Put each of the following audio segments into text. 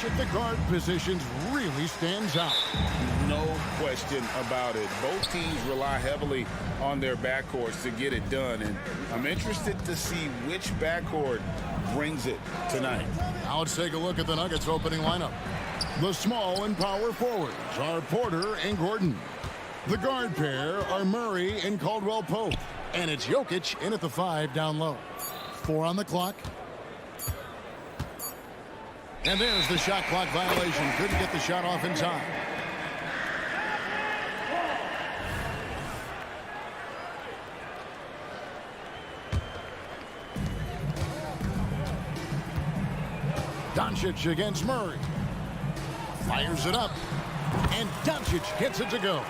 At the guard positions really stands out. No question about it. Both teams rely heavily on their backcourts to get it done, and I'm interested to see which backcourt brings it tonight. Now let's take a look at the Nuggets opening lineup. The small and power forwards are Porter and Gordon. The guard pair are Murray and Caldwell Pope. And it's Jokic in at the 5 down low. 4 on the clock. And there's the shot clock violation. Couldn't get the shot off in time. Doncic against Murray. Fires it up. And Doncic gets it to go.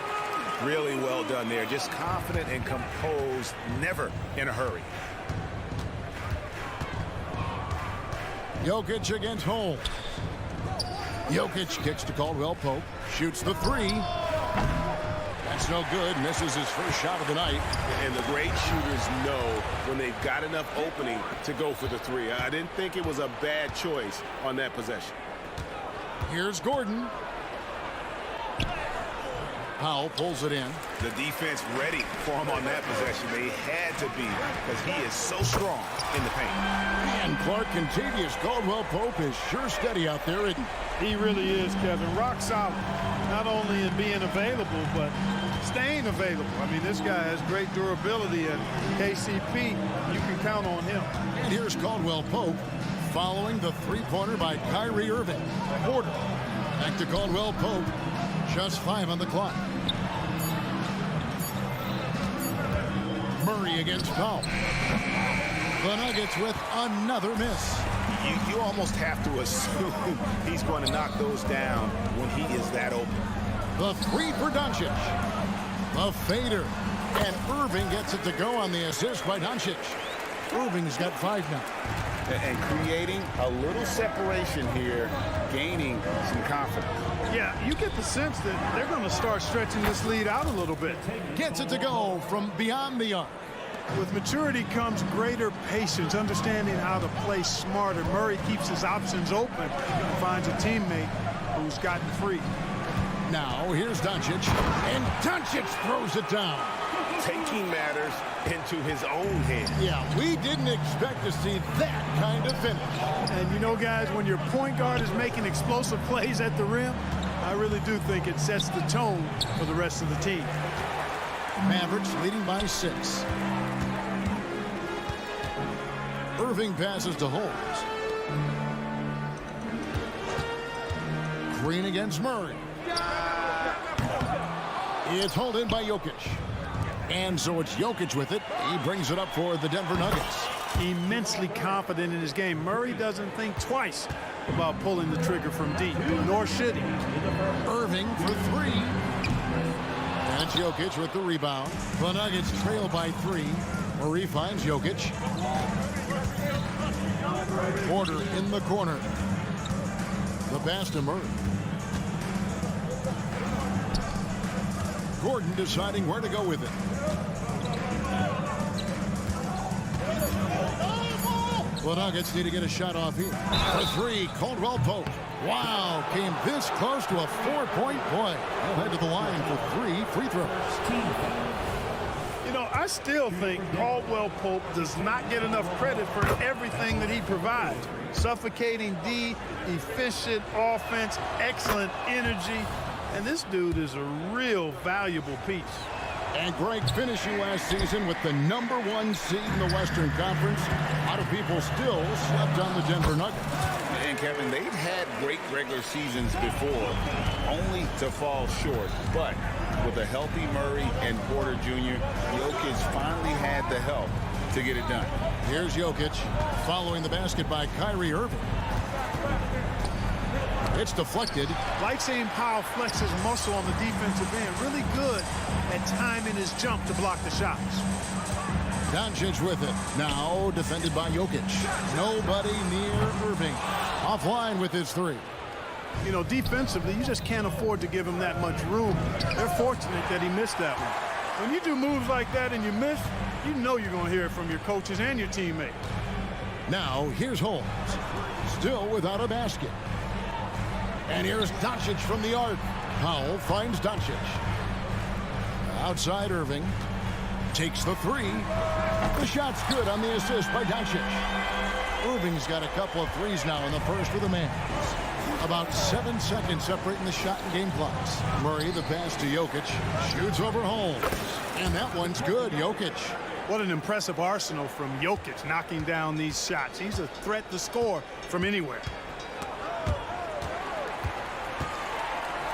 Really well done there. Just confident and composed, never in a hurry. Jokic against Holmes. Jokic kicks to Caldwell Pope. Shoots the 3. That's no good. Misses his first shot of the night. And the great shooters know when they've got enough opening to go for the 3. I didn't think it was a bad choice on that possession. Here's Gordon. Powell pulls it in. The defense ready for him on that possession. They had to be because he is so strong in the paint. And Clark contagious. Caldwell Pope is sure steady out there, isn't he? He really is, Kevin. Rock solid. Not only in being available, but staying available. I mean, this guy has great durability, and KCP, you can count on him. And here's Caldwell Pope following the 3-pointer by Kyrie Irving. Porter back to Caldwell Pope. Just 5 on the clock. Murray against Powell. The Nuggets with another miss. You almost have to assume he's going to knock those down when he is that open. The 3 for Doncic. The fader. And Irving gets it to go on the assist by Doncic. Irving's got 5 now. And creating a little separation here, gaining some confidence. Yeah, you get the sense that they're going to start stretching this lead out a little bit. Gets it to go from beyond the arc. With maturity comes greater patience, understanding how to play smarter. Murray keeps his options open and finds a teammate who's gotten free. Now, here's Doncic, and Doncic throws it down. Taking matters into his own hands. Yeah, we didn't expect to see that kind of finish. And you know, guys, when your point guard is making explosive plays at the rim, I really do think it sets the tone for the rest of the team. Mavericks leading by 6. Irving passes to Holmes. Green against Murray. It's hauled in by Jokic. And so it's Jokic with it. He brings it up for the Denver Nuggets. Immensely confident in his game. Murray doesn't think twice about pulling the trigger from deep, nor should he. Irving for 3. And it's Jokic with the rebound. The Nuggets trail by 3. Murray finds Jokic. Porter in the corner. The pass to Murray. Gordon deciding where to go with it. The Nuggets need to get a shot off here. For three, Caldwell Pope. Wow, came this close to a 4-point play. He'll head to the line for 3 free throws. You know, I still think Caldwell Pope does not get enough credit for everything that he provides. Suffocating D, efficient offense, excellent energy. And this dude is a real valuable piece. And Greg's finishing last season with the #1 seed in the Western Conference. A lot of people still slept on the Denver Nuggets. And Kevin, they've had great regular seasons before, only to fall short. But with a healthy Murray and Porter Jr., Jokic finally had the help to get it done. Here's Jokic following the basket by Kyrie Irving. It's deflected. Like seeing Powell flex his muscle on the defensive end. Really good at timing his jump to block the shots. Doncic with it. Now defended by Jokic. Nobody near Irving. Offline with his three. You know, defensively, you just can't afford to give him that much room. They're fortunate that he missed that one. When you do moves like that and you miss, you know you're going to hear it from your coaches and your teammates. Now, here's Holmes. Still without a basket. And here's Doncic from the arc. Powell finds Doncic. Outside Irving. Takes the three. The shot's good on the assist by Doncic. Irving's got a couple of threes now in the first for the Mavs. About 7 seconds separating the shot and game clocks. Murray, the pass to Jokic. Shoots over Holmes. And that one's good. Jokic. What an impressive arsenal from Jokic knocking down these shots. He's a threat to score from anywhere.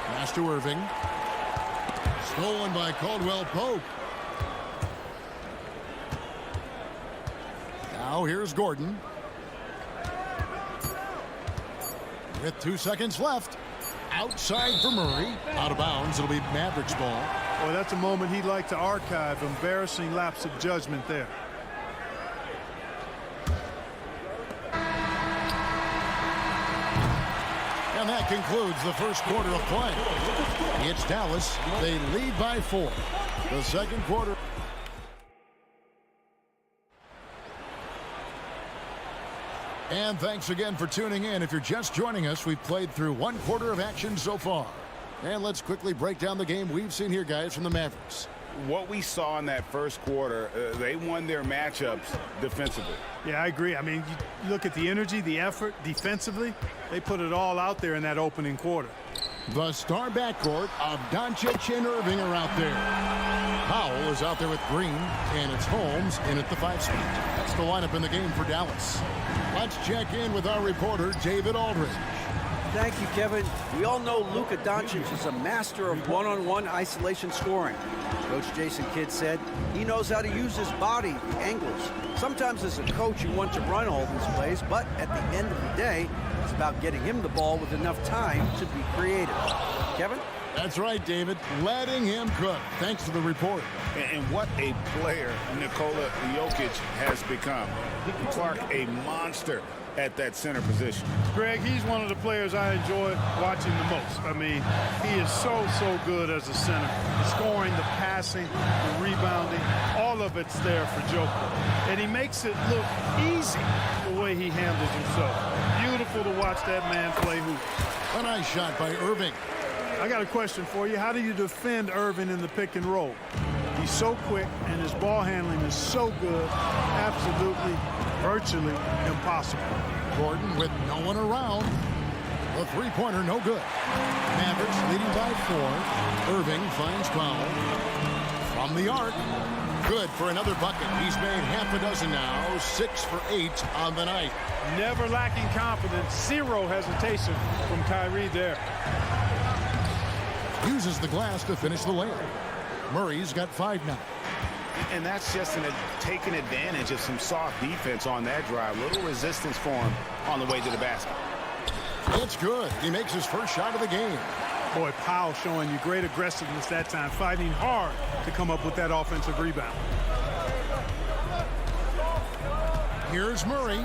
Pass to Irving. Stolen by Caldwell Pope. Now here's Gordon. With 2 seconds left. Outside for Murray. Out of bounds. It'll be Mavericks ball. Boy, that's a moment he'd like to archive. Embarrassing lapse of judgment there. And that concludes the first quarter of play. It's Dallas. They lead by 4. The second quarter. And thanks again for tuning in. If you're just joining us, we've played through 1 quarter of action so far. And let's quickly break down the game we've seen here, guys, from the Mavericks. What we saw in that first quarter, they won their matchups defensively. Yeah, I agree. I mean, you look at the energy, the effort defensively, they put it all out there in that opening quarter. The star backcourt of Doncic and Irving are out there. Powell is out there with Green, and it's Holmes in at the 5 spot. That's the lineup in the game for Dallas. Let's check in with our reporter, David Aldridge. Thank you, Kevin. We all know Luka Doncic is a master of one-on-one isolation scoring. Coach Jason Kidd said he knows how to use his body, the angles. Sometimes as a coach, you want to run all these plays, but at the end of the day, it's about getting him the ball with enough time to be creative. Kevin? That's right, David. Letting him cook. Thanks to the report. And what a player Nikola Jokic has become. Clark, a monster at that center position. Greg, he's one of the players I enjoy watching the most. I mean, he is so good as a center. The scoring, the passing, the rebounding, all of it's there for Joker. And he makes it look easy the way he handles himself. Beautiful to watch that man play hoops. A nice shot by Irving. I got a question for you. How do you defend Irving in the pick and roll? He's so quick, and his ball handling is so good, absolutely, virtually impossible. Gordon with no one around. The three-pointer, no good. Mavericks leading by 4. Irving finds Powell. From the arc. Good for another bucket. He's made half a dozen now. 6 for 8 on the night. Never lacking confidence. 0 hesitation from Kyrie there. Uses the glass to finish the layup. Murray's got 5 now. And that's just taking advantage of some soft defense on that drive. Little resistance for him on the way to the basket. It's good. He makes his first shot of the game. Boy, Powell showing you great aggressiveness that time, fighting hard to come up with that offensive rebound. Here's Murray.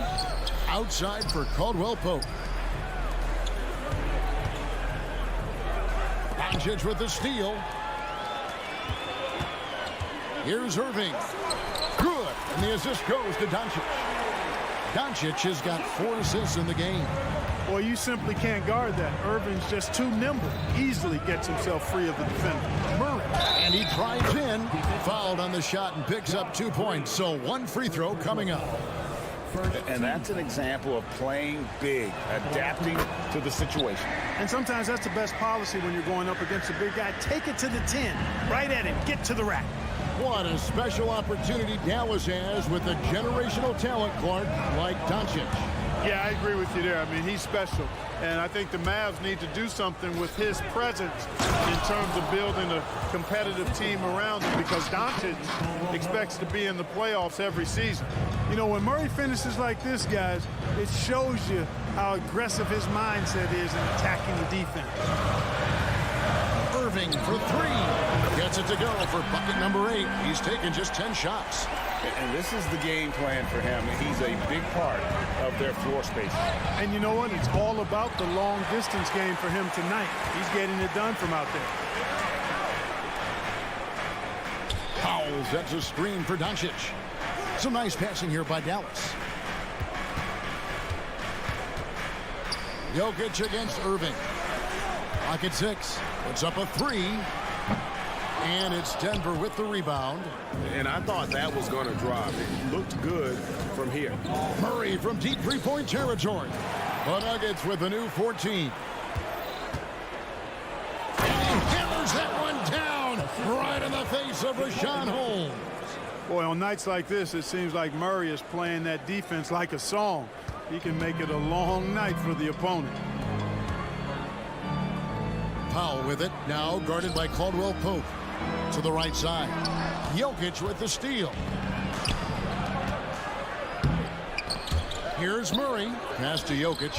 Outside for Caldwell Pope. Doncic with the steal. Here's Irving. Good. And the assist goes to Doncic. Doncic has got 4 assists in the game. Well, you simply can't guard that. Irving's just too nimble. Easily gets himself free of the defender. Murray, and he drives in, fouled on the shot and picks up 2 points. So 1 free throw coming up. And that's an example of playing big, adapting to the situation. And sometimes that's the best policy when you're going up against a big guy. Take it to the 10, right at him, get to the rack. What a special opportunity Dallas has with a generational talent, Clark, like Doncic. Yeah, I agree with you there. I mean, he's special. And I think the Mavs need to do something with his presence in terms of building a competitive team around him, because Doncic expects to be in the playoffs every season. You know, when Murray finishes like this, guys, it shows you how aggressive his mindset is in attacking the defense. Irving for 3. Gets it to go for bucket number 8. He's taken just 10 shots. And this is the game plan for him. He's a big part of their floor space. And you know what? It's all about the long distance game for him tonight. He's getting it done from out there. Powell sets a screen for Doncic. Some nice passing here by Dallas. Jokic against Irving. Clock at 6. Puts up a 3. And it's Denver with the rebound. And I thought that was going to drop. It looked good from here. Murray from deep three-point territory. The Nuggets with a new 14. And he hammers that one down right in the face of Rashawn Holmes. Boy, on nights like this, it seems like Murray is playing that defense like a song. He can make it a long night for the opponent. Powell with it, now guarded by Caldwell Pope. To the right side. Jokic with the steal. Here's Murray. Pass to Jokic.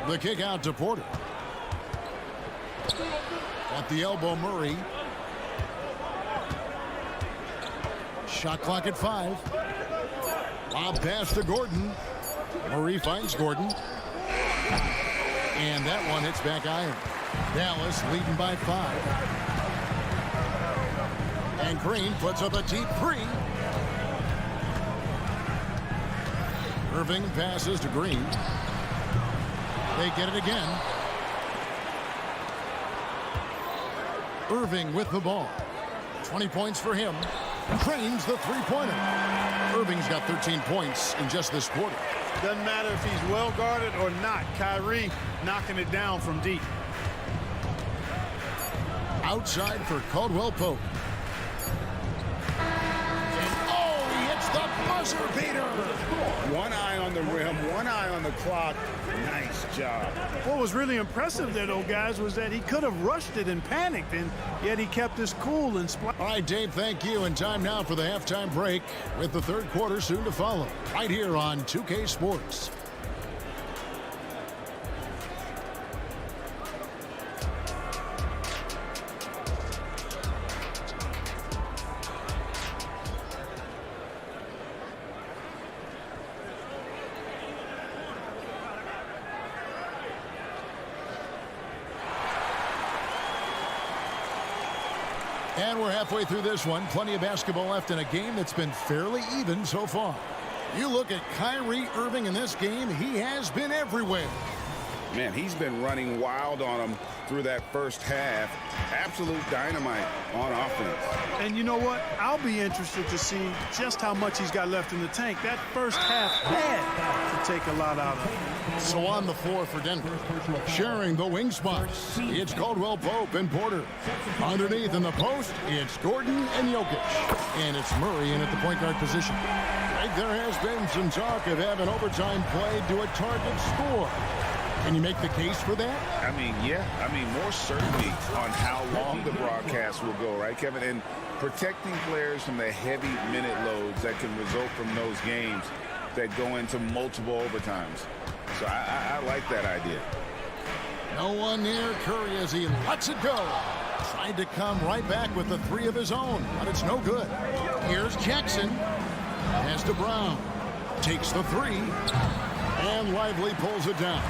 The kick out to Porter. At the elbow, Murray. Shot clock at 5. Lob pass to Gordon. Murray finds Gordon. And that one hits back iron. Dallas leading by 5. And Green puts up a deep 3. Irving passes to Green. They get it again. Irving with the ball. 20 points for him. Drains the 3-pointer. Irving's got 13 points in just this quarter. Doesn't matter if he's well guarded or not. Kyrie knocking it down from deep. Outside for Caldwell Pope. And oh, he hits the buzzer beater. One eye on the rim, one eye on the clock. Nice job. What was really impressive there, though, guys, was that he could have rushed it and panicked, and yet he kept his cool and All right, Dave, thank you. And time now for the halftime break with the third quarter soon to follow. Right here on 2K Sports. And we're halfway through this one. Plenty of basketball left in a game that's been fairly even so far. You look at Kyrie Irving in this game, he has been everywhere. Man, he's been running wild on him through that first half. Absolute dynamite on offense. And you know what? I'll be interested to see just how much he's got left in the tank. That first half had to take a lot out of him. So on the floor for Denver, sharing the wing spots, it's Caldwell Pope and Porter. Underneath in the post, it's Gordon and Jokic. And it's Murray in at the point guard position. Right, there has been some talk of having overtime played to a target score. Can you make the case for that? I mean, yeah. I mean, more certainty on how long the broadcast will go, right, Kevin? And protecting players from the heavy minute loads that can result from those games that go into multiple overtimes. So I like that idea. No one near Curry as he lets it go. Tried to come right back with the 3 of his own, but it's no good. Here's Jackson. Pass to Brown. Takes the 3. And Lively pulls it down.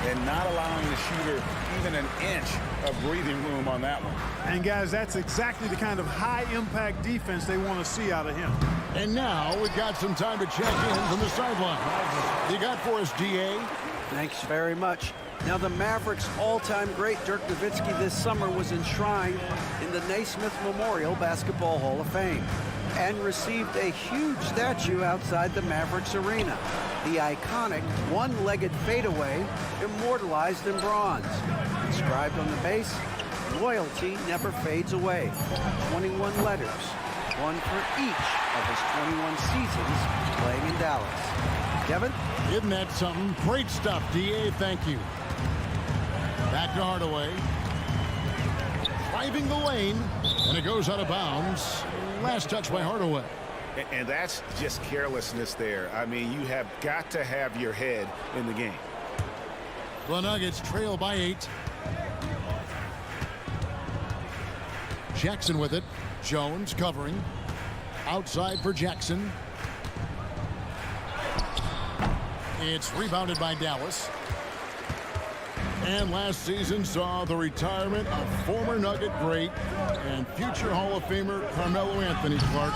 and not allowing the shooter even an inch of breathing room on that one. And guys, that's exactly the kind of high-impact defense they want to see out of him. And now we've got some time to check in from the sideline. You got for us, DA? Thanks very much. Now, the Mavericks' all-time great Dirk Nowitzki this summer was enshrined in the Naismith Memorial Basketball Hall of Fame and received a huge statue outside the Mavericks arena. The iconic one-legged fadeaway immortalized in bronze. Inscribed on the base, loyalty never fades away. 21 letters, one for each of his 21 seasons playing in Dallas. Kevin? Isn't that something? Great stuff, DA. Thank you. Back to Hardaway. Driving the lane, and it goes out of bounds. Last touch by Hardaway. And that's just carelessness there. I mean, you have got to have your head in the game. The Nuggets trail by 8. Jackson with it. Jones covering. Outside for Jackson. It's rebounded by Dallas. And last season saw the retirement of former Nugget great and future Hall of Famer Carmelo Anthony Clark.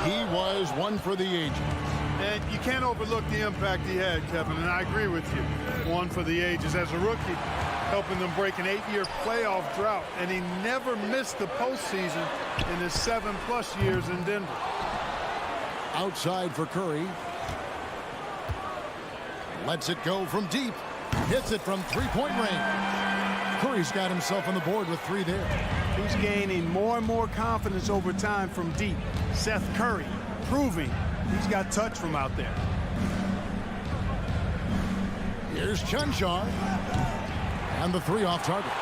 He was one for the ages. And you can't overlook the impact he had, Kevin, and I agree with you. One for the ages. As a rookie, helping them break an 8-year playoff drought, and he never missed the postseason in his 7+ years in Denver. Outside for Curry. Lets it go from deep. Hits it from three-point range. Curry's got himself on the board with 3 there. He's gaining more and more confidence over time from deep. Seth Curry proving he's got touch from out there. Here's Chunchar. And the 3 off target.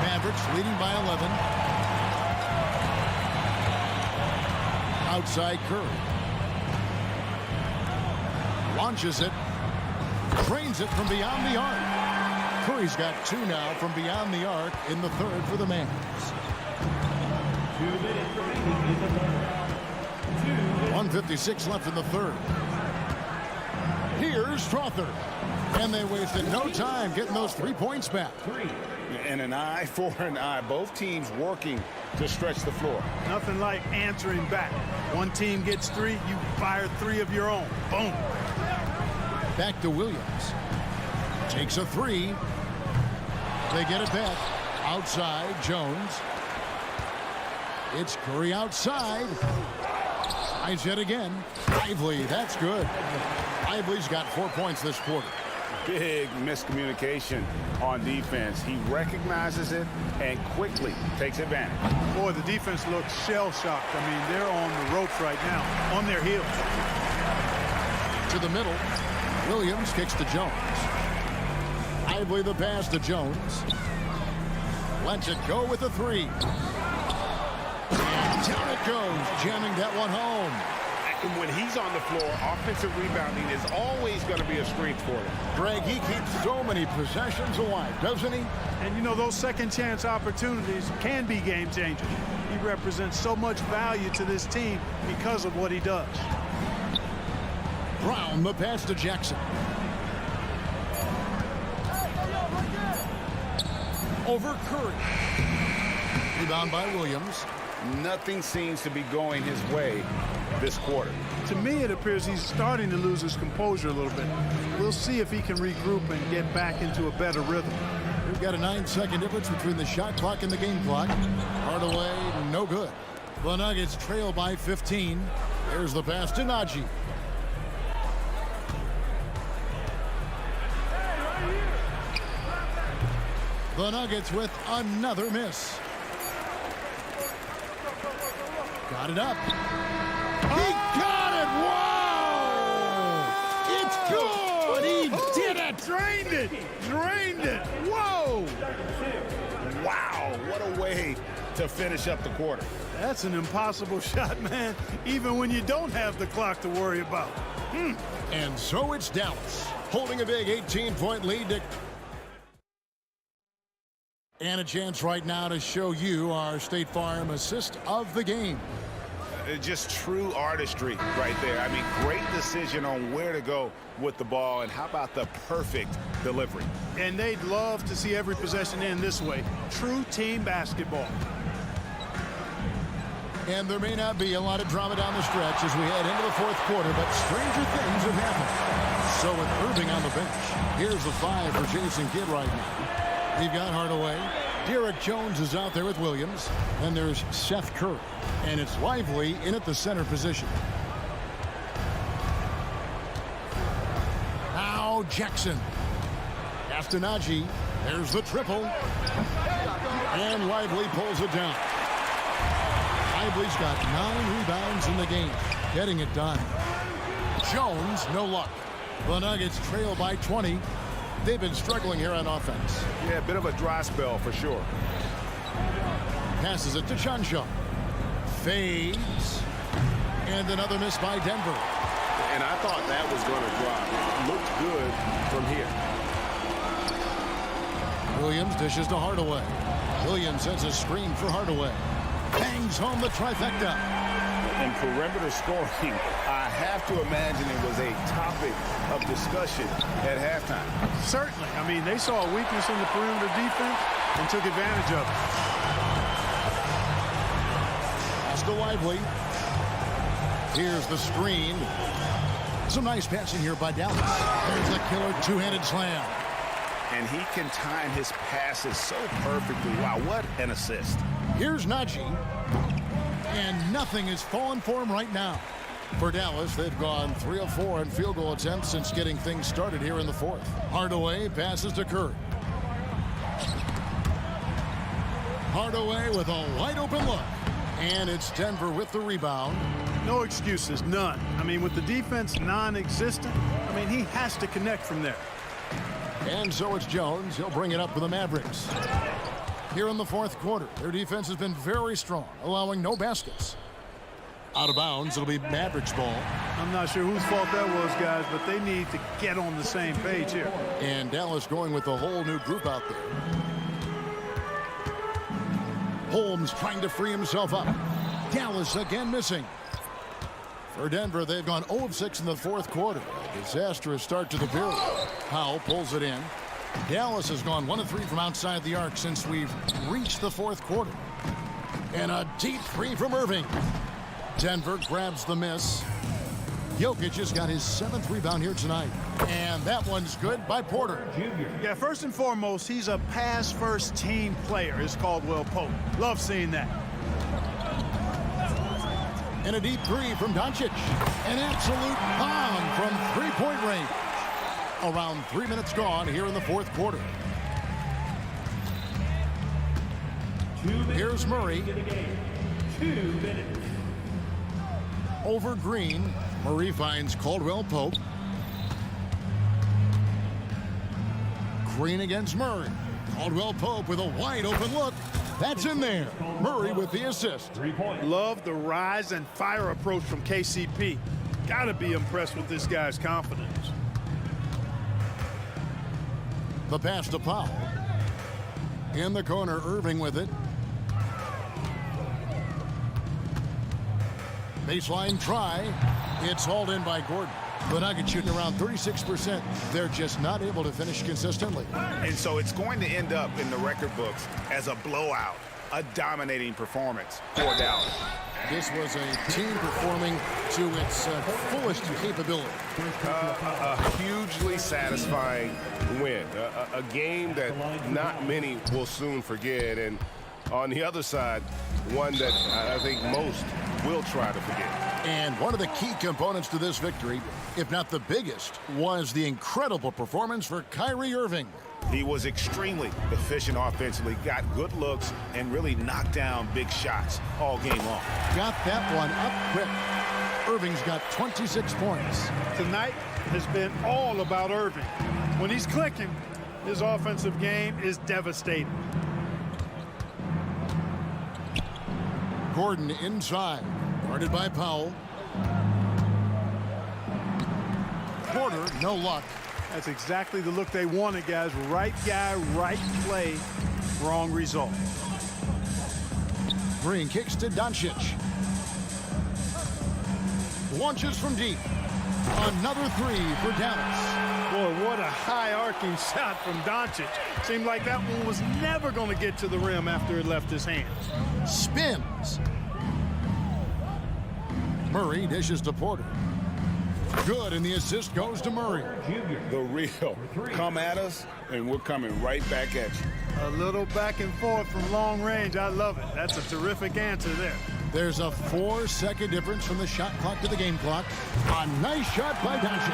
Mavericks leading by 11. Outside Curry. Launches it. Drains it from beyond the arc. Curry's got 2 now from beyond the arc in the 3rd for the Mavericks. 1:56 left in the 3rd. Here's Strother. And they wasted no time getting those 3 points back. And an eye for an eye. Both teams working to stretch the floor. Nothing like answering back. One team gets 3, you fire 3 of your own. Boom. Back to Williams. Takes a 3. They get it back. Outside, Jones. It's Curry outside. Eyes it again. Lively, that's good. Lively's got 4 points this quarter. Big miscommunication on defense. He recognizes it and quickly takes advantage. Boy, the defense looks shell-shocked. I mean, they're on the ropes right now, on their heels. To the middle. Williams kicks to Jones. Lively the pass to Jones. Lets it go with the 3. And down it goes, jamming that one home. And when he's on the floor, offensive rebounding is always going to be a strength for him. Greg, he keeps so many possessions alive, doesn't he? And you know, those second chance opportunities can be game changers. He represents so much value to this team because of what he does. Brown the pass to Jackson. Over Curry. Rebound by Williams. Nothing seems to be going his way this quarter. To me, it appears he's starting to lose his composure a little bit. We'll see if he can regroup and get back into a better rhythm. We've got a 9-second difference between the shot clock and the game clock. Hardaway, no good. The Nuggets trail by 15. There's the pass to Najee. The Nuggets with another miss. Got it up. He got it! Whoa! It's good! He did it! Drained it! Drained it! Whoa! Wow, what a way to finish up the quarter. That's an impossible shot, man, even when you don't have the clock to worry about. And so it's Dallas, holding a big 18-point lead to... And a chance right now to show you our State Farm assist of the game. Just true artistry right there. I mean, great decision on where to go with the ball, and how about the perfect delivery? And they'd love to see every possession end this way. True team basketball. And there may not be a lot of drama down the stretch as we head into the fourth quarter, but stranger things have happened. So with Irving on the bench, here's the 5 for Jason Kidd right now. We've got Hardaway. Derek Jones is out there with Williams. Then there's Seth Curry. And it's Lively in at the center position. Now Jackson. After Najee. There's the triple. And Lively pulls it down. Lively's got 9 rebounds in the game. Getting it done. Jones, no luck. The Nuggets trail by 20. They've been struggling here on offense. Yeah, a bit of a dry spell for sure. Passes it to Chanshaw. Fades. And another miss by Denver. And I thought that was going to drop. It looked good from here. Williams dishes to Hardaway. Williams sends a screen for Hardaway. Bangs home the trifecta. And perimeter scoring, I have to imagine it was a topic of discussion at halftime. Certainly. I mean, they saw a weakness in the perimeter defense and took advantage of it. Pass to Lively. Here's the screen. Some nice passing here by Dallas. There's a killer two-handed slam. And he can time his passes so perfectly. Wow, what an assist. Here's Najee. And nothing is falling for him right now. For Dallas, they've gone 3 of 4 in field goal attempts since getting things started here in the fourth. Hardaway passes to Curry. Hardaway with a wide open look. And it's Denver with the rebound. No excuses, none. I mean, with the defense non-existent, I mean, he has to connect from there. And so it's Jones. He'll bring it up for the Mavericks. Here in the fourth quarter, their defense has been very strong, allowing no baskets. Out of bounds, it'll be Mavericks ball. I'm not sure whose fault that was, guys, but they need to get on the same page here. And Dallas going with a whole new group out there. Holmes trying to free himself up. Dallas again missing. For Denver, they've gone 0 of 6 in the fourth quarter. A disastrous start to the period. Powell pulls it in. Dallas has gone 1 of 3 from outside the arc since we've reached the fourth quarter. And a deep three from Irving. Denver grabs the miss. Jokic has got his 7th rebound here tonight. And that one's good by Porter. Yeah, first and foremost, he's a pass-first team player, is Caldwell Pope. Love seeing that. And a deep three from Doncic. An absolute bomb from three-point range. Around 3 minutes gone here in the fourth quarter. Here's Murray. 2 minutes. Over Green. Murray finds Caldwell Pope. Green against Murray. Caldwell Pope with a wide open look. That's in there. Murray with the assist. 3 points. Love the rise and fire approach from KCP. Gotta be impressed with this guy's confidence. The pass to Powell. In the corner, Irving with it. Baseline try. It's hauled in by Gordon. The Nuggets shooting around 36%. They're just not able to finish consistently. And so it's going to end up in the record books as a blowout, a dominating performance for Dallas. This was a team performing to its fullest capability. A hugely satisfying win. A game that not many will soon forget. And on the other side, one that I think most will try to forget. And one of the key components to this victory, if not the biggest, was the incredible performance for Kyrie Irving. He was extremely efficient offensively, got good looks, and really knocked down big shots all game long. Got that one up quick. Irving's got 26 points. Tonight has been all about Irving. When he's clicking, his offensive game is devastating. Gordon inside, guarded by Powell. Porter, no luck. That's exactly the look they wanted, guys. Right guy, right play, wrong result. Green kicks to Doncic. launches from deep. Another three for Dallas. Boy, what a high-arcing shot from Doncic. Seemed like that one was never going to get to the rim after it left his hands. Spins. Murray dishes to Porter. Good, and the assist goes to Murray. The real. Come at us, and we're coming right back at you. A little back and forth from long range. I love it. That's a terrific answer there. There's a 4-second difference from the shot clock to the game clock. A nice shot by Doncic.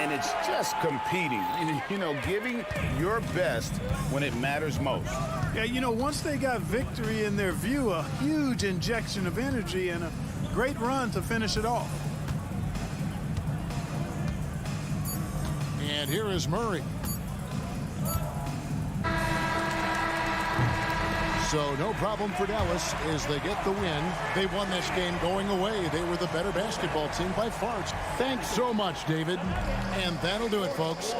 And it's just competing, you know, giving your best when it matters most. Yeah, you know, once they got victory in their view, a huge injection of energy and a great run to finish it off. And here is Murray. So no problem for Dallas as they get the win. They won this game going away. They were the better basketball team by far. Thanks so much, David. And that'll do it, folks.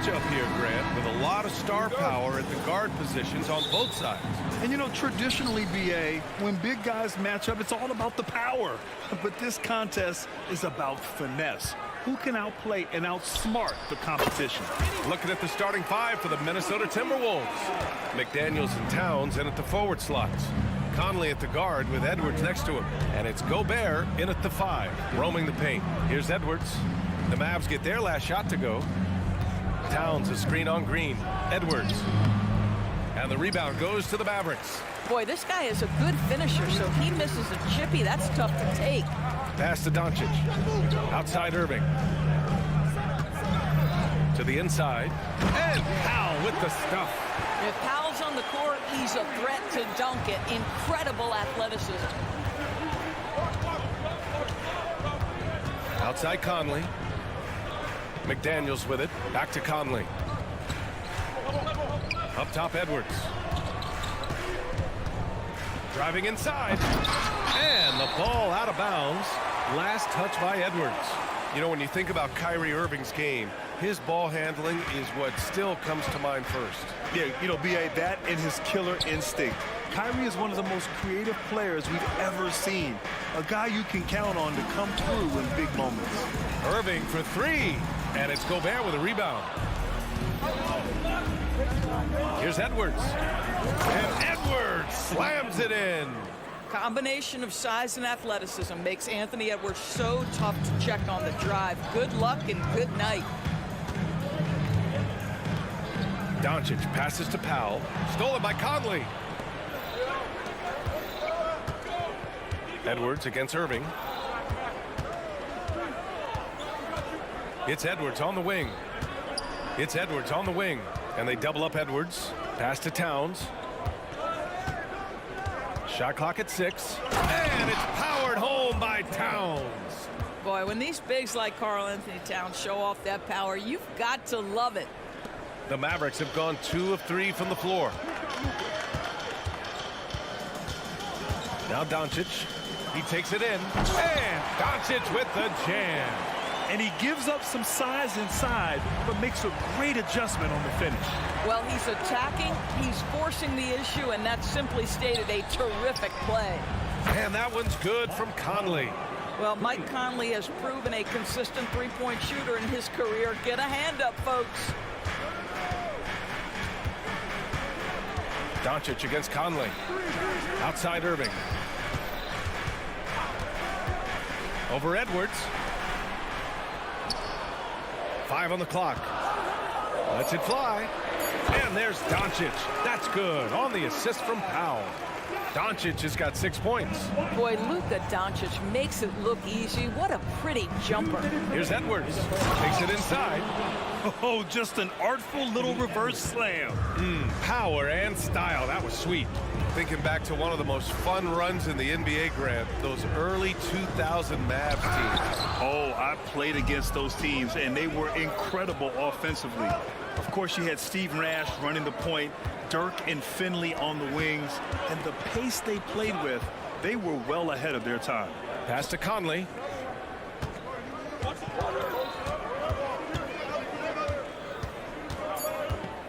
matchup here, Grant, with a lot of star power at the guard positions on both sides. And, you know, traditionally, B.A., when big guys match up, it's all about the power. But this contest is about finesse. Who can outplay and outsmart the competition? Looking at the starting five for the Minnesota Timberwolves. McDaniels and Towns in at the forward slots. Conley at the guard with Edwards next to him. And it's Gobert in at the 5, roaming the paint. Here's Edwards. The Mavs get their last shot to go. Towns a screen on Green. Edwards. And the rebound goes to the Mavericks. Boy, this guy is a good finisher, so if he misses a chippy, that's tough to take. Pass to Doncic. Outside Irving. To the inside. And Powell with the stuff. If Powell's on the court, he's a threat to dunk it. Incredible athleticism. Outside Conley. McDaniels with it. Back to Conley. Up top Edwards. Driving inside. And the ball out of bounds. Last touch by Edwards. You know, when you think about Kyrie Irving's game, his ball handling is what still comes to mind first. Yeah, you know, B.A., that and his killer instinct. Kyrie is one of the most creative players we've ever seen. A guy you can count on to come through in big moments. Irving for 3. And it's Gobert with a rebound. Here's Edwards. And Edwards slams it in. Combination of size and athleticism makes Anthony Edwards so tough to check on the drive. Good luck and good night. Doncic passes to Powell. Stolen by Conley. Edwards against Irving. It's Edwards on the wing. It's Edwards on the wing. And they double up Edwards. Pass to Towns. Shot clock at 6. And it's powered home by Towns. Boy, when these bigs like Karl Anthony Towns show off that power, you've got to love it. The Mavericks have gone 2 of 3 from the floor. Now Doncic. He takes it in. And Doncic with the jam. And he gives up some size inside, but makes a great adjustment on the finish. Well, he's attacking, he's forcing the issue, and that simply stated a terrific play. And that one's good from Conley. Well, Mike Conley has proven a consistent three-point shooter in his career. Get a hand up, folks. Doncic against Conley. Outside Irving. Over Edwards. 5 on the clock. Lets it fly. And there's Doncic. That's good on the assist from Powell. Doncic has got 6 points. Boy, Luka Doncic makes it look easy. What a pretty jumper. Here's Edwards. Takes it inside. Oh, just an artful little reverse slam. Power and style. That was sweet. Thinking back to one of the most fun runs in the NBA, Grant, those early 2000 Mavs teams. Oh, I played against those teams, and they were incredible offensively. Of course, you had Steve Nash running the point, Dirk and Finley on the wings, and the pace they played with, they were well ahead of their time. Pass to Conley.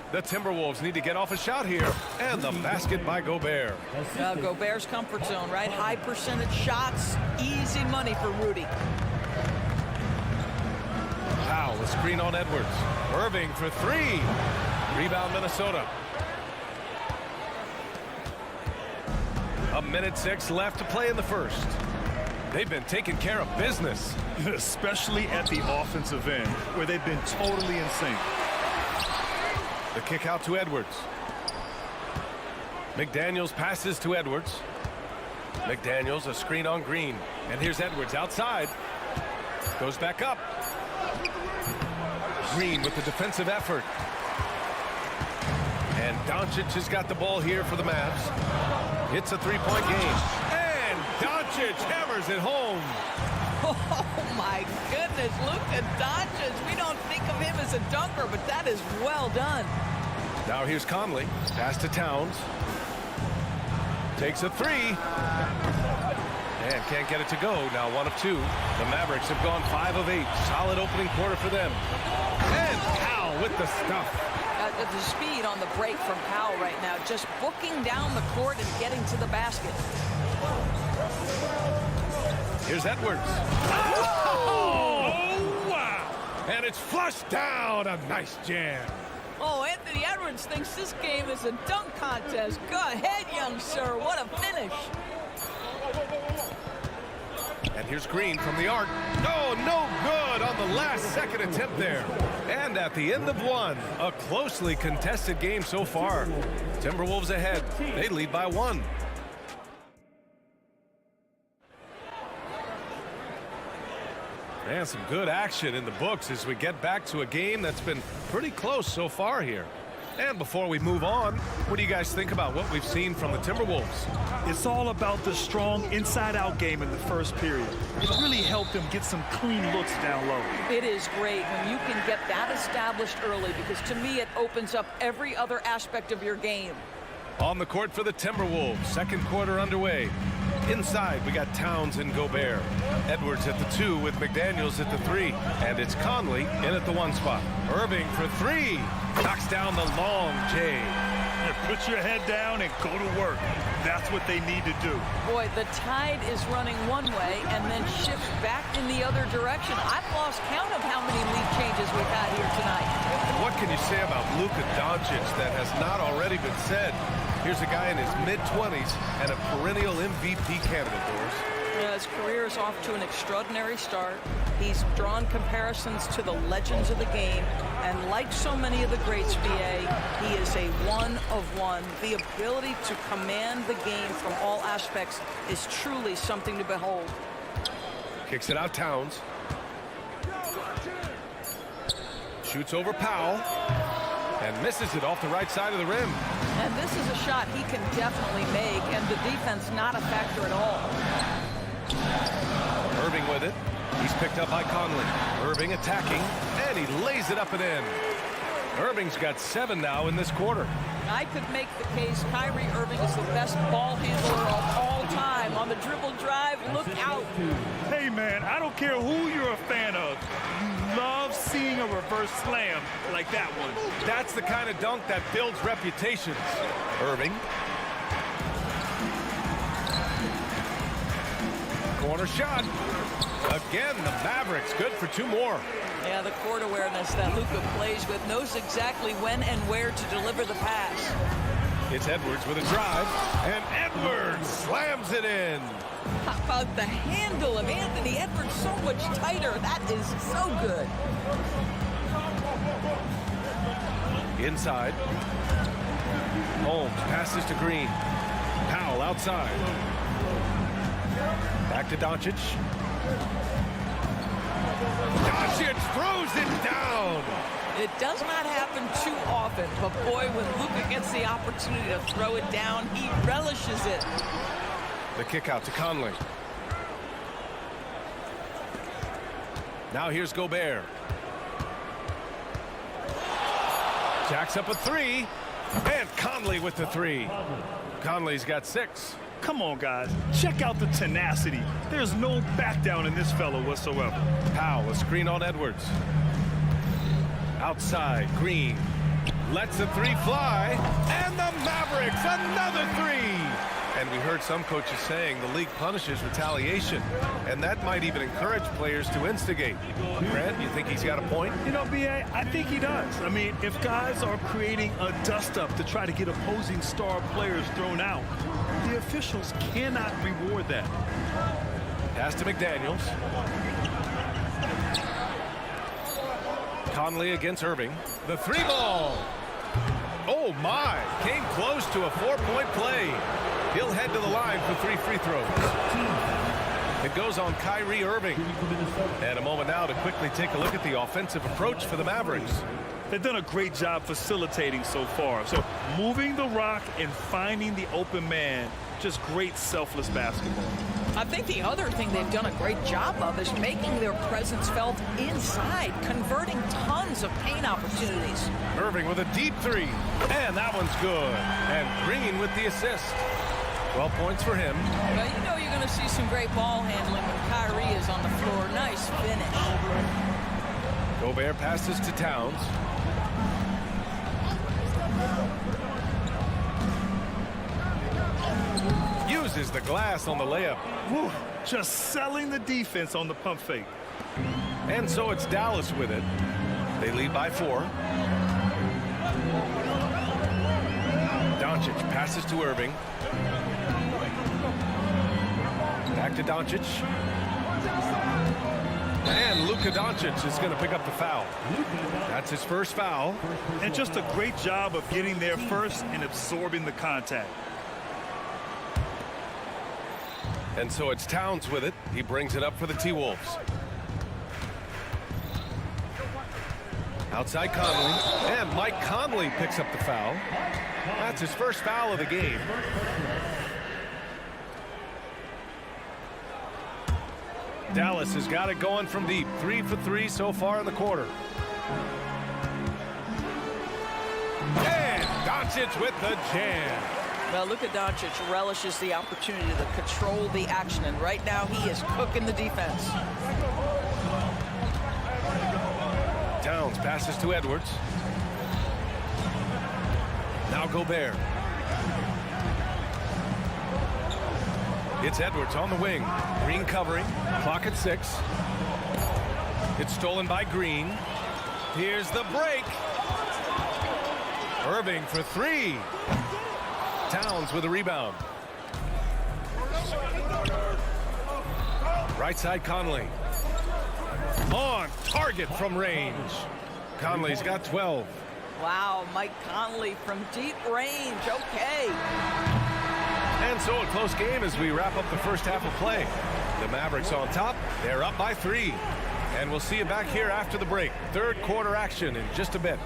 The Timberwolves need to get off a shot here. And the basket by Gobert. Gobert's comfort zone, right? High percentage shots, easy money for Rudy. Powell, a screen on Edwards. Irving for 3. Rebound Minnesota. 1:06 left to play in the first. They've been taking care of business. Especially at the offensive end, where they've been totally in sync. The kick out to Edwards. McDaniels passes to Edwards. McDaniels, a screen on Green. And here's Edwards outside. Goes back up. Green with the defensive effort. And Doncic has got the ball here for the Mavs. It's a 3-point game. And Doncic hammers it home. Oh, my goodness. Luka Doncic. We don't think of him as a dunker, but that is well done. Now here's Conley. Pass to Towns. Takes a 3. And can't get it to go. Now 1 of 2. The Mavericks have gone 5 of 8. Solid opening quarter for them. And Powell with the stuff. The speed on the break from Powell right now, just booking down the court and getting to the basket. Here's Edwards. Oh, wow. And it's flushed down. A nice jam. Oh, Anthony Edwards thinks this game is a dunk contest. Go ahead, young sir. What a finish. And here's Green from the arc. Oh, no good on the last second attempt there. And at the end of 1, a closely contested game so far. Timberwolves ahead. They lead by 1. And some good action in the books as we get back to a game that's been pretty close so far here. And before we move on, what do you guys think about what we've seen from the Timberwolves? It's all about the strong inside-out game in the first period. It really helped them get some clean looks down low. It is great when you can get that established early, because to me it opens up every other aspect of your game. On the court for the Timberwolves, second quarter underway. Inside, we got Towns and Gobert. Edwards at the 2 with McDaniels at the 3. And it's Conley in at the 1 spot. Irving for 3. Knocks down the long J. Put your head down and go to work. That's what they need to do. Boy, the tide is running one way and then shifts back in the other direction. I've lost count of how many lead changes we've had here tonight. What can you say about Luka Doncic that has not already been said? Here's a guy in his mid-20s and a perennial MVP candidate, Doris. His career is off to an extraordinary start. He's drawn comparisons to the legends of the game, and like so many of the greats, BA, he is a one of one. The ability to command the game from all aspects is truly something to behold. Kicks it out, Towns. Shoots over Powell and misses it off the right side of the rim. And this is a shot he can definitely make, and the defense not a factor at all. Irving with it. He's picked up by Conley. Irving attacking, and he lays it up and in. Irving's got 7 now in this quarter. I could make the case Kyrie Irving is the best ball handler of all time. On the dribble drive, look out. Hey, man, I don't care who you're a fan of. You love seeing a reverse slam like that one. That's the kind of dunk that builds reputations. Irving. Corner shot. Again, the Mavericks good for 2 more. Yeah, the court awareness that Luka plays with, knows exactly when and where to deliver the pass. It's Edwards with a drive, and Edwards slams it in. How about the handle of Anthony Edwards? So much tighter. That is so good. Inside. Holmes passes to Green. Powell outside. Back to Doncic. Doncic throws it down. It does not happen too often, but boy, when Luka gets the opportunity to throw it down, he relishes it. The kick out to Conley. Now here's Gobert. Jacks up a 3, and Conley with the 3. Conley's got 6. Come on, guys. Check out the tenacity. There's no back down in this fellow whatsoever. Powell, a screen on Edwards. Outside, Green lets the 3 fly, and the Mavericks another 3. And we heard some coaches saying the league punishes retaliation, and that might even encourage players to instigate. Grant, you think he's got a point? You know, B.A., I think he does. I mean, if guys are creating a dust-up to try to get opposing star players thrown out, the officials cannot reward that. Pass to McDaniels. Conley against Irving. The 3 ball. Oh, my. Came close to a 4-point play. He'll head to the line for 3 free throws. It goes on Kyrie Irving. And a moment now to quickly take a look at the offensive approach for the Mavericks. They've done a great job facilitating so far. So moving the rock and finding the open man, just great selfless basketball. I think the other thing they've done a great job of is making their presence felt inside, converting tons of paint opportunities. Irving with a deep 3, and that one's good. And Green with the assist. 12 points for him. Well, you know you're going to see some great ball handling when Kyrie is on the floor. Nice finish. Gobert passes to Towns. Uses the glass on the layup. Whew, just selling the defense on the pump fake. And so it's Dallas with it. They lead by 4. Doncic passes to Irving. Back to Doncic. And Luka Doncic is going to pick up the foul. That's his first foul. And just a great job of getting there first and absorbing the contact. And so it's Towns with it. He brings it up for the T-Wolves. Outside Conley. And Mike Conley picks up the foul. That's his first foul of the game. Dallas has got it going from deep. 3 for 3 so far in the quarter. And Doncic with the jam. Well, Luka Doncic relishes the opportunity to control the action, and right now he is cooking the defense. Towns passes to Edwards. Now Gobert. It's Edwards on the wing. Green covering. Clock at 6. It's stolen by Green. Here's the break. Irving for 3. Towns with a rebound. Right side Conley. On target from range. Conley's got 12. Wow, Mike Conley from deep range. Okay. And so a close game as we wrap up the first half of play. The Mavericks on top. They're up by 3. And we'll see you back here after the break. Third quarter action in just a bit.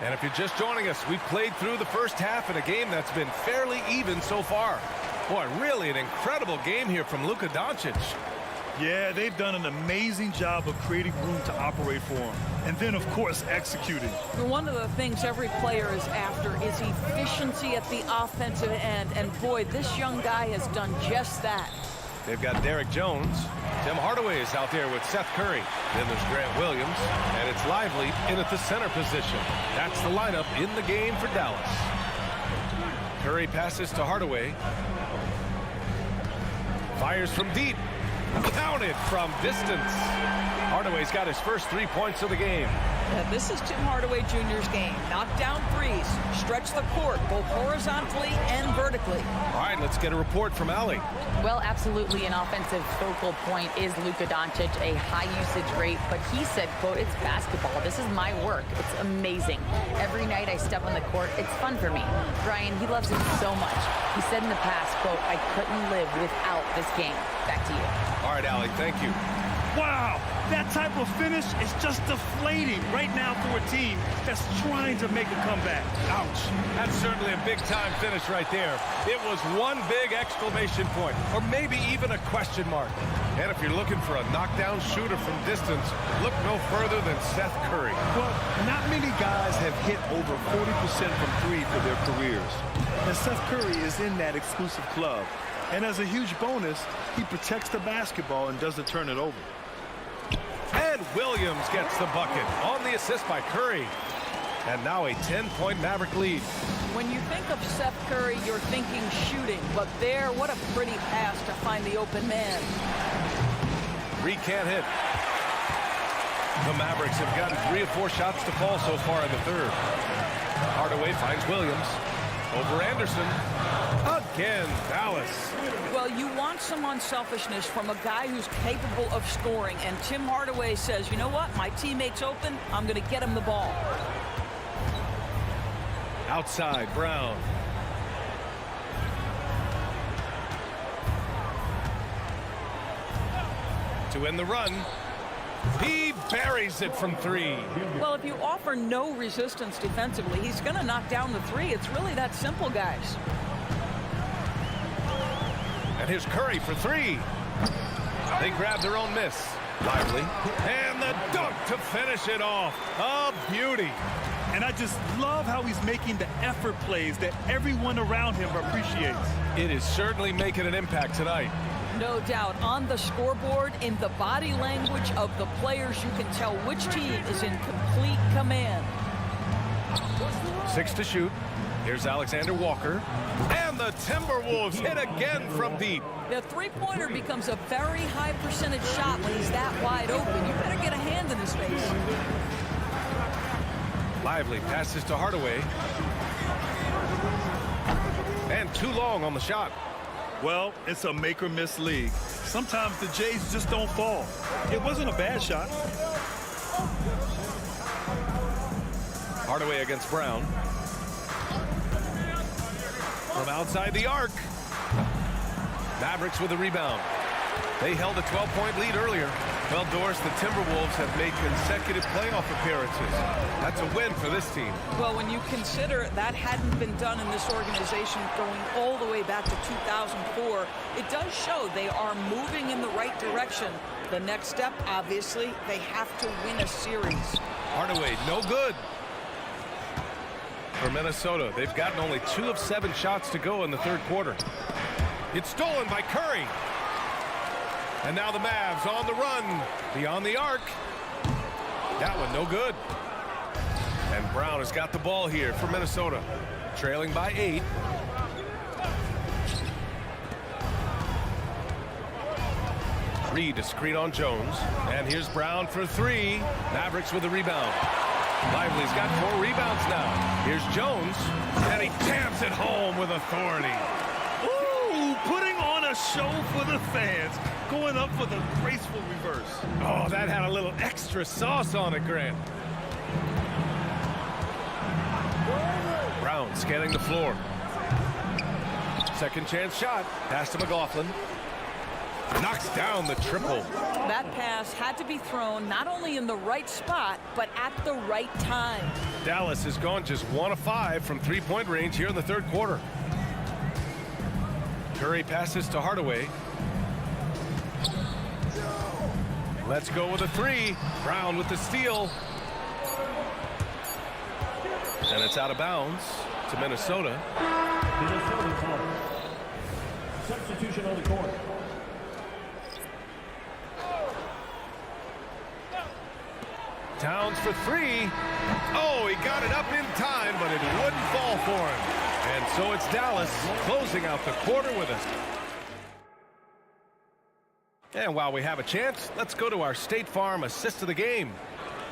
And if you're just joining us, we've played through the first half in a game that's been fairly even so far. Boy, really an incredible game here from Luka Doncic. Yeah, they've done an amazing job of creating room to operate for him. And then, of course, executing. One of the things every player is after is efficiency at the offensive end. And boy, this young guy has done just that. They've got Derek Jones. Tim Hardaway is out there with Seth Curry. Then there's Grant Williams. And it's Lively in at the center position. That's the lineup in the game for Dallas. Curry passes to Hardaway. Fires from deep. Counted from distance. Hardaway's got his first 3 points of the game. Yeah, this is Tim Hardaway Jr.'s game. Knock down threes, stretch the court, both horizontally and vertically. All right, let's get a report from Allie. Well, absolutely an offensive focal point is Luka Doncic, a high usage rate, but he said, quote, it's basketball. This is my work. It's amazing. Every night I step on the court, it's fun for me. Brian, he loves it so much. He said in the past, quote, I couldn't live without this game. Back to you. All right, Allie, thank you. Wow, that type of finish is just deflating right now for a team that's trying to make a comeback. Ouch. That's certainly a big-time finish right there. It was one big exclamation point, or maybe even a question mark. And if you're looking for a knockdown shooter from distance, look no further than Seth Curry. Well, not many guys have hit over 40% from 3 for their careers. And Seth Curry is in that exclusive club. And as a huge bonus, he protects the basketball and doesn't turn it over. And Williams gets the bucket on the assist by Curry. And now a 10-point Maverick lead. When you think of Seth Curry, you're thinking shooting. But there, what a pretty pass to find the open man. Reed can't hit. The Mavericks have gotten 3 of 4 shots to fall so far in the third. Hardaway finds Williams. Over Anderson. Again, Dallas. Well, you want some unselfishness from a guy who's capable of scoring. And Tim Hardaway says, you know what? My teammate's open. I'm going to get him the ball. Outside, Brown. To end the run. He buries it from 3. Well, if you offer no resistance defensively, he's going to knock down the 3. It's really that simple, guys. And here's Curry for 3. They grab their own miss. Lively. And the dunk to finish it off. A beauty. And I just love how he's making the effort plays that everyone around him appreciates. It is certainly making an impact tonight. No doubt. On the scoreboard, in the body language of the players, you can tell which team is in complete command. 6 to shoot. Here's Alexander Walker. And the Timberwolves hit again from deep. The three-pointer becomes a very high percentage shot when he's that wide open. You better get a hand in his face. Lively passes to Hardaway. And too long on the shot. Well, it's a make-or-miss league. Sometimes the Jays just don't fall. It wasn't a bad shot. Hardaway against Brown. From outside the arc. Mavericks with a rebound. They held a 12-point lead earlier. Well, Doris, the Timberwolves have made consecutive playoff appearances. That's a win for this team. Well, when you consider that hadn't been done in this organization going all the way back to 2004, it does show they are moving in the right direction. The next step, obviously, they have to win a series. Hardaway, no good. For Minnesota, they've gotten only 2 of 7 shots to go in the third quarter. It's stolen by Curry. And now the Mavs on the run. Beyond the arc. That one no good. And Brown has got the ball here for Minnesota. Trailing by 8. Reed to screen on Jones. And here's Brown for 3. Mavericks with the rebound. Lively's got 4 rebounds now. Here's Jones. And he taps it home with authority. Ooh, putting on a show for the fans. Going up for the graceful reverse. Oh, that had a little extra sauce on it, Grant. Brown scanning the floor. Second chance shot. Pass to McLaughlin. Knocks down the triple. That pass had to be thrown not only in the right spot, but at the right time. Dallas has gone just 1 of 5 from 3-point range here in the third quarter. Curry passes to Hardaway. Let's go with a 3. Brown with the steal. And it's out of bounds to Minnesota. Substitution on the court. Towns for 3. Oh, he got it up in time, but it wouldn't fall for him. And so it's Dallas closing out the quarter with us. And while we have a chance, let's go to our State Farm assist of the game.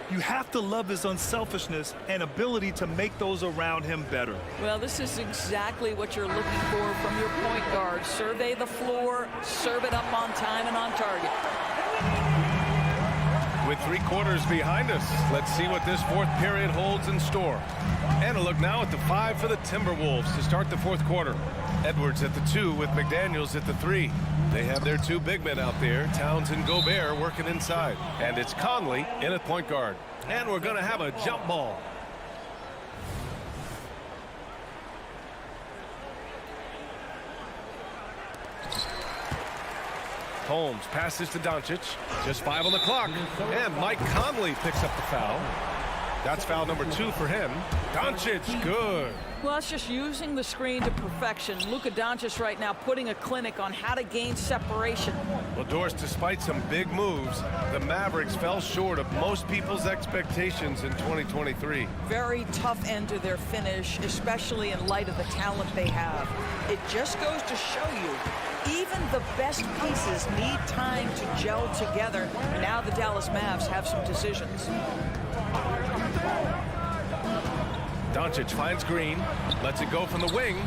You have to love his unselfishness and ability to make those around him better. Well, this is exactly what you're looking for from your point guard. Survey the floor, serve it up on time and on target. With 3 quarters behind us, let's see what this fourth period holds in store. And a look now at the 5 for the Timberwolves to start the fourth quarter. Edwards at the 2 with McDaniels at the 3. They have their 2 big men out there, Towns and Gobert, working inside. And it's Conley in at point guard. And we're going to have a jump ball. Holmes passes to Doncic. Just 5 on the clock. And Mike Conley picks up the foul. That's foul number 2 for him. Doncic, good. Well, it's just using the screen to perfection. Luka Doncic right now putting a clinic on how to gain separation. Well, Doris, despite some big moves, the Mavericks fell short of most people's expectations in 2023. Very tough end to their finish, especially in light of the talent they have. It just goes to show you, even the best pieces need time to gel together. And now the Dallas Mavs have some decisions. Doncic finds Green, lets it go from the wing.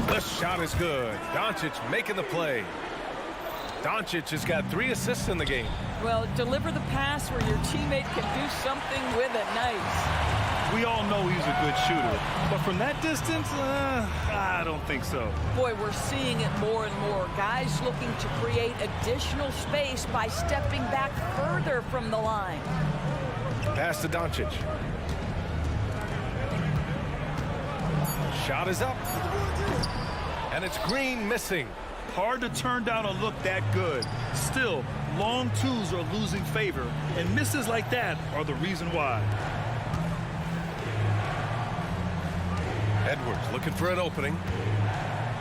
The shot is good. Doncic making the play. Doncic has got 3 assists in the game. Well, deliver the pass where your teammate can do something with it. Nice. We all know he's a good shooter. But from that distance, I don't think so. Boy, we're seeing it more and more. Guys looking to create additional space by stepping back further from the line. Pass to Doncic. Shot is up. And it's Green missing. Hard to turn down a look that good. Still, long twos are losing favor, and misses like that are the reason why. Edwards looking for an opening.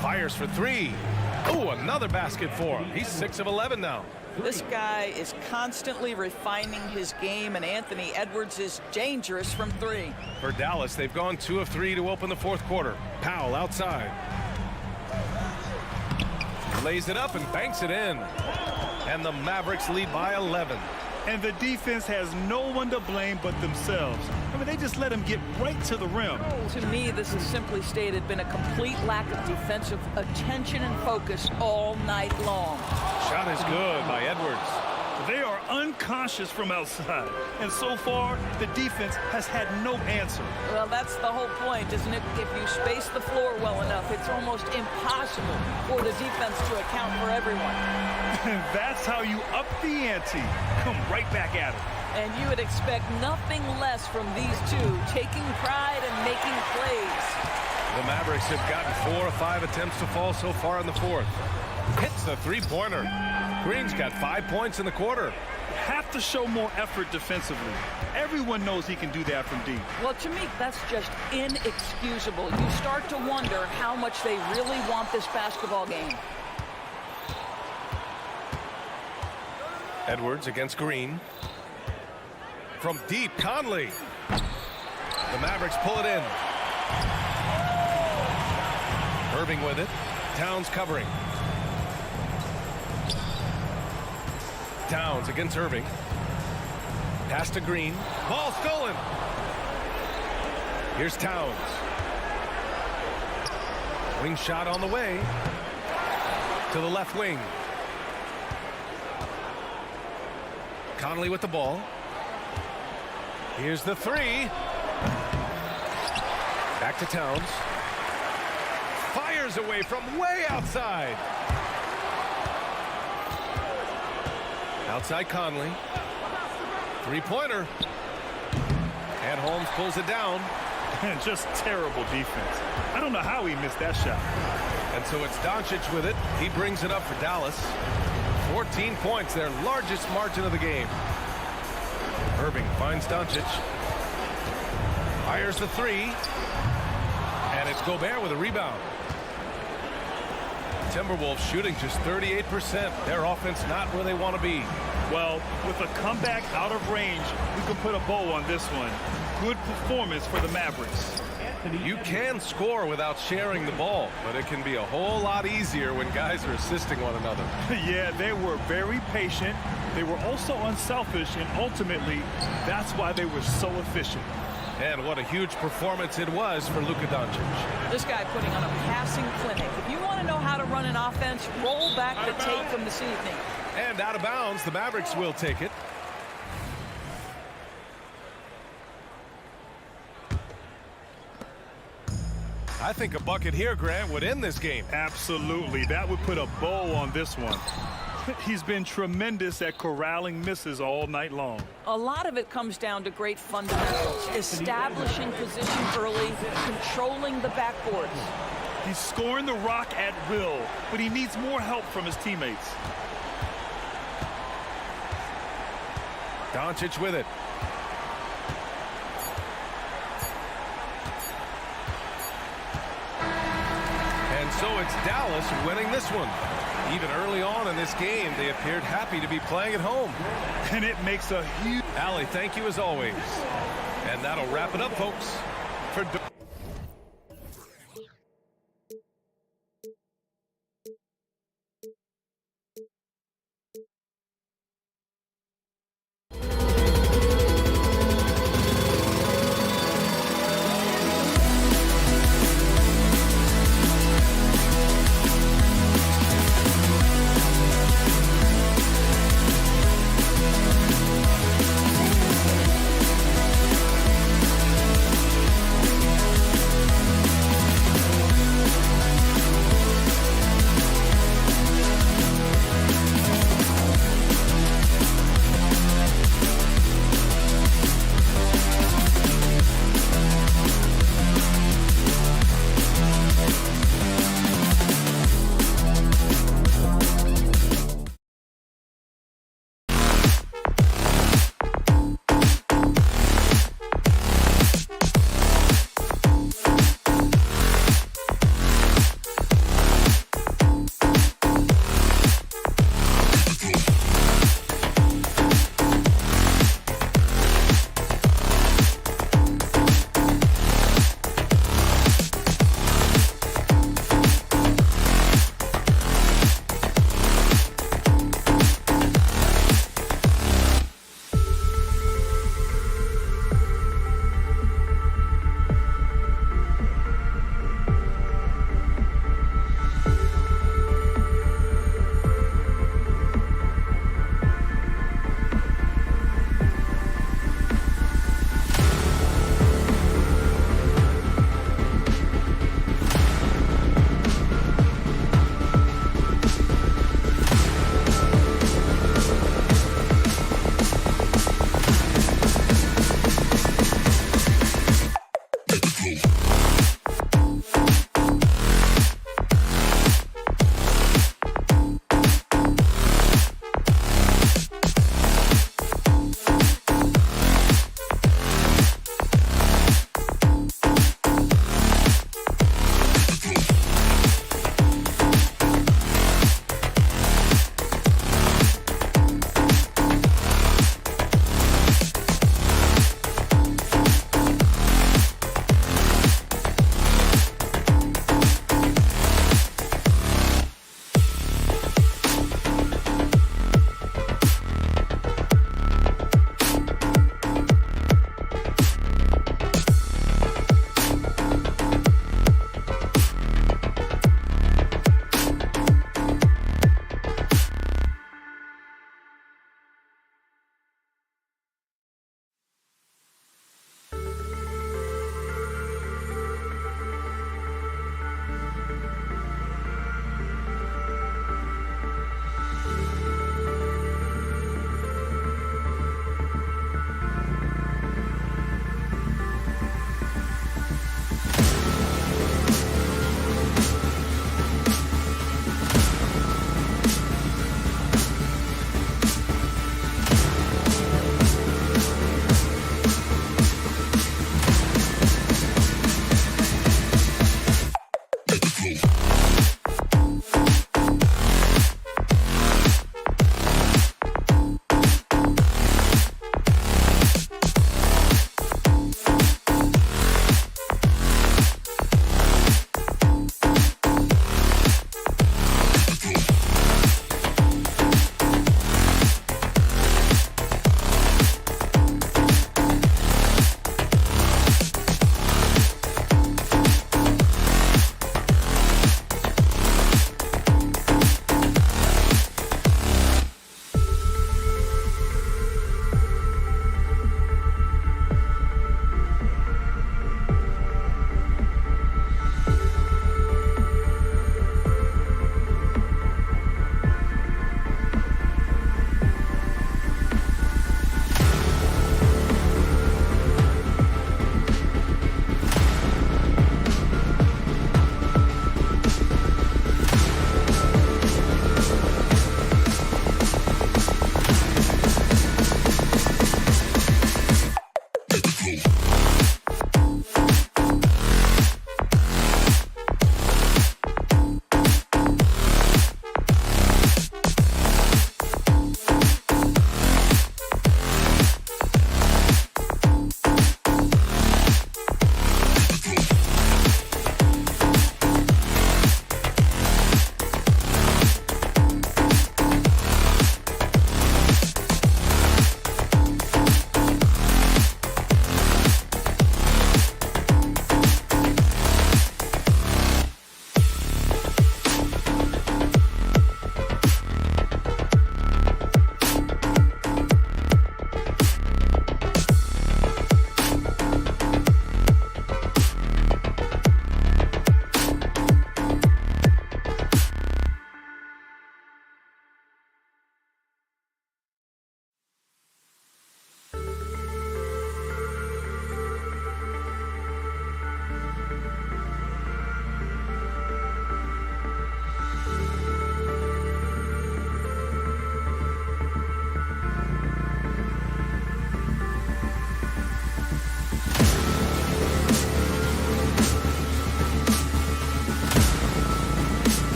Fires for three. Oh, another basket for him. He's 6 of 11 now. This guy is constantly refining his game, and Anthony Edwards is dangerous from three. For Dallas, they've gone 2 of 3 to open the fourth quarter. Powell outside. Lays it up and banks it in. And the Mavericks lead by 11. And the defense has no one to blame but themselves. I mean, they just let him get right to the rim. To me, this is simply stated been a complete lack of defensive attention and focus all night long. Shot is good by Edwards. They are unconscious from outside. And so far, the defense has had no answer. Well, that's the whole point, isn't it? If you space the floor well enough, it's almost impossible for the defense to account for everyone. And that's how you up the ante. Come right back at it. And you would expect nothing less from these two, taking pride and making plays. The Mavericks have gotten 4 of 5 attempts to fall so far in the fourth. Hits the three-pointer. Green's got 5 points in the quarter. Have to show more effort defensively. Everyone knows he can do that from deep. Well, to me, that's just inexcusable. You start to wonder how much they really want this basketball game. Edwards against Green. From deep, Conley. The Mavericks pull it in. Irving with it. Towns covering. Towns against Irving. Pass to Green. Ball stolen. Here's Towns. Wing shot on the way. To the left wing. Conley with the ball. Here's the three. Back to Towns. Fires away from way outside. Outside Conley. Three-pointer. And Holmes pulls it down. Just terrible defense. I don't know how he missed that shot. And so it's Doncic with it. He brings it up for Dallas. 14 points, their largest margin of the game. Irving finds Doncic. Fires the three. And it's Gobert with a rebound. Timberwolves shooting just 38%. Their offense not where they want to be. Well, with a comeback out of range, we can put a bow on this one. Good performance for the Mavericks. You can score without sharing the ball, but it can be a whole lot easier when guys are assisting one another. Yeah, they were very patient. They were also unselfish, and ultimately, that's why they were so efficient. And what a huge performance it was for Luka Doncic. This guy putting on a passing clinic. If you want to know how to run an offense, roll back the tape from this evening. And out of bounds, the Mavericks will take it. I think a bucket here, Grant, would end this game. Absolutely. That would put a bow on this one. He's been tremendous at corralling misses all night long. A lot of it comes down to great fundamentals. Establishing position early, controlling the backboards. He's scoring the rock at will, but he needs more help from his teammates. Doncic with it. And so it's Dallas winning this one. Even early on in this game, they appeared happy to be playing at home. And it makes a huge... Allie, thank you as always. And that'll wrap it up, folks. For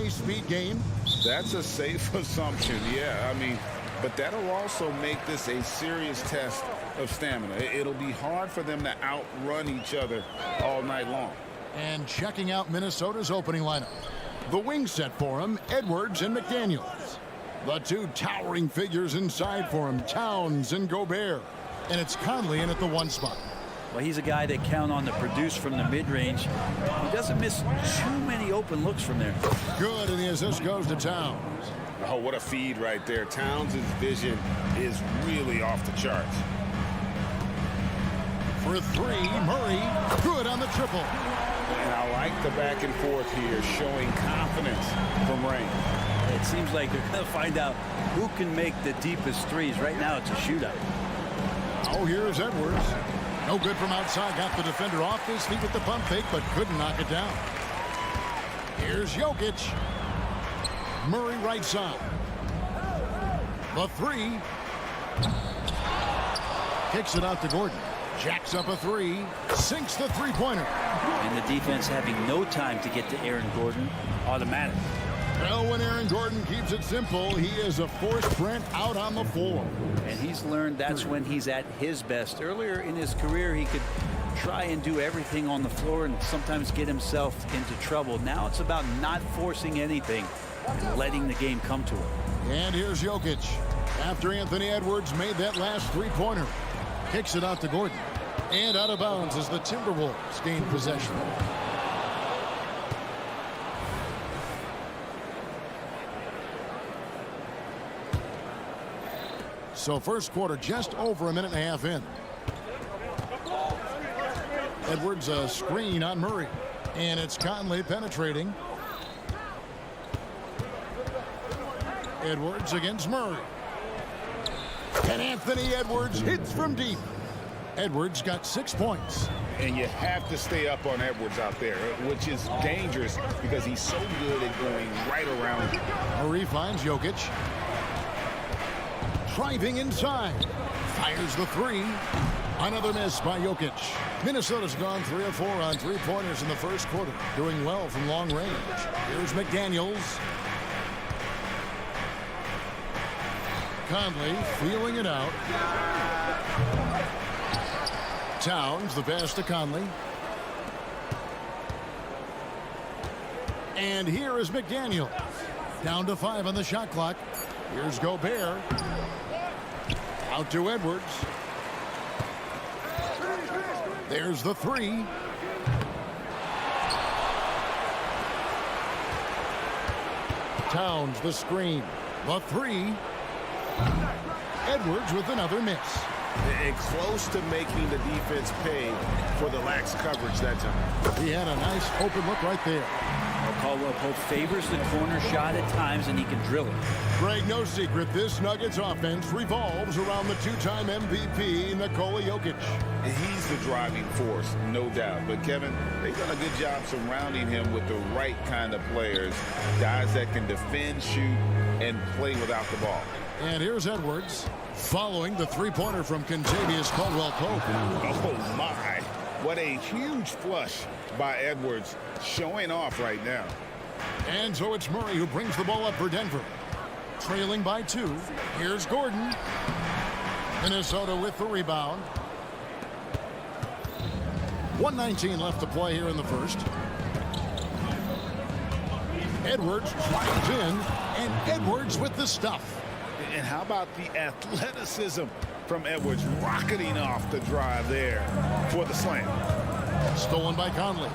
high-speed game? That's a safe assumption, yeah. I mean, but that'll also make this a serious test of stamina. It'll be hard for them to outrun each other all night long. And checking out Minnesota's opening lineup. The wing set for him, Edwards and McDaniels. The two towering figures inside for him, Towns and Gobert. And it's Conley in at the 1 spot. Well, he's a guy that count on to produce from the mid-range. He doesn't miss too many open looks from there. Good, and the assist goes to Towns. Oh, what a feed right there. Towns' vision is really off the charts. For 3, Murray, good on the triple. And I like the back and forth here, showing confidence from Rain. It seems like they're going to find out who can make the deepest threes. Right now, it's a shootout. Oh, here's Edwards. No good from outside. Got the defender off his feet with the pump fake, but couldn't knock it down. Here's Jokic. Murray right side. The 3. Kicks it out to Gordon. Jacks up a 3. Sinks the three-pointer. And the defense having no time to get to Aaron Gordon. Automatic. Well, when Aaron Gordon keeps it simple, he is a force print out on the floor. And he's learned that's when he's at his best. Earlier in his career, he could try and do everything on the floor and sometimes get himself into trouble. Now it's about not forcing anything and letting the game come to him. And here's Jokic. After Anthony Edwards made that last three-pointer. Kicks it out to Gordon. And out of bounds as the Timberwolves gain possession. So first quarter just over a minute and a half in. Edwards a screen on Murray. And it's Conley penetrating. Edwards against Murray. And Anthony Edwards hits from deep. Edwards got 6 points. And you have to stay up on Edwards out there, which is dangerous because he's so good at going right around you. Murray finds Jokic. Driving inside. Fires the 3. Another miss by Jokic. Minnesota's gone 3 of 4 on three-pointers in the first quarter. Doing well from long range. Here's McDaniels. Conley feeling it out. Towns, the pass to Conley. And here is McDaniel. Down to 5 on the shot clock. Here's Gobert. Out to Edwards. There's the 3. Towns, the screen. The 3. Edwards with another miss. And close to making the defense pay for the lax coverage that time. He had a nice open look right there. Caldwell Pope favors the corner shot at times, and he can drill it. Greg, no secret, this Nuggets offense revolves around the two-time MVP, Nikola Jokic. He's the driving force, no doubt. But, Kevin, they've done a good job surrounding him with the right kind of players, guys that can defend, shoot, and play without the ball. And here's Edwards following the three-pointer from Kentavious Caldwell-Pope. Oh, my. What a huge flush by Edwards, showing off right now. And so it's Murray who brings the ball up for Denver. Trailing by 2. Here's Gordon. Minnesota with the rebound. 1:19 left to play here in the first. Edwards drives in, and Edwards with the stuff. And how about the athleticism from Edwards rocketing off the drive there for the slam. Stolen by Conley.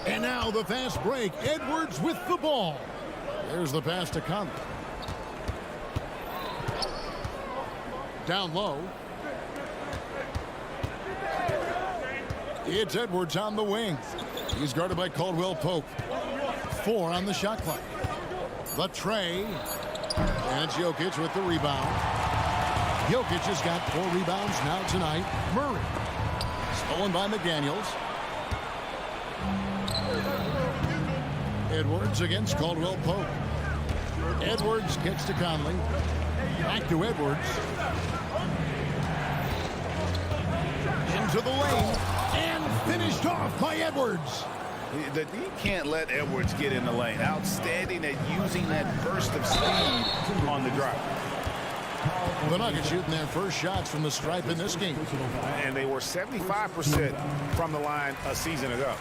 And now the fast break. Edwards with the ball. There's the pass to Conley. Down low. It's Edwards on the wing. He's guarded by Caldwell-Pope. 4 on the shot clock. The tray. And it's Jokic with the rebound. Jokic has got 4 rebounds now tonight. Murray. Stolen by McDaniels. Edwards against Caldwell-Pope. Edwards kicks to Conley. Back to Edwards. Into the lane. And finished off by Edwards. You can't let Edwards get in the lane. Outstanding at using that burst of speed on the drive. The Nuggets shooting their first shots from the stripe in this game. And they were 75% from the line a season ago.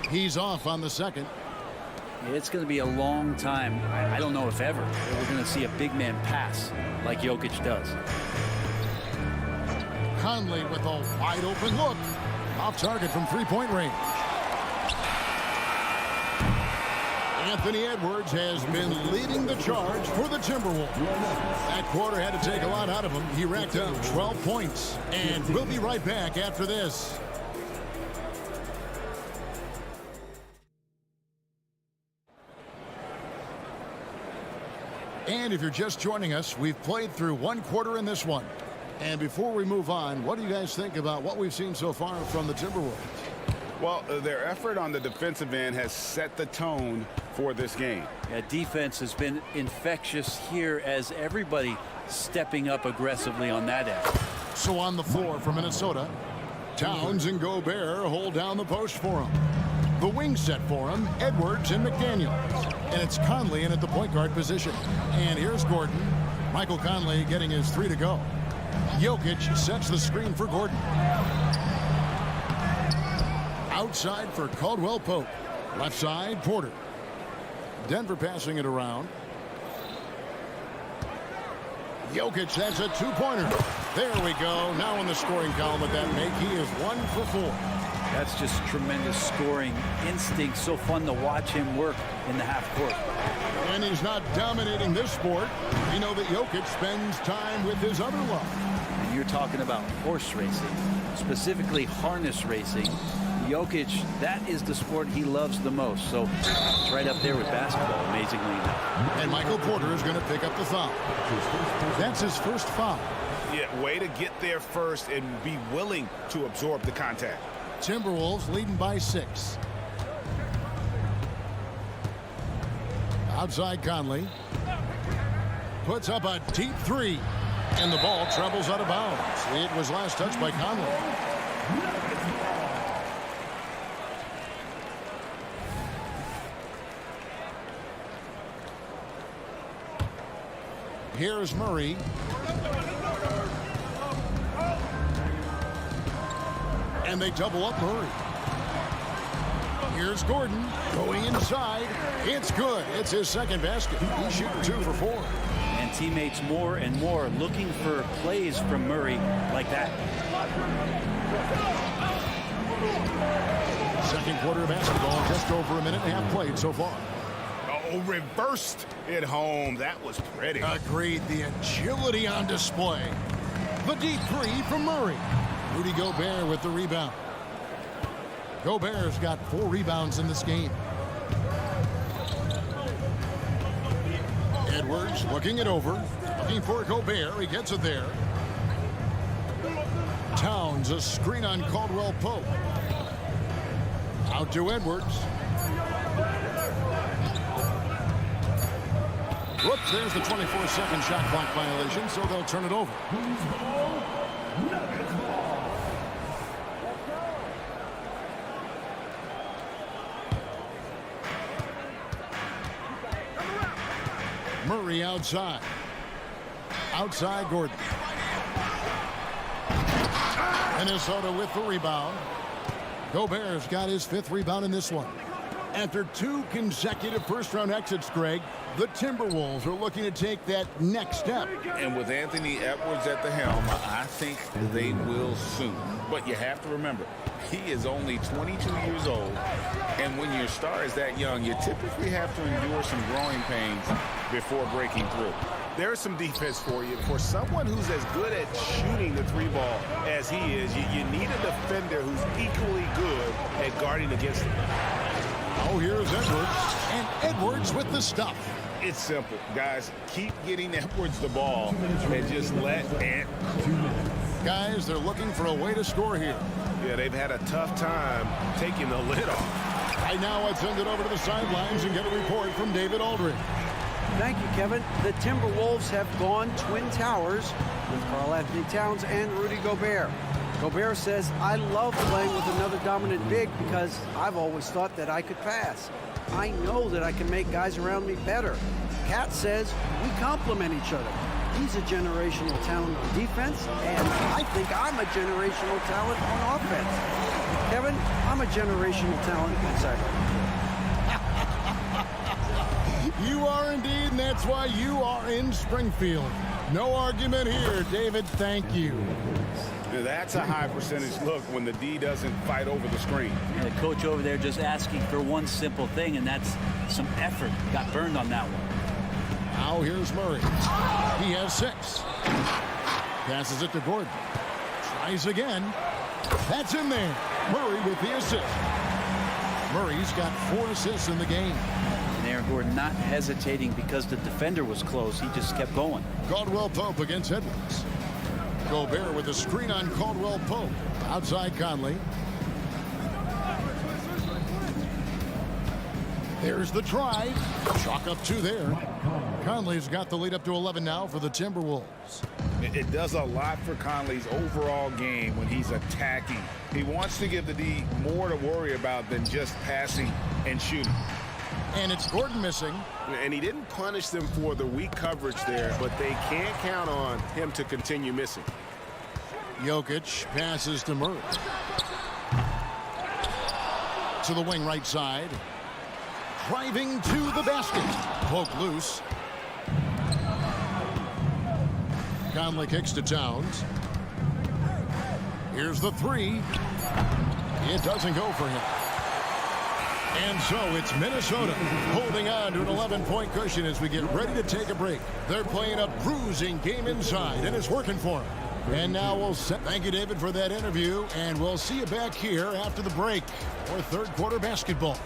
He's off on the second. It's going to be a long time. I don't know if ever we're going to see a big man pass like Jokic does. Conley with a wide open look. Off target from three-point range. Anthony Edwards has been leading the charge for the Timberwolves. That quarter had to take a lot out of him. He racked up 12 points. And we'll be right back after this. And if you're just joining us, we've played through one quarter in this one. And before we move on, what do you guys think about what we've seen so far from the Timberwolves? Well, their effort on the defensive end has set the tone for this game. Yeah, defense has been infectious here as everybody stepping up aggressively on that end. So on the floor for Minnesota, Towns and Gobert hold down the post for him. The wing set for him, Edwards and McDaniels. And it's Conley in at the point guard position. And here's Gordon. Michael Conley getting his three to go. Jokic sets the screen for Gordon. Outside for Caldwell Pope. Left side, Porter. Denver passing it around. Jokic, that's a two-pointer. There we go. Now in the scoring column with that make, he is 1 for 4. That's just tremendous scoring instinct. So fun to watch him work in the half court. And he's not dominating this sport. We know that Jokic spends time with his other love. And you're talking about horse racing, specifically harness racing. Jokic, that is the sport he loves the most. So it's right up there with basketball, amazingly enough. And Michael Porter is going to pick up the foul. That's his first foul. Yeah, way to get there first and be willing to absorb the contact. Timberwolves leading by 6. Outside Conley. Puts up a deep three. And the ball travels out of bounds. It was last touched by Conley. Here's Murray. And they double up Murray. Here's Gordon going inside. It's good. It's his second basket. He's shooting 2 for 4. And teammates more and more looking for plays from Murray like that. Second quarter of basketball, just over a minute and a half played so far. Oh, reversed it home. That was pretty. Agreed. The agility on display. The deep three from Murray. Rudy Gobert with the rebound. Gobert's got 4 rebounds in this game. Edwards looking it over. Looking for Gobert. He gets it there. Towns, a screen on Caldwell Pope. Out to Edwards. Whoops, there's the 24-second shot clock violation, so they'll turn it over. Murray outside. Outside Gordon. Minnesota with the rebound. Gobert's got his 5th rebound in this one. After 2 consecutive first-round exits, Greg, the Timberwolves are looking to take that next step. And with Anthony Edwards at the helm, I think they will soon. But you have to remember, he is only 22 years old. And when your star is that young, you typically have to endure some growing pains before breaking through. There's some defense for you. For someone who's as good at shooting the 3-ball as he is, you need a defender who's equally good at guarding against him. Oh, here's Edwards. And Edwards with the stuff. It's simple, guys. Keep getting Edwards the ball and just let Ant. Guys, they're looking for a way to score here. Yeah, they've had a tough time taking the lid off. Right now, let's send it over to the sidelines and get a report from David Aldridge. Thank you, Kevin. The Timberwolves have gone Twin Towers with Karl-Anthony Towns and Rudy Gobert. Gobert says, I love playing with another dominant big because I've always thought that I could pass. I know that I can make guys around me better. Cat says, we complement each other. He's a generational talent on defense, and I think I'm a generational talent on offense. Kevin, I'm a generational talent inside. You are indeed, and that's why you are in Springfield. No argument here, David. Thank you. That's a high percentage look when the D doesn't fight over the screen. And the coach over there just asking for one simple thing, and that's some effort. Got burned on that one. Now here's Murray. He has 6. Passes it to Gordon. Tries again. That's in there. Murray with the assist. Murray's got 4 assists in the game. And Aaron Gordon not hesitating because the defender was close. He just kept going. Caldwell Pope against Edwards. Gobert with a screen on Caldwell Pope. Outside Conley. There's the try. Chalk up 2 there. Conley's got the lead up to 11 now for the Timberwolves. It does a lot for Conley's overall game when he's attacking. He wants to give the D more to worry about than just passing and shooting. And it's Gordon missing. And he didn't punish them for the weak coverage there, but they can't count on him to continue missing. Jokic passes to Murray. To the wing right side. Driving to the basket. Poke loose. Conley kicks to Towns. Here's the 3. It doesn't go for him. And so it's Minnesota holding on to an 11-point cushion as we get ready to take a break. They're playing a bruising game inside, and it's working for them. And now we'll set. Thank you, David, for that interview, and we'll see you back here after the break for third quarter basketball.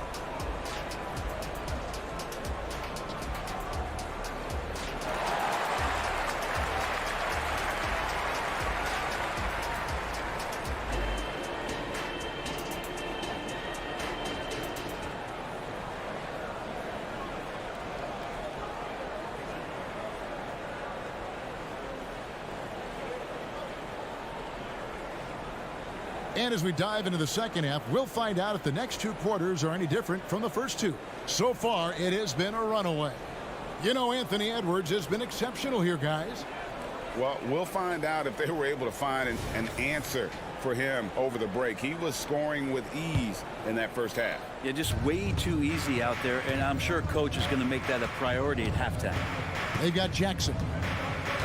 And as we dive into the second half, we'll find out if the next 2 quarters are any different from the first 2. So far, it has been a runaway. You know, Anthony Edwards has been exceptional here, guys. Well, we'll find out if they were able to find an answer for him over the break. He was scoring with ease in that first half. Yeah, just way too easy out there, and I'm sure coach is going to make that a priority at halftime. They've got Jackson.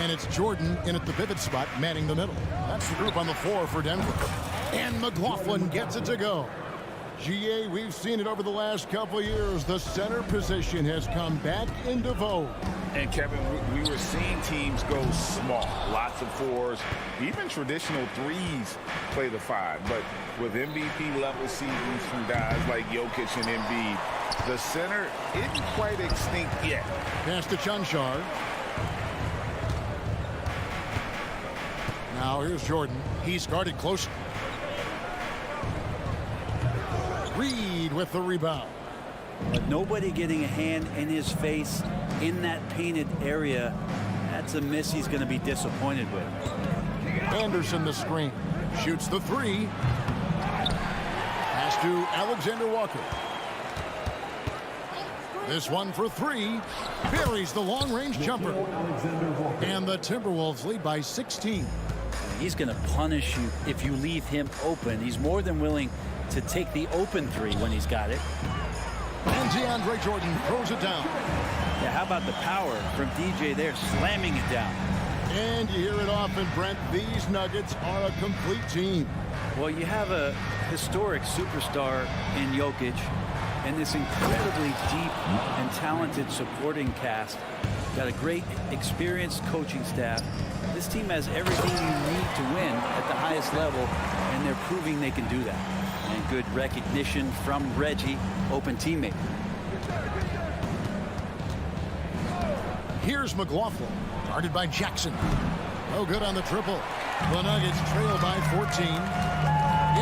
And it's Jordan in at the pivot spot, manning the middle. That's the group on the floor for Denver. And McLaughlin gets it to go. GA, we've seen it over the last couple years. The center position has come back into vogue. And Kevin, we were seeing teams go small. Lots of 4s, even traditional 3s play the 5. But with MVP level seasons from guys like Jokic and Embiid, the center isn't quite extinct yet. Pass to Chanchar. Now here's Jordan. He's guarded close. Reed with the rebound. But nobody getting a hand in his face in that painted area. That's a miss he's going to be disappointed with. Anderson the screen. Shoots the 3. Pass to Alexander Walker. This one for 3. Buries the long-range jumper. And the Timberwolves lead by 16. He's going to punish you if you leave him open. He's more than willing to take the open 3 when he's got it. And DeAndre Jordan throws it down. Yeah, how about the power from DJ there, slamming it down. And you hear it often, Brent. These Nuggets are a complete team. Well, you have a historic superstar in Jokic and this incredibly deep and talented supporting cast. Got a great, experienced coaching staff. This team has everything you need to win at the highest level, and they're proving they can do that. And good recognition from Reggie, open teammate. Here's McLaughlin, guarded by Jackson. No good on the triple. The Nuggets trail by 14.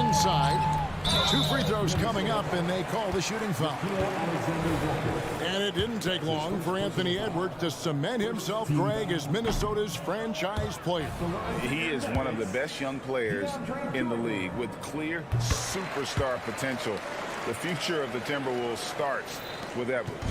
Inside, 2 free throws coming up, and they call the shooting foul. And it didn't take long for Anthony Edwards to cement himself, Greg, as Minnesota's franchise player. He is one of the best young players in the league with clear superstar potential. The future of the Timberwolves starts with Edwards.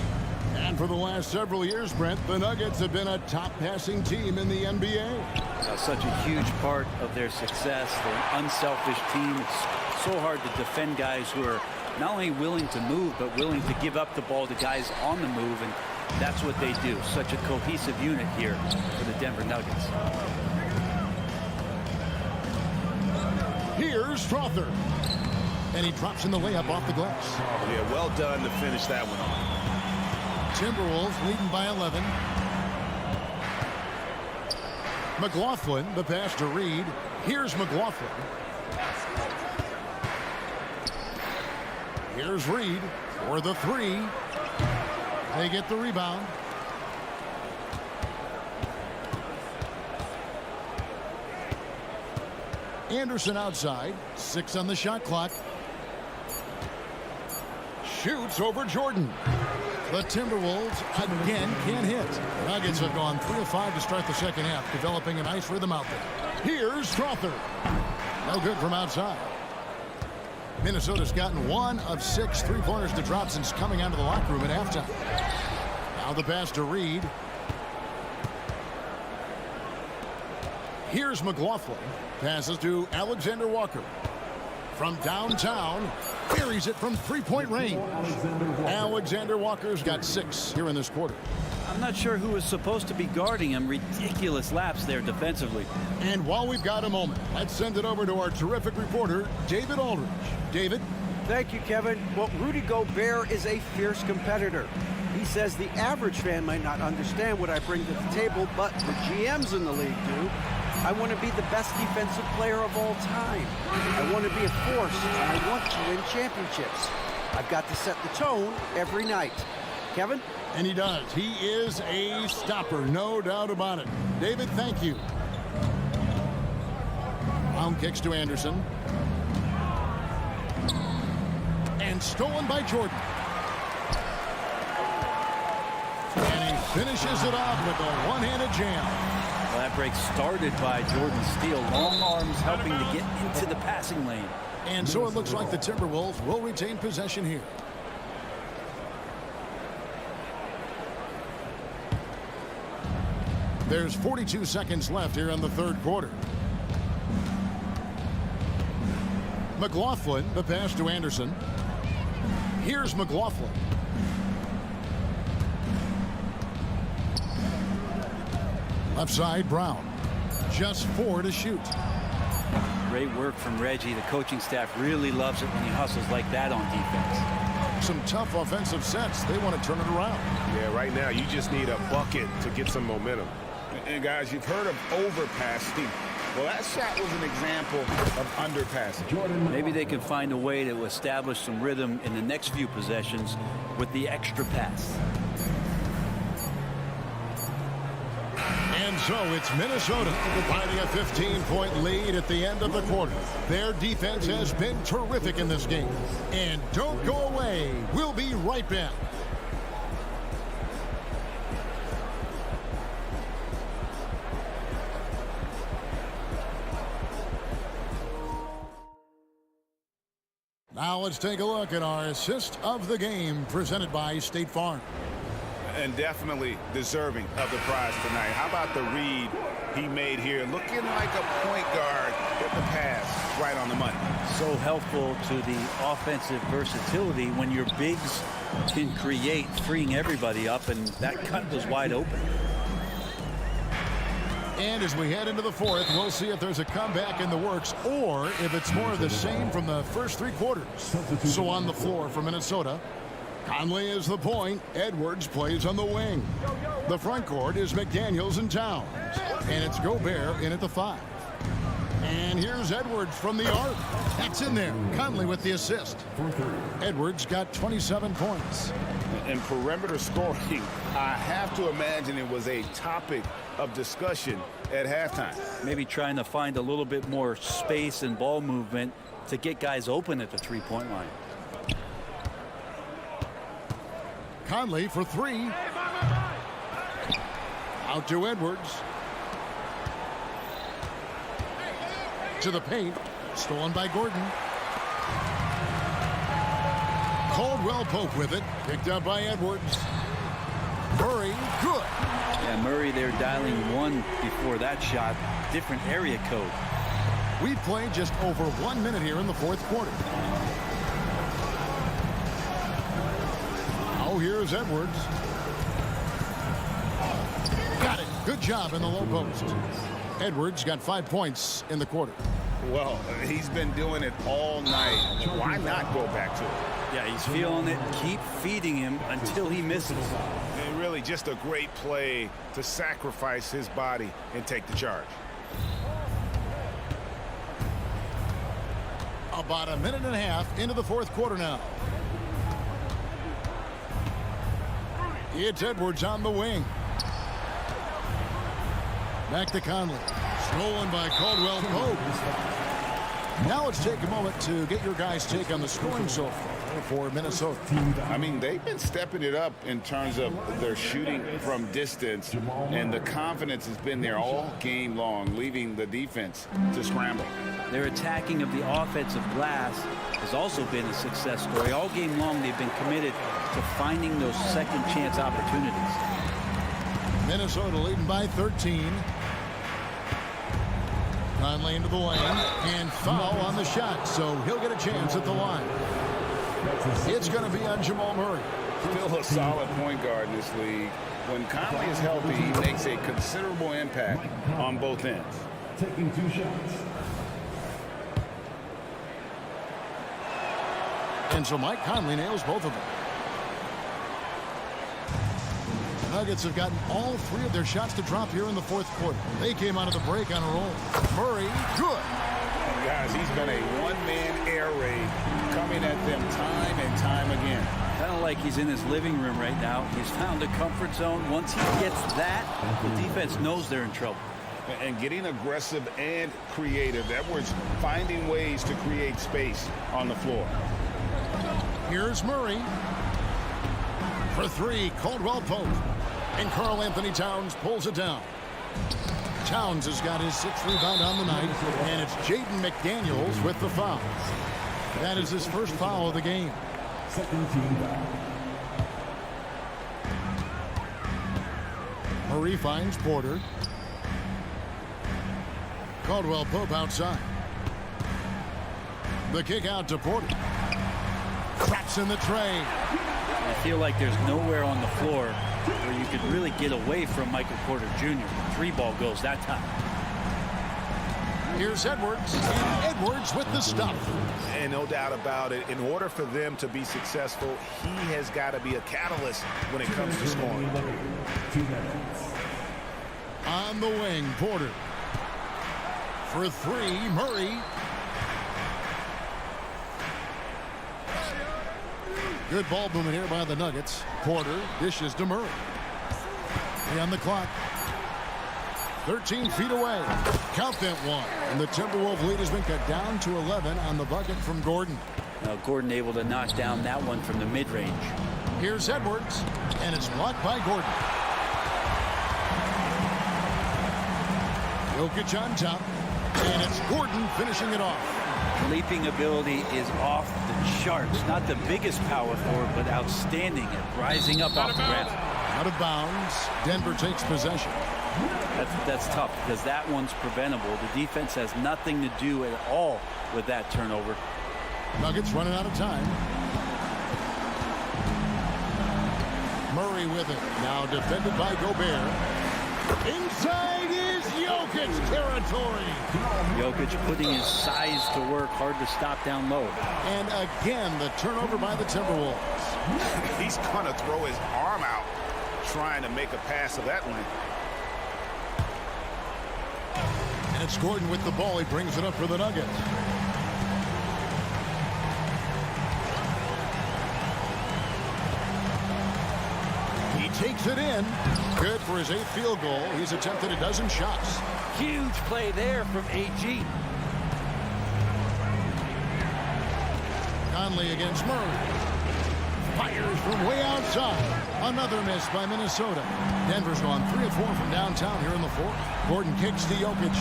And for the last several years, Brent, the Nuggets have been a top passing team in the NBA. Such a huge part of their success. They're an unselfish team. It's so hard to defend guys who are not only willing to move, but willing to give up the ball to guys on the move, and that's what they do. Such a cohesive unit here for the Denver Nuggets. Here's Strother. And he drops in the layup off the glass. Yeah, well done to finish that one off. Timberwolves leading by 11. McLaughlin, the pass to Reed. Here's McLaughlin. Here's Reed for the 3. They get the rebound. Anderson outside. 6 on the shot clock. Shoots over Jordan. The Timberwolves again can't hit. The Nuggets have gone 3 of 5 to start the second half, developing a nice rhythm out there. Here's Strother. No good from outside. Minnesota's gotten 1 of 6 3-pointers to drop since coming out of the locker room at halftime. Now the pass to Reed. Here's McLaughlin. Passes to Alexander Walker. From downtown, buries it from 3-point range. Alexander Walker's got 6 here in this quarter. I'm not sure who is supposed to be guarding him. Ridiculous lapse there defensively. And while we've got a moment, let's send it over to our terrific reporter, David Aldridge. David? Thank you, Kevin. Well, Rudy Gobert is a fierce competitor. He says the average fan might not understand what I bring to the table, but the GMs in the league do. I want to be the best defensive player of all time. I want to be a force, and I want to win championships. I've got to set the tone every night. Kevin? And he does. He is a stopper, no doubt about it. David, thank you. Round kicks to Anderson. And stolen by Jordan. And he finishes it off with a one-handed jam. Well, that break started by Jordan Steele. Long arms helping to get into the passing lane. And so it looks like the Timberwolves will retain possession here. There's 42 seconds left here in the third quarter. McLaughlin, the pass to Anderson. Here's McLaughlin. Left side, Brown. Just 4 to shoot. Great work from Reggie. The coaching staff really loves it when he hustles like that on defense. Some tough offensive sets. They want to turn it around. Yeah, right now you just need a bucket to get some momentum. And guys, you've heard of overpassing. Well, that shot was an example of underpassing. Maybe they can find a way to establish some rhythm in the next few possessions with the extra pass. And so it's Minnesota finding a 15-point lead at the end of the quarter. Their defense has been terrific in this game. And don't go away. We'll be right back. Now let's take a look at our assist of the game presented by State Farm. And definitely deserving of the prize tonight. How about the read he made here? Looking like a point guard with the pass right on the money. So helpful to the offensive versatility when your bigs can create, freeing everybody up, and that cut was wide open. And as we head into the fourth, we'll see if there's a comeback in the works or if it's more of the same from the first 3 quarters. So on the floor for Minnesota, Conley is the point. Edwards plays on the wing. The front court is McDaniels and Towns. And it's Gobert in at the 5. And here's Edwards from the arc. That's in there. Conley with the assist. Edwards got 27 points. And perimeter scoring, I have to imagine it was a topic of discussion at halftime. Maybe trying to find a little bit more space and ball movement to get guys open at the three-point line. Conley for three. Out to Edwards. To the paint. Stolen by Gordon. Caldwell Pope with it. Picked up by Edwards. Murray, good. Yeah, Murray there dialing one before that shot. Different area code. We've played just over 1 minute here in the fourth quarter. Oh, here's Edwards. Got it. Good job in the low post. Edwards got 5 points in the quarter. Well, he's been doing it all night. Why not go back to it? Yeah, he's feeling it. Keep feeding him until he misses. And really just a great play to sacrifice his body and take the charge. About a minute and a half into the fourth quarter now. It's Edwards on the wing. Back to Conley. Stolen by Caldwell Pope. Now let's take a moment to get your guys' take on the scoring so far for Minnesota. I mean, they've been stepping it up in terms of their shooting from distance, and the confidence has been there all game long, leaving the defense to scramble. Their attacking of the offensive glass has also been a success story. All game long, they've been committed to finding those second chance opportunities. Minnesota leading by 13. Conley into the lane and foul on the shot, so he'll get a chance at the line. It's going to be on Jamal Murray. Still a solid point guard in this league. When Conley is healthy, he makes a considerable impact on both ends. Taking 2 shots. And so Mike Conley nails both of them. The Nuggets have gotten all 3 of their shots to drop here in the fourth quarter. They came out of the break on a roll. Murray, good. Guys, he's been a one-man air raid coming at them time and time again. Kind of like he's in his living room right now. He's found a comfort zone. Once he gets that, the defense knows they're in trouble. And getting aggressive and creative. Edwards finding ways to create space on the floor. Here's Murray. For 3, Caldwell Pope. And Karl Anthony Towns pulls it down. Towns has got his 6th rebound on the night, and it's Jaden McDaniels with the foul. That is his first foul of the game. Second team foul. Murray finds Porter. Caldwell Pope outside. The kick out to Porter. Traps in the tray. I feel like there's nowhere on the floor where you could really get away from Michael Porter Jr. 3 ball goes that time. Here's Edwards. And Edwards with the stuff. And no doubt about it, in order for them to be successful, he has got to be a catalyst when it comes to scoring. 2 minutes. On the wing, Porter. For 3, Murray. Good ball movement here by the Nuggets. Porter dishes to Murray. On the clock. 13 feet away. Count that one. And the Timberwolves lead has been cut down to 11 on the bucket from Gordon. Now Gordon able to knock down that one from the mid-range. Here's Edwards. And it's blocked by Gordon. Jokic on top. And it's Gordon finishing it off. Leaping ability is off the charts. Not the biggest power forward, but outstanding at rising up off the ground. Out of bounds. Denver takes possession. That's tough because that one's preventable. The defense has nothing to do at all with that turnover. Nuggets running out of time. Murray with it. Now defended by Gobert. Inside is Jokic territory. Jokic putting his size to work. Hard to stop down low. And again, the turnover by the Timberwolves. He's going to throw his arm out trying to make a pass of that length. And it's Gordon with the ball. He brings it up for the Nuggets. He takes it in. Good for his 8th field goal. He's attempted a dozen shots. Huge play there from AG. Conley against Murray. Fires from way outside. Another miss by Minnesota. Denver's gone 3 of 4 from downtown here in the fourth. Gordon kicks to Jokic.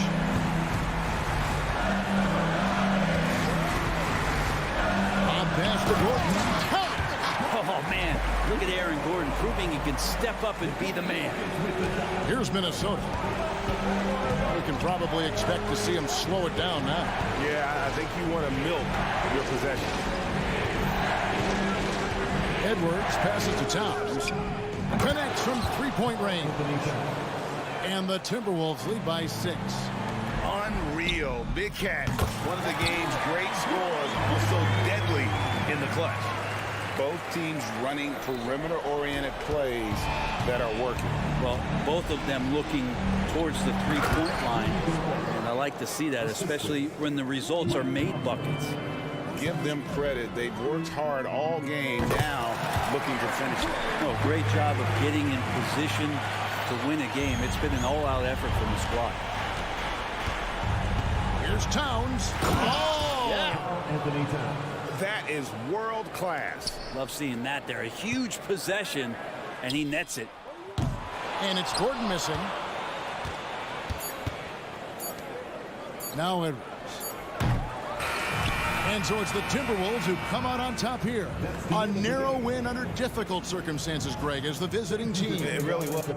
On pass to Gordon. Oh, man. Look at Aaron Gordon proving he can step up and be the man. Here's Minnesota. We can probably expect to see him slow it down now. Yeah, I think you want to milk your possession. Edwards passes to Towns. Connects from three-point range. And the Timberwolves lead by 6. Unreal. Big Cat, one of the game's great scorers, also deadly in the clutch. Both teams running perimeter-oriented plays that are working. Well, both of them looking towards the three-point line. And I like to see that, especially when the results are made buckets. Give them credit. They've worked hard all game, now looking to finish it. No, great job of getting in position to win a game. It's been an all-out effort from the squad. Here's Towns. Oh! Yeah. Anthony Towns. That is world class. Love seeing that there. A huge possession, and he nets it. And it's Gordon missing. Now Edwards. And so it's the Timberwolves who come out on top here. A narrow win under difficult circumstances, Greg, as the visiting team. It really was.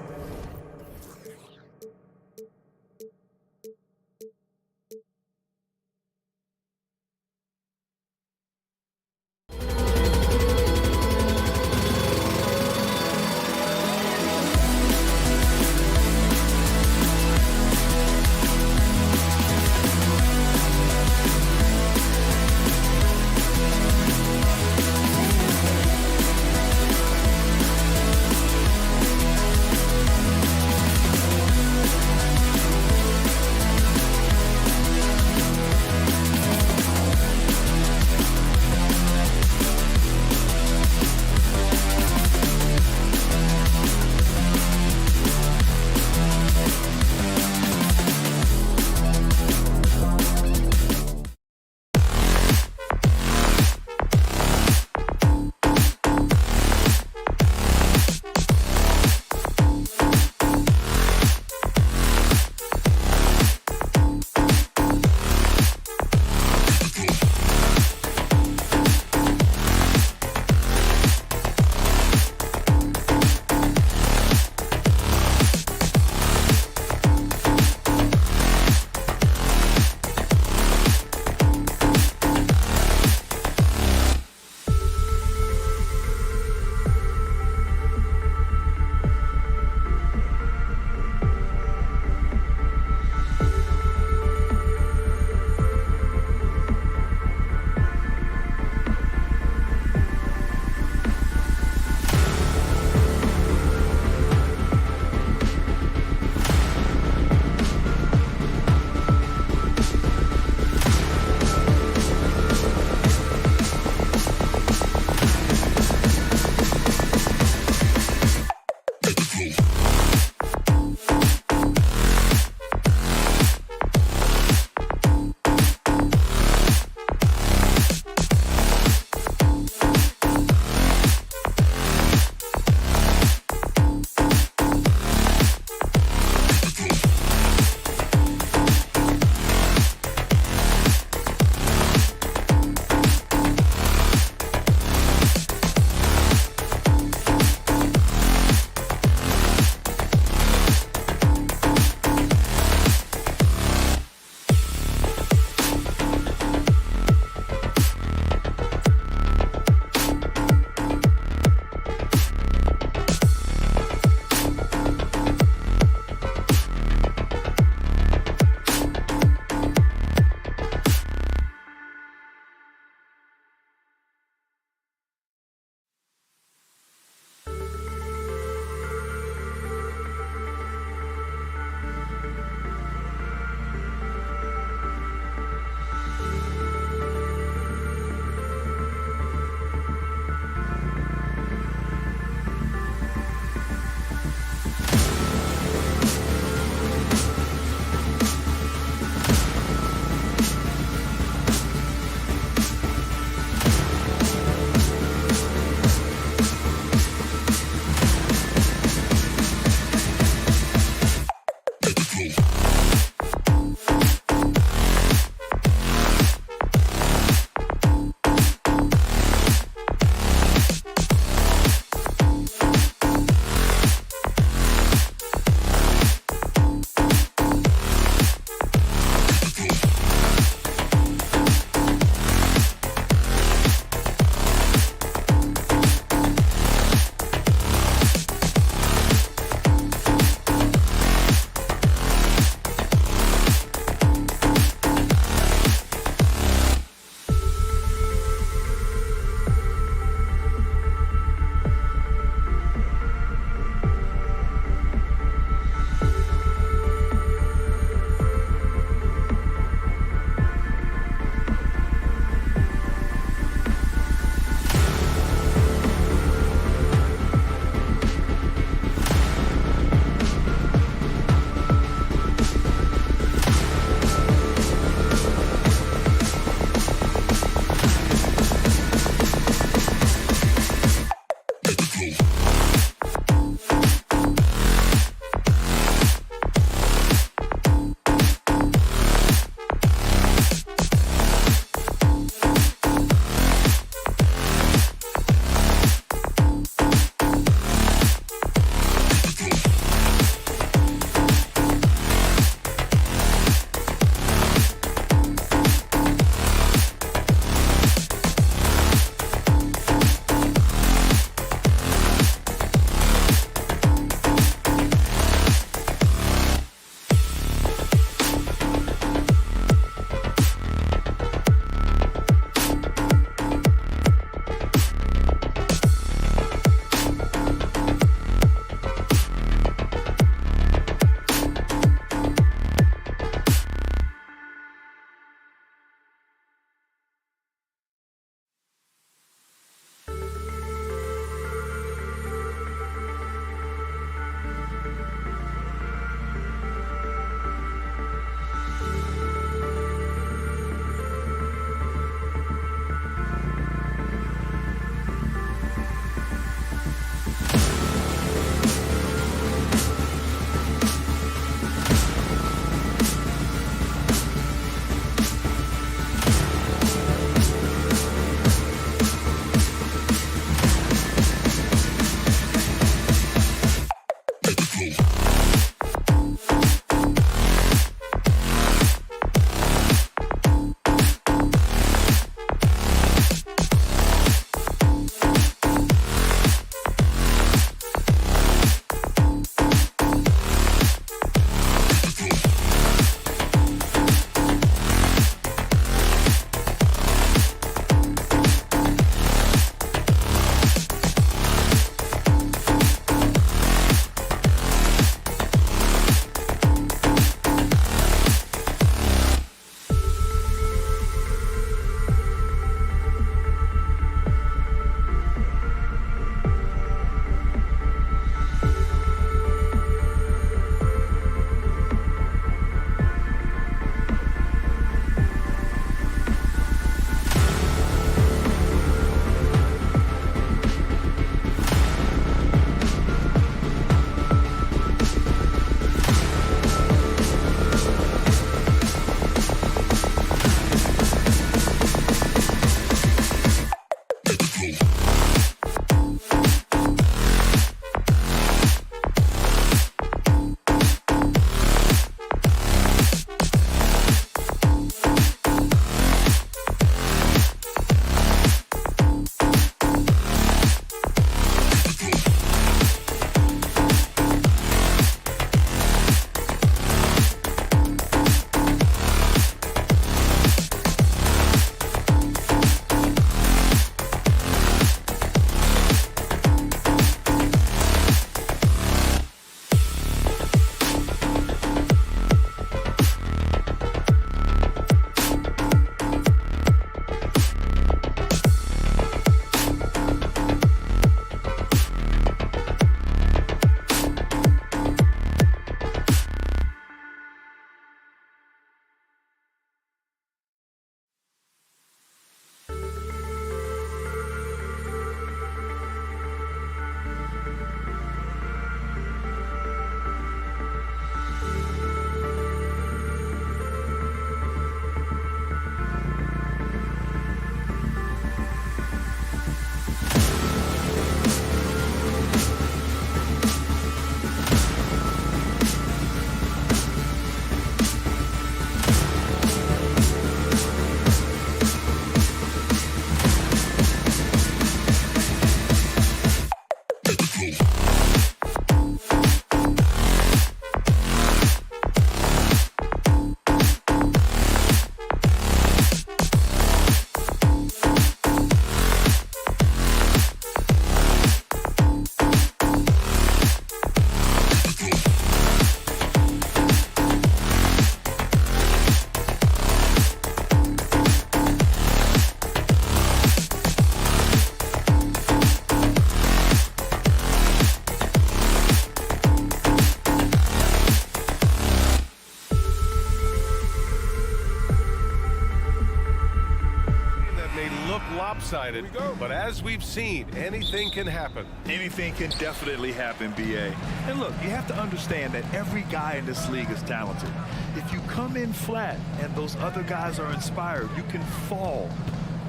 lopsided, but as we've seen, anything can happen. Anything can definitely happen, B.A. And look, you have to understand that every guy in this league is talented. If you come in flat and those other guys are inspired, you can fall.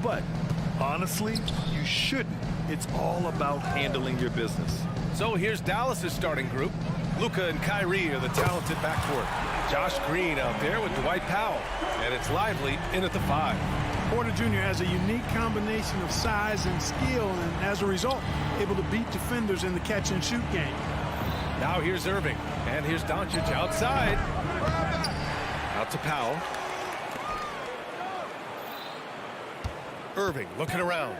But honestly, you shouldn't. It's all about handling your business. So here's Dallas's starting group. Luka and Kyrie are the talented backcourt. Josh Green out there with Dwight Powell. And it's Lively in at the 5. Porter Jr. has a unique combination of size and skill, and as a result, able to beat defenders in the catch-and-shoot game. Now here's Irving, and here's Doncic outside. Out to Powell. Irving looking around.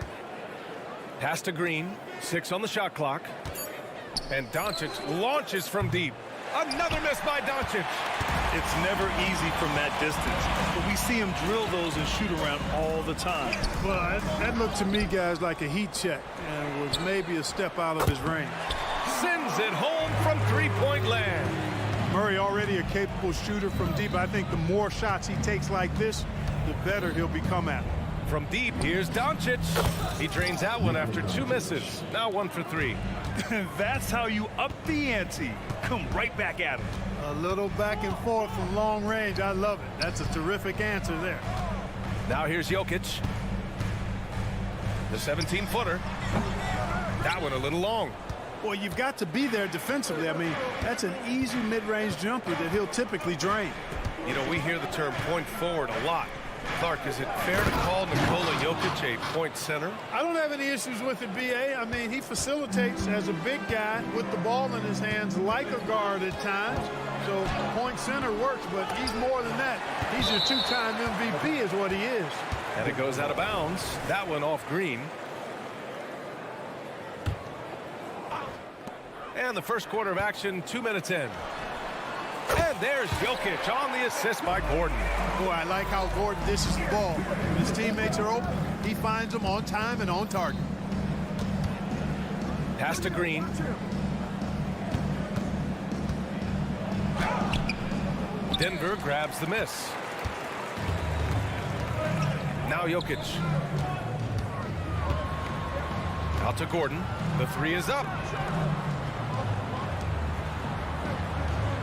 Pass to Green, 6 on the shot clock. And Doncic launches from deep. Another miss by Doncic. It's never easy from that distance, but we see him drill those and shoot around all the time. Well, that looked to me, guys, like a heat check, and was maybe a step out of his range. Sends it home from three-point land. Murray already a capable shooter from deep. I think the more shots he takes like this, the better he'll become at it. From deep, here's Doncic. He drains that one after 2 misses. Now 1 for 3. That's how you up the ante. Come right back at him. A little back and forth from long range. I love it. That's a terrific answer there. Now here's Jokic. The 17-footer. That one a little long. Well, you've got to be there defensively. I mean, that's an easy mid-range jumper that he'll typically drain. You know, we hear the term point forward a lot. Clark, is it fair to call Nikola Jokic a point center? I don't have any issues with it, B.A. I mean, he facilitates as a big guy with the ball in his hands like a guard at times. So point center works, but he's more than that. He's your 2-time MVP is what he is. And it goes out of bounds. That one off Green. And the first quarter of action, 2 minutes in. And there's Jokic on the assist by Gordon. Boy, I like how Gordon dishes the ball. When his teammates are open, he finds them on time and on target. Pass to Green. Denver grabs the miss. Now Jokic. Out to Gordon. The 3 is up.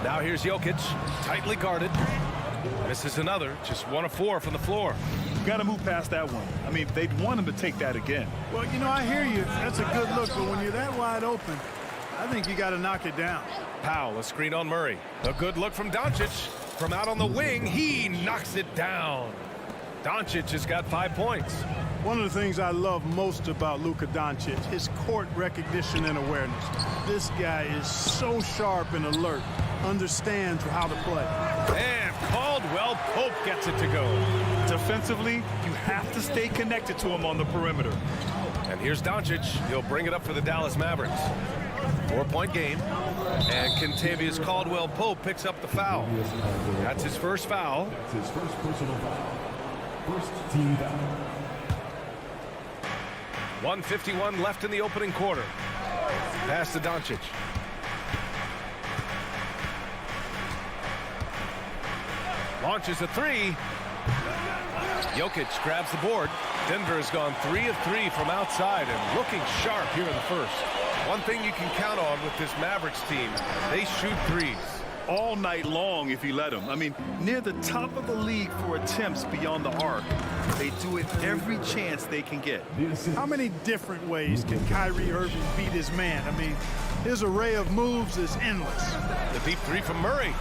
Now here's Jokic, tightly guarded. Misses another, just 1 of 4 from the floor. Got to move past that one. I mean, they'd want him to take that again. Well, you know, I hear you. That's a good look, but when you're that wide open, I think you got to knock it down. Powell, a screen on Murray. A good look from Doncic. From out on the wing, he knocks it down. Doncic has got 5 points. One of the things I love most about Luka Doncic, his court recognition and awareness. This guy is so sharp and alert, understands how to play. And Caldwell Pope gets it to go. Defensively, you have to stay connected to him on the perimeter. And here's Doncic. He'll bring it up for the Dallas Mavericks. 4-point game. And Kentavious Caldwell Pope picks up the foul. That's his first foul. That's his first personal foul. First team foul. 1:51 left in the opening quarter. Pass to Doncic. Launches a 3. Jokic grabs the board. Denver has gone 3 of 3 from outside and looking sharp here in the first. One thing you can count on with this Mavericks team, they shoot threes. All night long if you let them. I mean, near the top of the league for attempts beyond the arc. They do it every chance they can get. How many different ways can Kyrie Irving beat his man? I mean, his array of moves is endless. The deep 3 from Murray.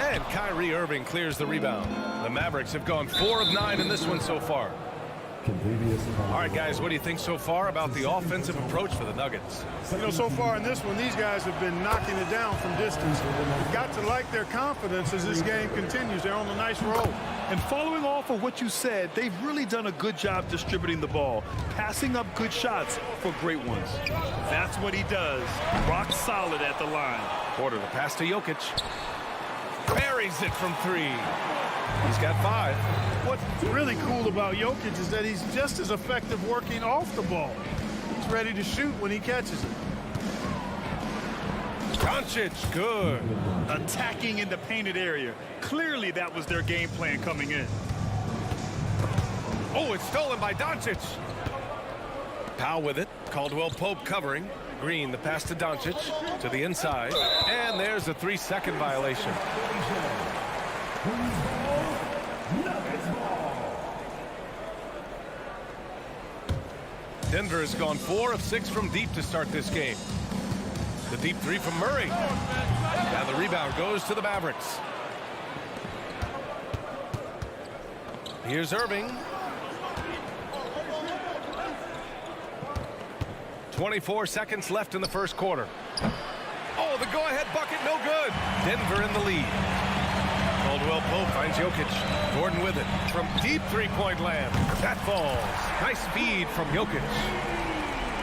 And Kyrie Irving clears the rebound. The Mavericks have gone 4 of 9 in this one so far. All right, guys, what do you think so far about the offensive approach for the Nuggets? You know, so far in this one, these guys have been knocking it down from distance. You've got to like their confidence as this game continues. They're on a nice roll. And following off of what you said, they've really done a good job distributing the ball, passing up good shots for great ones. That's what he does. Rock solid at the line. Porter, the pass to Jokic. Buries it from 3. He's got 5. What's really cool about Jokic is that he's just as effective working off the ball. He's ready to shoot when he catches it. Doncic, good. Attacking in the painted area. Clearly that was their game plan coming in. Oh, it's stolen by Doncic. Powell with it. Caldwell-Pope covering. Green, the pass to Doncic. To the inside. And there's a 3-second violation. Denver has gone 4 of 6 from deep to start this game. The deep three from Murray. And the rebound goes to the Mavericks. Here's Irving. 24 seconds left in the first quarter. Oh, the go-ahead bucket, no good. Denver in the lead. Caldwell-Pope finds Jokic. Gordon with it from deep three-point land. That falls. Nice feed from Jokic.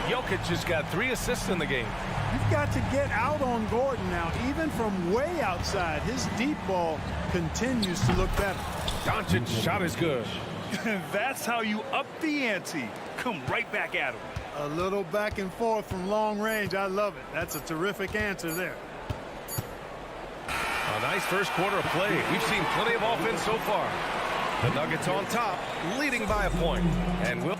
Jokic has got 3 assists in the game. You've got to get out on Gordon now, even from way outside. His deep ball continues to look better. Doncic's shot is good. That's how you up the ante. Come right back at him. A little back and forth from long range. I love it. That's a terrific answer there. A nice first quarter of play. We've seen plenty of offense so far. The Nuggets on top, leading by a point. And will.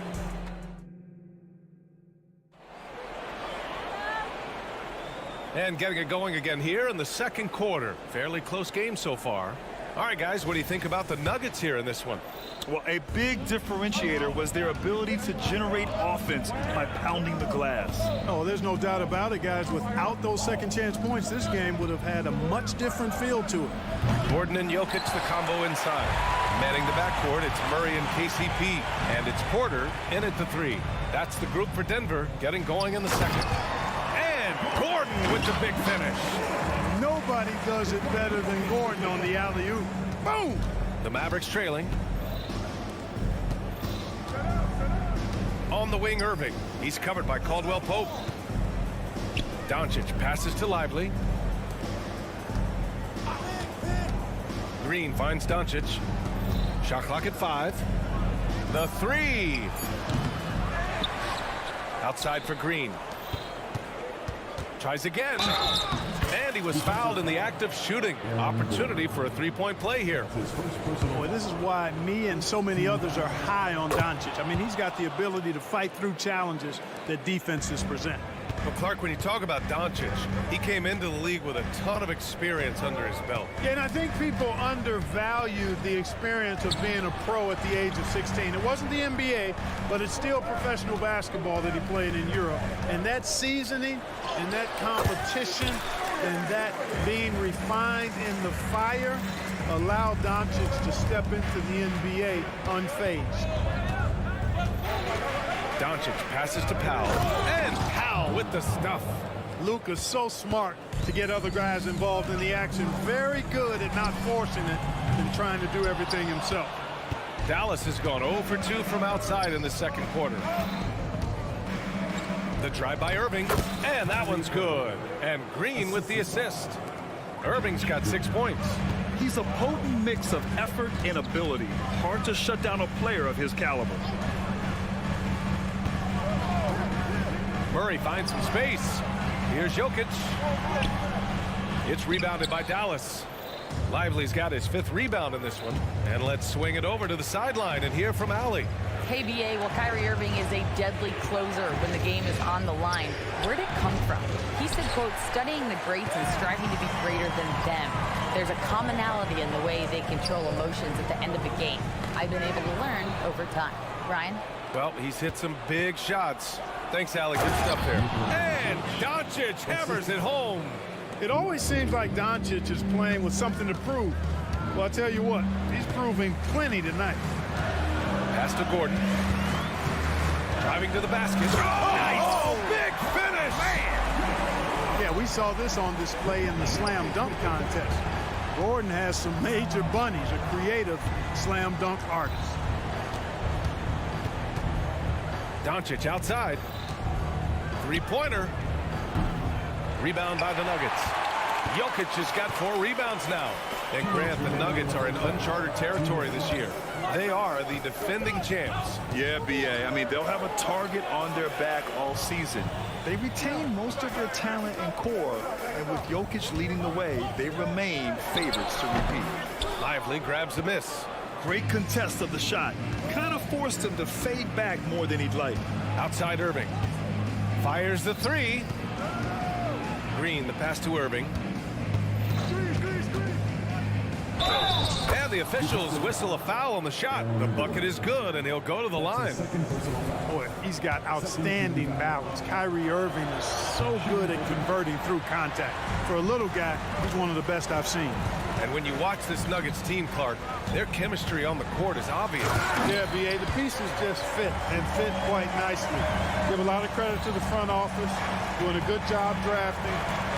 And getting it going again here in the second quarter. Fairly close game so far. All right, guys, what do you think about the Nuggets here in this one? Well, a big differentiator was their ability to generate offense by pounding the glass. Oh, there's no doubt about it, guys. Without those second chance points, this game would have had a much different feel to it. Gordon and Jokic, the combo inside. Manning the backcourt, it's Murray and KCP. And it's Porter in at the 3. That's the group for Denver getting going in the second. And Gordon with the big finish. Nobody does it better than Gordon on the alley-oop. Boom! The Mavericks trailing. On the wing, Irving. He's covered by Caldwell-Pope. Doncic passes to Lively. Green finds Doncic. Shot clock at 5. The 3. Outside for Green. Tries again. And he was fouled in the act of shooting. Opportunity for a 3-point play here. Boy, this is why me and so many others are high on Doncic. I mean, he's got the ability to fight through challenges that defenses present. Well, Clark, when you talk about Doncic, he came into the league with a ton of experience under his belt. Yeah, and I think people undervalue the experience of being a pro at the age of 16. It wasn't the NBA, but it's still professional basketball that he played in Europe. And that seasoning and that competition and that being refined in the fire allowed Doncic to step into the NBA unfazed. Doncic passes to Powell. And Powell with the stuff. Luka's so smart to get other guys involved in the action. Very good at not forcing it and trying to do everything himself. Dallas has gone 0 for 2 from outside in the second quarter. The drive by Irving. And that one's good. And Green with the assist. Irving's got 6 points. He's a potent mix of effort and ability. Hard to shut down a player of his caliber. Murray finds some space. Here's Jokic. It's rebounded by Dallas. Lively's got his 5th rebound in this one. And let's swing it over to the sideline and hear from Allie. KBA, well, Kyrie Irving is a deadly closer when the game is on the line. Where did it come from? He said, quote, studying the greats and striving to be greater than them. There's a commonality in the way they control emotions at the end of a game. I've been able to learn over time. Ryan? Well, he's hit some big shots. Thanks, Allie. Good stuff there. And Doncic hammers it home. It always seems like Doncic is playing with something to prove. Well, I'll tell you what, he's proving plenty tonight. Pass to Gordon. Driving to the basket. Oh, nice! Oh, big finish! Man! Yeah, we saw this on display in the slam dunk contest. Gordon has some major bunnies, a creative slam dunk artist. Doncic outside. 3-pointer. Rebound by the Nuggets. Jokic has got 4 rebounds now. And Grant, the Nuggets are in uncharted territory this year. They are the defending champs. Yeah, BA. I mean, they'll have a target on their back all season. They retain most of their talent and core, and with Jokic leading the way, they remain favorites to repeat. Lively grabs a miss. Great contest of the shot. Kind of forced him to fade back more than he'd like. Outside Irving. Fires the three. Green, the pass to Irving. And the officials whistle a foul on the shot. The bucket is good, and he'll go to the line. Boy, he's got outstanding balance. Kyrie Irving is so good at converting through contact. For a little guy, he's one of the best I've seen. And when you watch this Nuggets team, Clark, their chemistry on the court is obvious. Yeah, B.A., the pieces just fit, and fit quite nicely. Give a lot of credit to the front office, doing a good job drafting,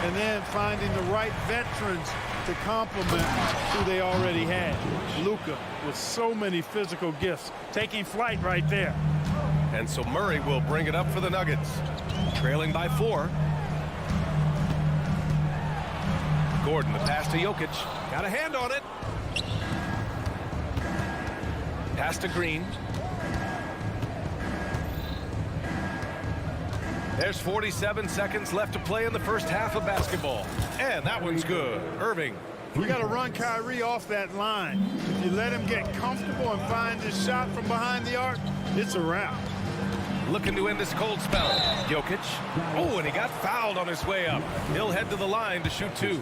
and then finding the right veterans to complement who they already had. Luka, with so many physical gifts, taking flight right there. And so Murray will bring it up for the Nuggets, trailing by 4. Gordon, the pass to Jokic. Got a hand on it. Pass to Green. There's 47 seconds left to play in the first half of basketball. And that one's good. Irving. You got to run Kyrie off that line. If you let him get comfortable and find his shot from behind the arc, it's a wrap. Looking to end this cold spell. Jokic. Oh, and he got fouled on his way up. He'll head to the line to shoot 2.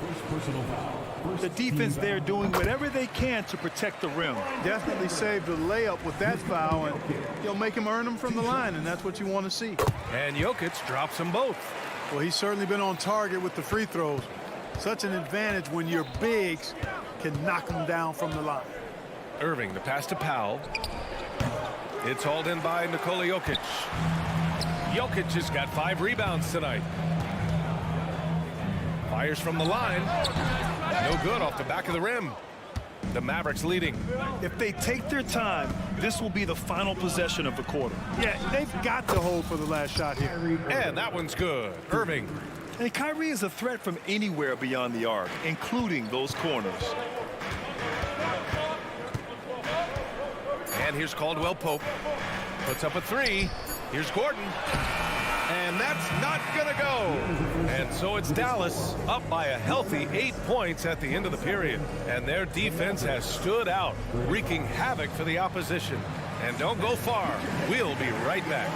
The defense there doing whatever they can to protect the rim. Definitely saved the layup with that foul, and you'll make him earn them from the line, and that's what you want to see. And Jokic drops them both. Well, he's certainly been on target with the free throws. Such an advantage when your bigs can knock them down from the line. Irving, the pass to Powell. It's hauled in by Nikola Jokic. Jokic has got 5 rebounds tonight. Fires from the line. No good off the back of the rim. The Mavericks leading. If they take their time, this will be the final possession of the quarter. Yeah, they've got to hold for the last shot here. And that one's good. Irving. And Kyrie is a threat from anywhere beyond the arc, including those corners. And here's Caldwell Pope. Puts up a 3. Here's Gordon. And that's not going to go. And so it's Dallas up by a healthy 8 points at the end of the period. And their defense has stood out, wreaking havoc for the opposition. And don't go far. We'll be right back.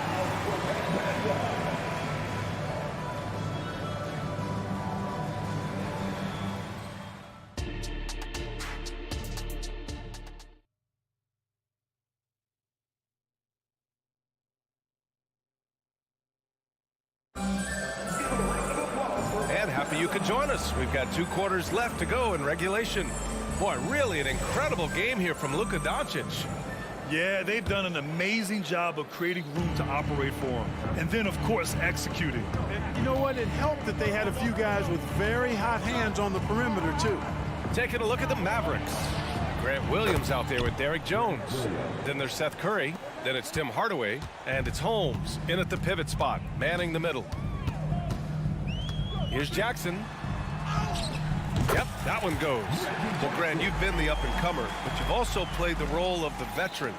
You can join us. We've got 2 quarters left to go in regulation. Boy, really an incredible game here from Luka Doncic. Yeah, they've done an amazing job of creating room to operate for him. And then, of course, executing. And you know what? It helped that they had a few guys with very hot hands on the perimeter, too. Taking a look at the Mavericks. Grant Williams out there with Derrick Jones. Then there's Seth Curry. Then it's Tim Hardaway. And it's Holmes in at the pivot spot, manning the middle. Here's Jackson. Yep, that one goes. Well, Grant, you've been the up-and-comer, but you've also played the role of the veteran.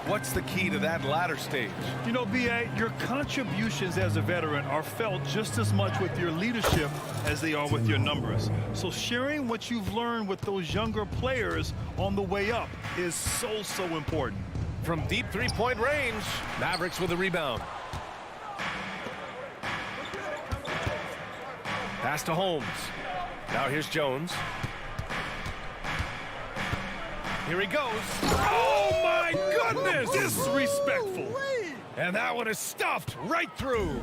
What's the key to that latter stage? You know, B.A., your contributions as a veteran are felt just as much with your leadership as they are with your numbers. So sharing what you've learned with those younger players on the way up is so important. From deep three-point range, Mavericks with a rebound. Pass to Holmes. Now here's Jones. Here he goes. Oh, my goodness! Disrespectful. And that one is stuffed right through.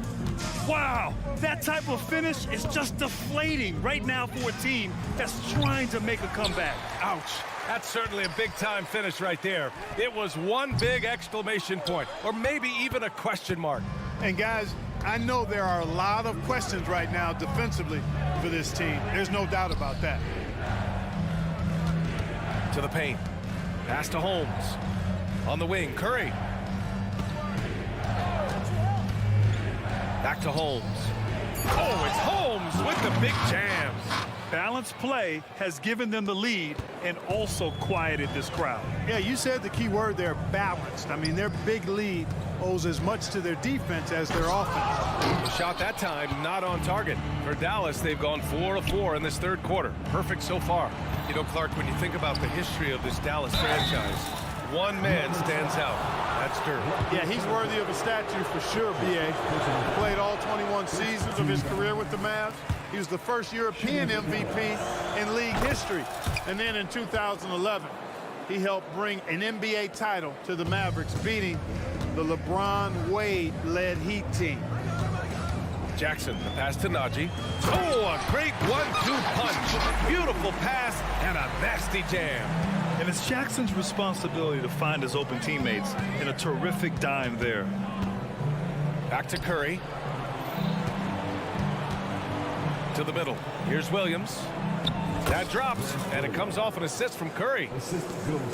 Wow, that type of finish is just deflating right now for a team that's trying to make a comeback. Ouch. That's certainly a big-time finish right there. It was one big exclamation point, or maybe even a question mark. And, guys, I know there are a lot of questions right now defensively for this team. There's no doubt about that. To the paint. Pass to Holmes. On the wing, Curry. Back to Holmes. Oh, it's Holmes with the big jams. Balanced play has given them the lead and also quieted this crowd. Yeah, you said the key word there, balanced. I mean, their big lead owes as much to their defense as their offense. The shot that time not on target. For Dallas, they've gone 4 of 4 in this third quarter. Perfect so far. You know, Clark, when you think about the history of this Dallas franchise, one man stands out. That's Dirk. Yeah, he's worthy of a statue for sure, B.A. He played all 21 seasons of his career with the Mavs. He was the first European MVP in league history. And then in 2011, he helped bring an NBA title to the Mavericks, beating the LeBron Wade-led Heat team. Jackson, the pass to Najee. Oh, a great 1-2 punch. Beautiful pass and a nasty jam. And it's Jackson's responsibility to find his open teammates, and a terrific dime there. Back to Curry. To the middle. Here's Williams. That drops, and it comes off an assist from Curry.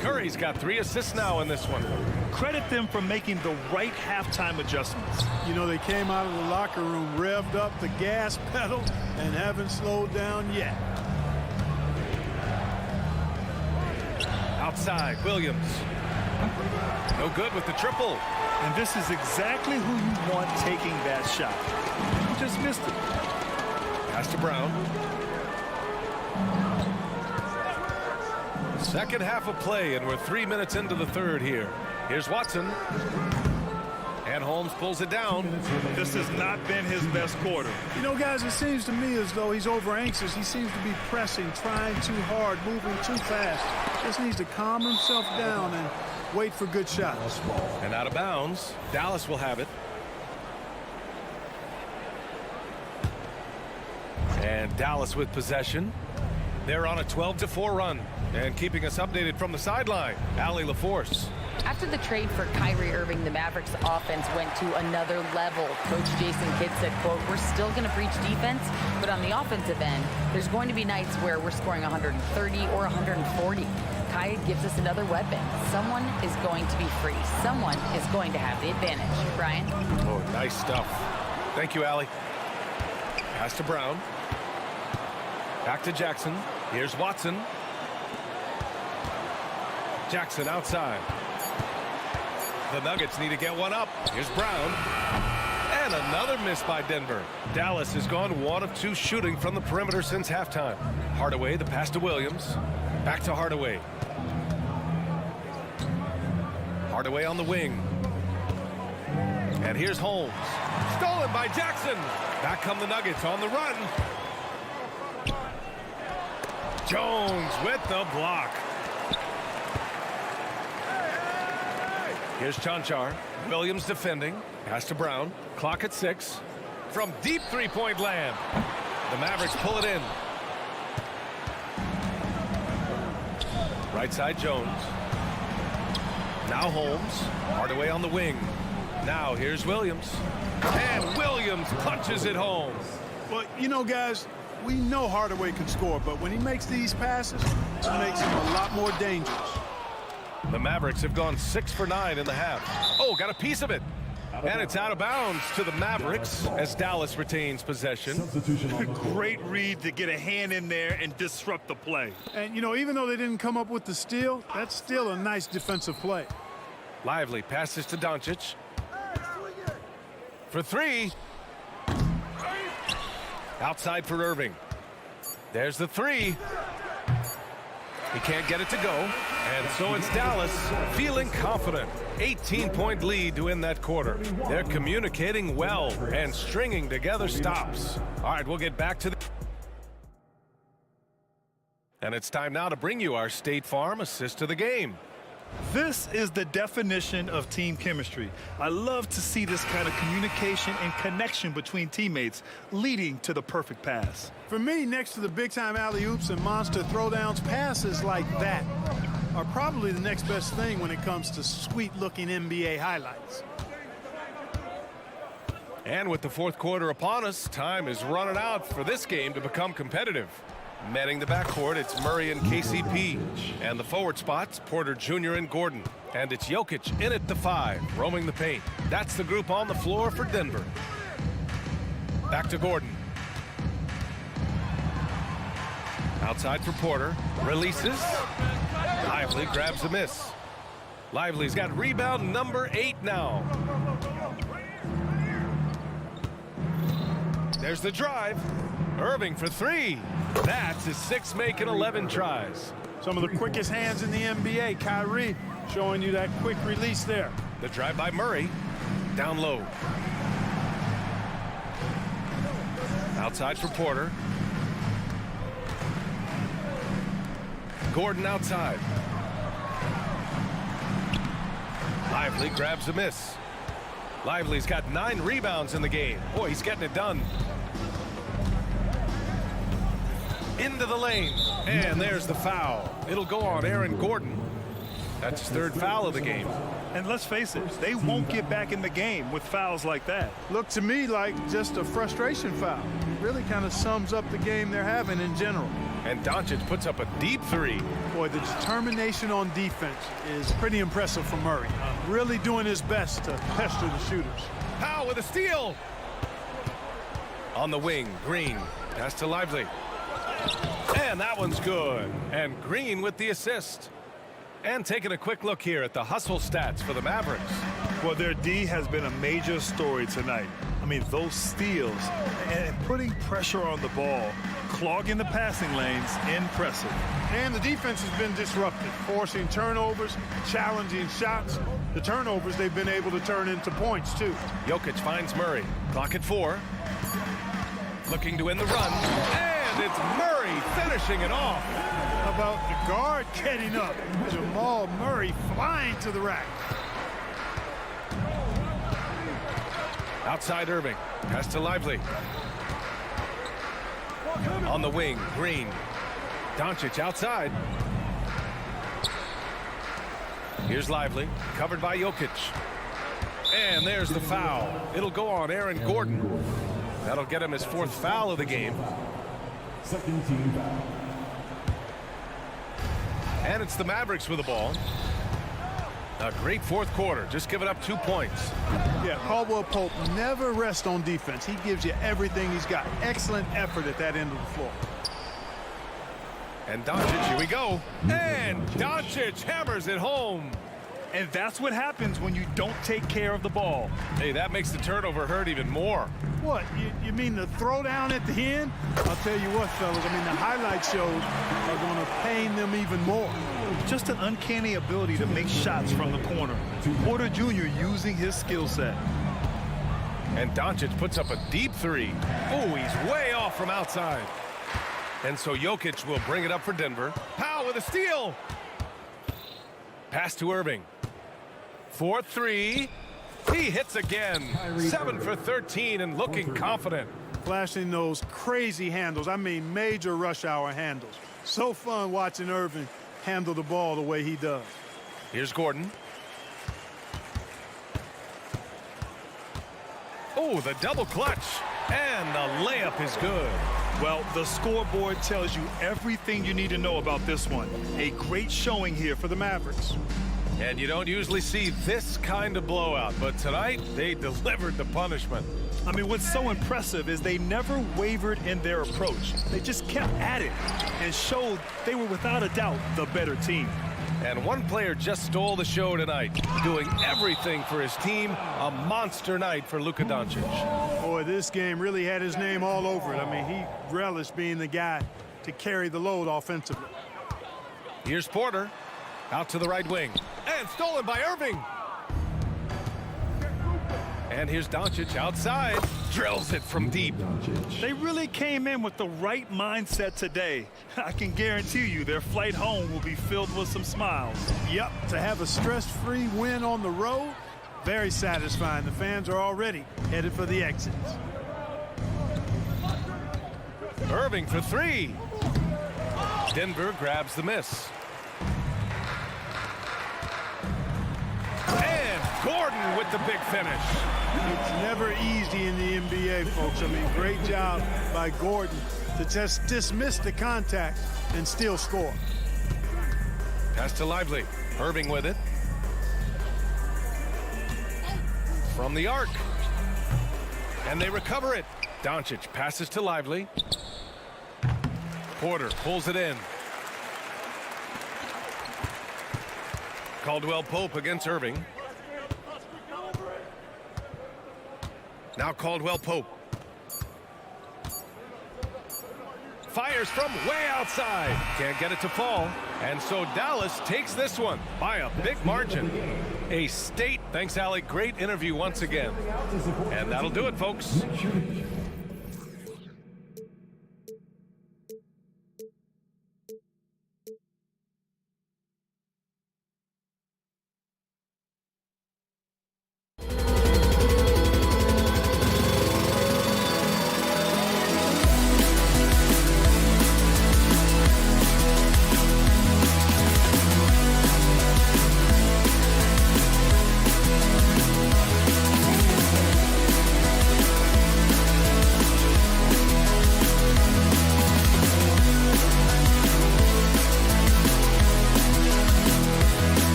Curry's got 3 assists now in this one. Credit them for making the right halftime adjustments. You know, they came out of the locker room, revved up the gas pedal, and haven't slowed down yet. Outside, Williams. No good with the triple. And this is exactly who you want taking that shot. You just missed it. Pass to Brown. Second half of play, and we're 3 minutes into the third here. Here's Watson. And Holmes pulls it down. This has not been his best quarter. You know, guys, it seems to me as though he's over-anxious. He seems to be pressing, trying too hard, moving too fast. Just needs to calm himself down and wait for good shots. And out of bounds. Dallas will have it. And Dallas with possession. They're on a 12-4 run. And keeping us updated from the sideline, Allie LaForce. After the trade for Kyrie Irving, the Mavericks offense went to another level. Coach Jason Kidd said, quote, "We're still going to preach defense, but on the offensive end, there's going to be nights where we're scoring 130 or 140. Kai gives us another weapon. Someone is going to be free. Someone is going to have the advantage." Brian? Oh, nice stuff. Thank you, Allie. Pass to Brown. Back to Jackson. Here's Watson. Jackson outside. The Nuggets need to get one up. Here's Brown. And another miss by Denver. Dallas has gone 1 of 2 shooting from the perimeter since halftime. Hardaway, the pass to Williams. Back to Hardaway. Hardaway on the wing. And here's Holmes. Stolen by Jackson. Back come the Nuggets on the run. Jones with the block. Here's Chanchar. Williams defending. Pass to Brown. Clock at 6. From deep three-point land. The Mavericks pull it in. Right side Jones. Now Holmes. Hardaway on the wing. Now here's Williams. And Williams punches it home. Well, you know, guys, we know Hardaway can score, but when he makes these passes, it makes him a lot more dangerous. The Mavericks have gone 6 for 9 in the half. Oh, got a piece of it. And it's out of bounds to the Mavericks as Dallas retains possession. Great read to get a hand in there and disrupt the play. And, you know, even though they didn't come up with the steal, that's still a nice defensive play. Lively passes to Doncic. For 3. Outside for Irving. There's the 3. He can't get it to go. And so it's Dallas feeling confident. 18-point lead to win that quarter. They're communicating well and stringing together stops. All right, we'll get back to the... And it's time now to bring you our State Farm assist of the game. This is the definition of team chemistry. I love to see this kind of communication and connection between teammates leading to the perfect pass. For me, next to the big-time alley-oops and monster throwdowns, passes like that are probably the next best thing when it comes to sweet-looking NBA highlights. And with the fourth quarter upon us, time is running out for this game to become competitive. Manning the backcourt, it's Murray and KCP. And the forward spots, Porter Jr. and Gordon. And it's Jokic in at the 5, roaming the paint. That's the group on the floor for Denver. Back to Gordon. Outside for Porter. Releases. Lively grabs the miss. Lively's got rebound number 8 now. There's the drive. Irving for 3. That's his 6th make in 11 tries. Some of the quickest hands in the NBA. Kyrie showing you that quick release there. The drive by Murray. Down low. Outside for Porter. Gordon outside. Lively grabs a miss. Lively's got 9 rebounds in the game. Boy, he's getting it done. Into the lane. And there's the foul. It'll go on Aaron Gordon. That's his 3rd foul of the game. And let's face it, they won't get back in the game with fouls like that. Looked to me like just a frustration foul. Really kind of sums up the game they're having in general. And Doncic puts up a deep 3. Boy, the determination on defense is pretty impressive from Murray. Really doing his best to pester the shooters. Powell with a steal. On the wing, Green. Pass to Lively. And that one's good. And Green with the assist. And taking a quick look here at the hustle stats for the Mavericks. Well, their D has been a major story tonight. I mean, those steals and putting pressure on the ball, clogging the passing lanes, impressive. And the defense has been disrupted, forcing turnovers, challenging shots. The turnovers they've been able to turn into points, too. Jokic finds Murray. Clock at 4. Looking to win the run. And it's Murray finishing it off. How about the guard getting up? Jamal Murray flying to the rack. Outside Irving. Pass to Lively. On the wing, Green. Doncic outside. Here's Lively. Covered by Jokic. And there's the foul. It'll go on Aaron Gordon. That'll get him his 4th foul of the game. 2nd team foul. And it's the Mavericks with the ball. A great 4th quarter. Just giving up 2 points. Yeah, Caldwell Pope never rests on defense. He gives you everything he's got. Excellent effort at that end of the floor. And Doncic, here we go. And Doncic hammers it home. And that's what happens when you don't take care of the ball. Hey, that makes the turnover hurt even more. What, you mean the throwdown at the end? I'll tell you what, fellas, I mean, the highlight shows are going to pain them even more. Just an uncanny ability to make shots from the corner. Porter Jr. using his skill set. And Doncic puts up a deep 3. Oh, he's way off from outside. And so Jokic will bring it up for Denver. Powell with a steal. Pass to Irving. 4-3. He hits again. 7 for 13 and looking confident. Flashing those crazy handles. I mean, major rush hour handles. So fun watching Irving handle the ball the way he does. Here's Gordon. Oh, the double clutch. And the layup is good. Well, the scoreboard tells you everything you need to know about this one. A great showing here for the Mavericks. And you don't usually see this kind of blowout, but tonight they delivered the punishment. I mean, what's so impressive is they never wavered in their approach. They just kept at it and showed they were without a doubt the better team. And one player just stole the show tonight, doing everything for his team. A monster night for Luka Doncic. Boy, this game really had his name all over it. I mean, he relished being the guy to carry the load offensively. Here's Porter. Out to the right wing. And stolen by Irving. And here's Doncic outside. Drills it from deep. They really came in with the right mindset today. I can guarantee you their flight home will be filled with some smiles. Yep, to have a stress-free win on the road, very satisfying. The fans are already headed for the exits. Irving for 3. Denver grabs the miss. And Gordon with the big finish. It's never easy in the NBA, folks. I mean, great job by Gordon to just dismiss the contact and still score. Pass to Lively. Irving with it. From the arc. And they recover it. Doncic passes to Lively. Porter pulls it in. Caldwell Pope against Irving. Now Caldwell Pope. fires from way outside. Can't get it to fall. And so Dallas takes this one by a big margin. A state. Thanks, Allie. Great interview once again. And that'll do it, folks.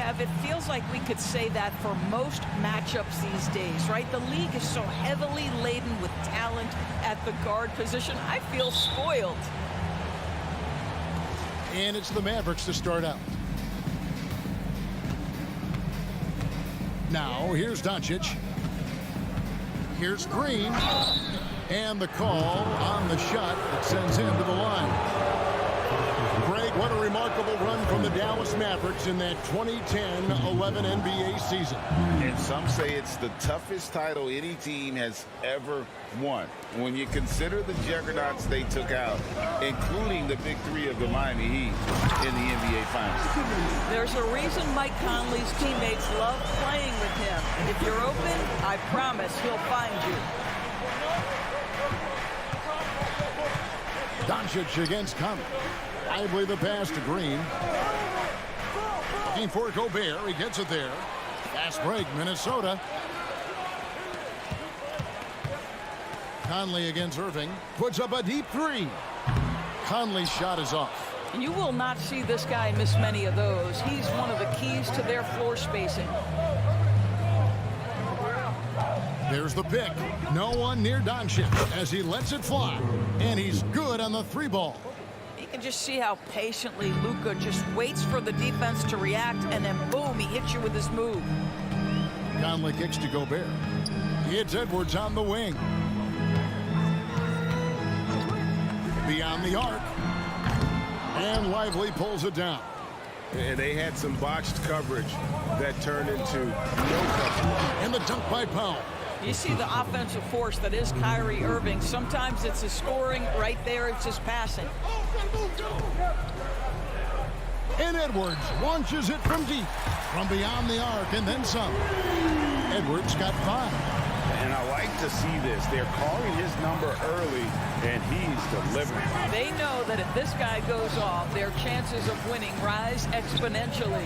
Kev, it feels like we could say that for most matchups these days, right? The league is so heavily laden with talent at the guard position. I feel spoiled. And it's the Mavericks to start out. Now, here's Doncic. Here's Green. And the call on the shot that sends him to the line. Greg, what a remarkable run from the Dallas Mavericks in that 2010-11 NBA season. And some say it's the toughest title any team has ever won. When you consider the juggernauts they took out, including the big three of the Miami Heat in the NBA Finals. There's a reason Mike Conley's teammates love playing with him. If you're open, I promise he'll find you. Doncic against Conley. Lively the pass to Green. Looking for Gobert. He gets it there. Fast break, Minnesota. Conley against Irving. Puts up a deep three. Conley's shot is off. You will not see this guy miss many of those. He's one of the keys to their floor spacing. There's the pick. No one near Doncic as he lets it fly. And he's good on the three ball. You can just see how patiently Luka just waits for the defense to react, and then boom, he hits you with his move. Conley kicks to Gobert. It's Edwards on the wing. Beyond the arc. And Lively pulls it down. And they had some botched coverage that turned into no coverage. And the dunk by Powell. You see the offensive force that is Kyrie Irving. Sometimes it's his scoring. Right there, it's his passing. And Edwards launches it from deep. From beyond the arc and then some. Edwards got 5. And I like to see this. They're calling his number early, and he's delivering. They know that if this guy goes off, their chances of winning rise exponentially.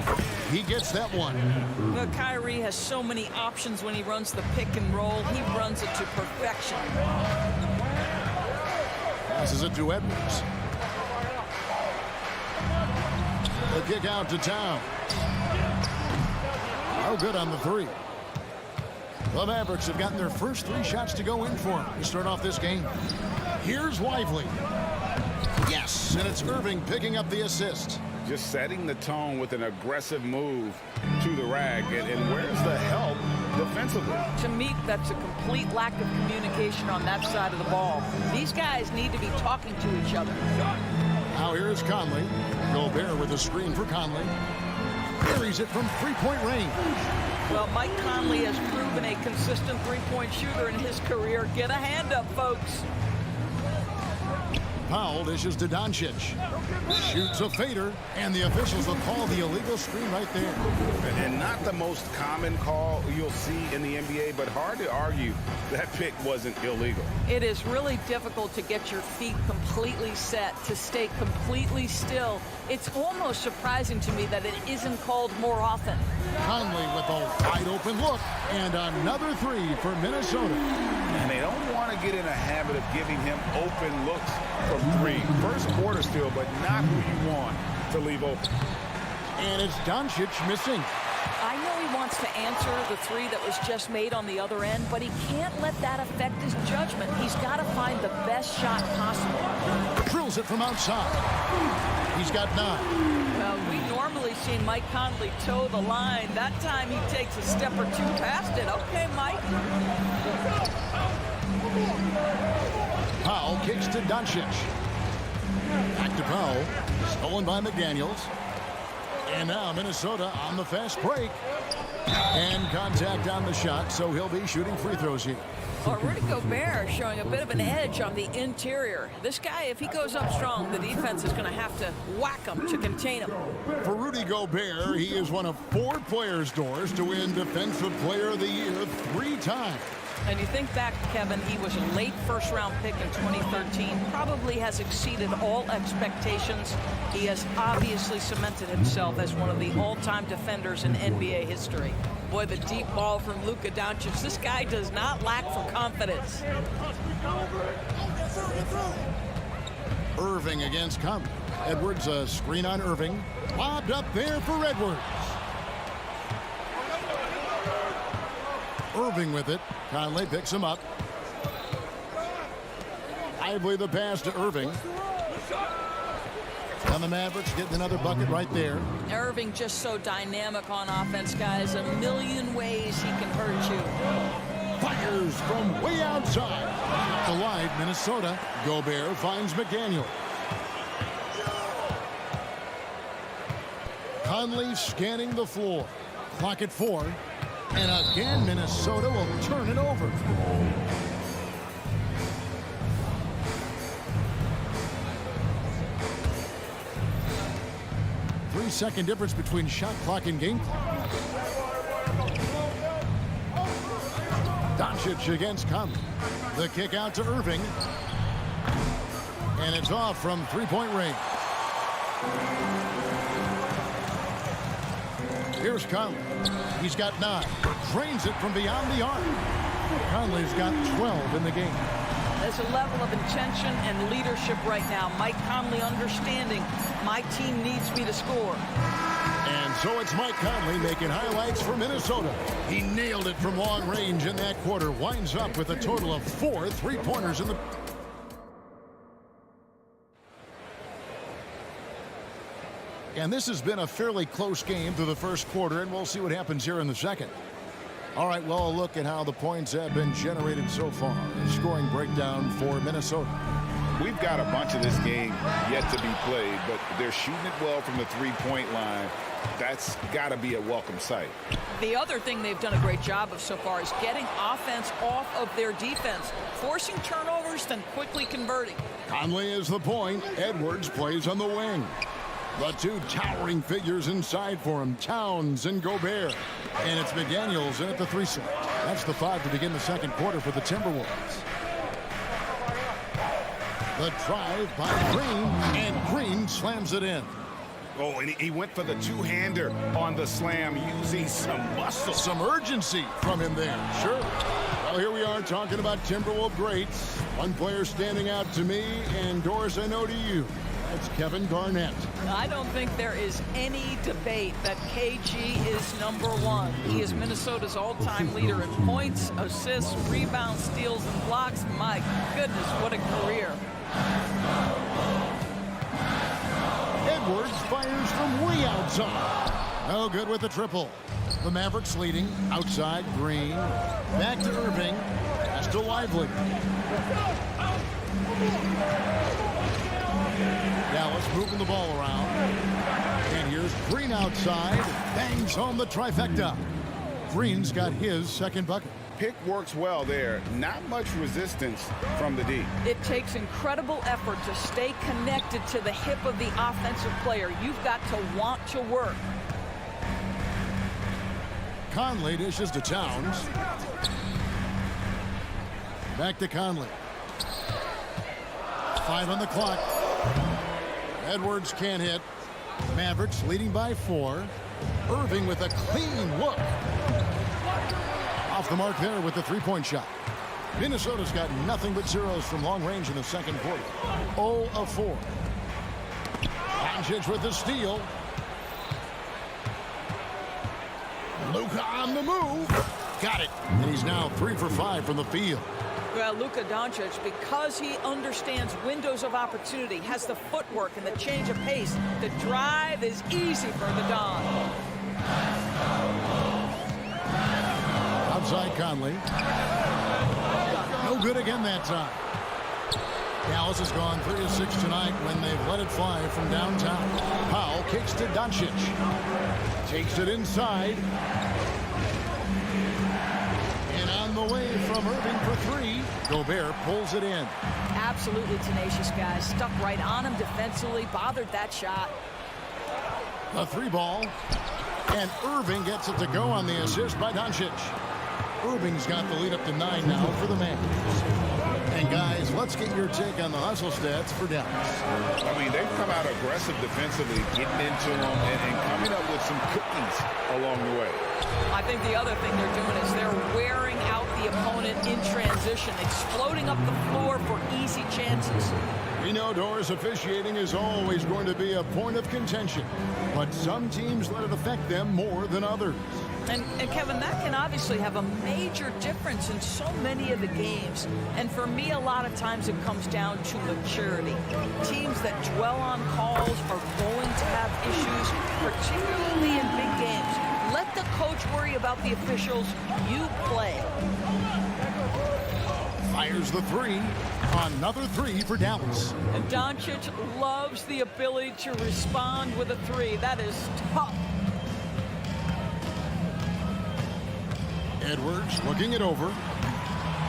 He gets that one. But Kyrie has so many options when he runs the pick and roll. He runs it to perfection. Passes it to Edwards. The kick out to Town. No good on the three. The Mavericks have gotten their first 3 shots to go in for him to start off this game. Here's Lively. Yes, and it's Irving picking up the assist. Just setting the tone with an aggressive move to the rack. And where's the help defensively? To me, that's a complete lack of communication on that side of the ball. These guys need to be talking to each other. Now here's Conley. Gobert with a screen for Conley. Carries it from three-point range. Well, Mike Conley has proven a consistent three-point shooter in his career. Get a hand up, folks. Powell dishes to Doncic. Shoots a fader, and the officials will call the illegal screen right there. And not the most common call you'll see in the NBA, but hard to argue that pick wasn't illegal. It is really difficult to get your feet completely set, to stay completely still. It's almost surprising to me that it isn't called more often. Conley with a wide open look, and another 3 for Minnesota. And they don't want to get in a habit of giving him open looks from 3. First quarter still, but not who you want to leave open. And it's Doncic missing. I know he wants to answer the 3 that was just made on the other end, but he can't let that affect his judgment. He's got to find the best shot possible. Drills it from outside. He's got 9. Well, we normally see Mike Conley toe the line. That time he takes a step or 2 past it. Okay, Mike. Powell kicks to Doncic. Back to Powell. Stolen by McDaniels. And now Minnesota on the fast break. And contact on the shot, so he'll be shooting free throws here. Well, Rudy Gobert showing a bit of an edge on the interior. This guy, if he goes up strong, the defense is going to have to whack him to contain him. For Rudy Gobert, he is one of 4 players' doors to win Defensive Player of the Year 3 times. And you think back, Kevin, he was a late first-round pick in 2013. Probably has exceeded all expectations. He has obviously cemented himself as one of the all-time defenders in NBA history. Boy, the deep ball from Luka Doncic. This guy does not lack for confidence. Irving against Conley. Edwards, a screen on Irving. Lobbed up there for Edwards. Irving with it. Conley picks him up. Lively the pass to Irving. And the Mavericks getting another bucket right there. Irving just so dynamic on offense, guys. A million ways he can hurt you. Fires from way outside. The line, Minnesota. Gobert finds McDaniel. Conley scanning the floor. Clock at 4. And again, Minnesota will turn it over. Three-second difference between shot clock and game clock. Doncic against Conley. The kick out to Irving. And it's off from three-point range. Here's Conley. He's got 9. Drains it from beyond the arc. Conley's got 12 in the game. There's a level of intention and leadership right now. Mike Conley understanding my team needs me to score. And so it's Mike Conley making highlights for Minnesota. He nailed it from long range in that quarter. Winds up with a total of 4 3-pointers in the... And this has been a fairly close game through the first quarter, and we'll see what happens here in the second. All right, well, a look at how the points have been generated so far. A scoring breakdown for Minnesota. We've got a bunch of this game yet to be played, but they're shooting it well from the three-point line. That's got to be a welcome sight. The other thing they've done a great job of so far is getting offense off of their defense, forcing turnovers, then quickly converting. Conley is the point. Edwards plays on the wing. The two towering figures inside for him, Towns and Gobert. And it's McDaniels in at the 3 slot. That's the 5 to begin the second quarter for the Timberwolves. The drive by Green, and Green slams it in. Oh, and he went for the two-hander on the slam, using some muscle. Some urgency from him there. Sure. Well, here we are talking about Timberwolves greats. One player standing out to me, and Doris, I know to you. That's Kevin Garnett. I don't think there is any debate that KG is #1. He is Minnesota's all-time leader in points, assists, rebounds, steals, and blocks. My goodness, what a career. Edwards fires from way outside. No good with the triple. The Mavericks leading. Outside, Green. Back to Irving. That's to Lively. Dallas moving the ball around. And here's Green outside. Bangs home the trifecta. Green's got his second bucket. Pick works well there. Not much resistance from the D. It takes incredible effort to stay connected to the hip of the offensive player. You've got to want to work. Conley dishes to Towns. Back to Conley. 5 on the clock. Edwards can't hit. Mavericks leading by 4. Irving with a clean look. Off the mark there with the three-point shot. Minnesota's got nothing but zeros from long range in the second quarter. 0 of 4. Doncic with the steal. Luka on the move. Got it. And he's now 3 for 5 from the field. Well, Luka Doncic, because he understands windows of opportunity, has the footwork and the change of pace. The drive is easy for the Don. Outside Conley. No good again that time. Dallas has gone 3 of 6 tonight when they've let it fly from downtown. Powell kicks to Doncic. Takes it inside. And on the way from Irving for 3. Gobert pulls it in. Absolutely tenacious, guys. Stuck right on him defensively. Bothered that shot. A 3 ball. And Irving gets it to go on the assist by Doncic. Irving's got the lead up to 9 now for the Mavericks. And guys, let's get your take on the hustle stats for Dallas. I mean, they've come out aggressive defensively, getting into them and coming up with some cookies along the way. I think the other thing they're doing is they're wearing out the opponent in transition, exploding up the floor for easy chances. We know, Doris, officiating is always going to be a point of contention, but some teams let it affect them more than others. And Kevin, that can obviously have a major difference in so many of the games. And for me, a lot of times it comes down to maturity. Teams that dwell on calls are going to have issues, particularly in big games. Let the coach worry about the officials. You play. Fires the three. Another three for Dallas. And Doncic loves the ability to respond with a three. That is tough. Edwards looking it over,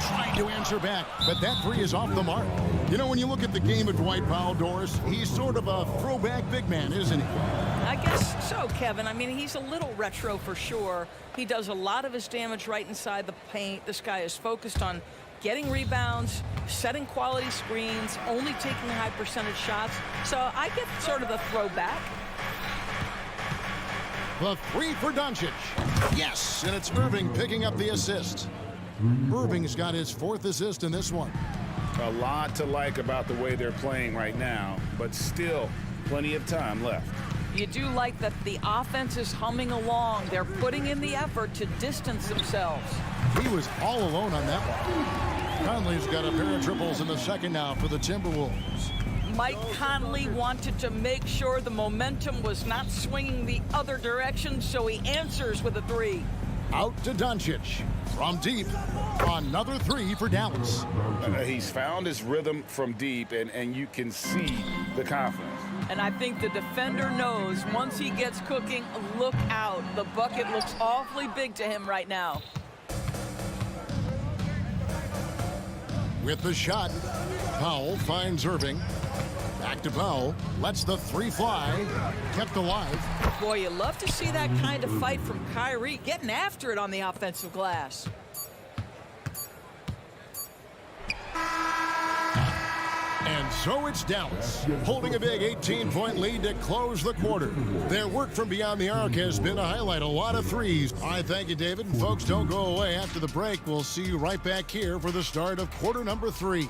trying to answer back, but that three is off the mark. You know, when you look at the game of Dwight Powell, Doris, he's sort of a throwback big man, isn't he? I guess so, Kevin. I mean, he's a little retro for sure. He does a lot of his damage right inside the paint. This guy is focused on getting rebounds, setting quality screens, only taking high percentage shots. So I get sort of the throwback. The three for Doncic. Yes, and it's Irving picking up the assist. Irving's got his fourth assist in this one. A lot to like about the way they're playing right now, but still plenty of time left. You do like that the offense is humming along. They're putting in the effort to distance themselves. He was all alone on that one. Conley's got a pair of triples in the second now for the Timberwolves. Mike Conley wanted to make sure the momentum was not swinging the other direction, so he answers with a three. Out to Doncic. From deep, another three for Dallas. He's found his rhythm from deep, and you can see the confidence. And I think the defender knows once he gets cooking, look out. The bucket looks awfully big to him right now. With the shot, Powell finds Irving. Back to Powell, lets the three fly, kept alive. Boy, you love to see that kind of fight from Kyrie, getting after it on the offensive glass. And so it's Dallas, holding a big 18-point lead to close the quarter. Their work from beyond the arc has been to highlight a lot of threes. I thank you, David. And folks, don't go away. After the break, we'll see you right back here for the start of quarter number 3.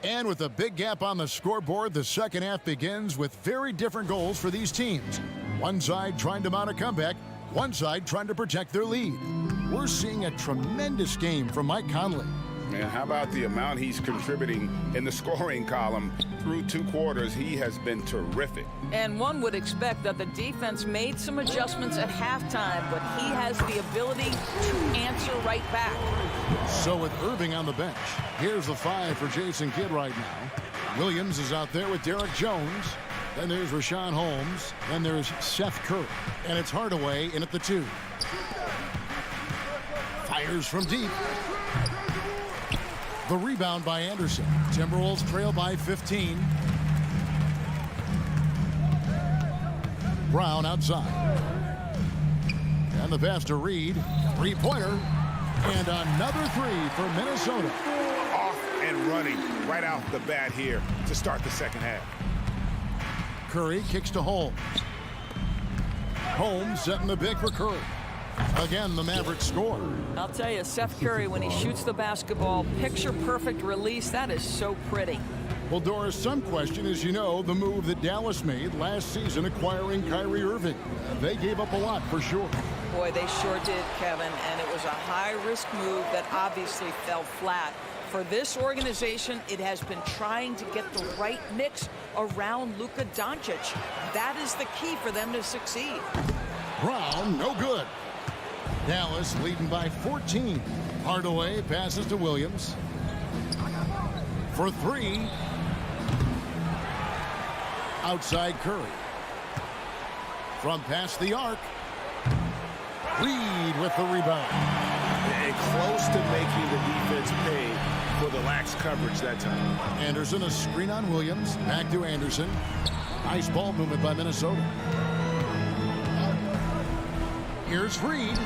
And with a big gap on the scoreboard, the second half begins with very different goals for these teams. One side trying to mount a comeback, one side trying to protect their lead. We're seeing a tremendous game from Mike Conley. And how about the amount he's contributing in the scoring column? Through 2 quarters, he has been terrific. And one would expect that the defense made some adjustments at halftime, but he has the ability to answer right back. So with Irving on the bench, here's the 5 for Jason Kidd right now. Williams is out there with Derek Jones. Then there's Rashawn Holmes. Then there's Seth Curry. And it's Hardaway in at the 2. Fires from deep. The rebound by Anderson. Timberwolves trail by 15. Brown outside. And the pass to Reed. 3-pointer. And another 3 for Minnesota. Off and running right out the bat here to start the second half. Curry kicks to Holmes. Holmes setting the big for Curry. Again, the Mavericks score. I'll tell you, Seth Curry, when he shoots the basketball, picture-perfect release, that is so pretty. Well, Doris, some question, as you know, the move that Dallas made last season acquiring Kyrie Irving. They gave up a lot for sure. Boy, they sure did, Kevin, and it was a high-risk move that obviously fell flat. For this organization, it has been trying to get the right mix around Luka Doncic. That is the key for them to succeed. Brown, no good. Dallas leading by 14. Hardaway passes to Williams. For 3. Outside Curry. From past the arc. Reed with the rebound. And close to making the defense pay for the lax coverage that time. Anderson, a screen on Williams. Back to Anderson. Nice ball movement by Minnesota. Here's Reed.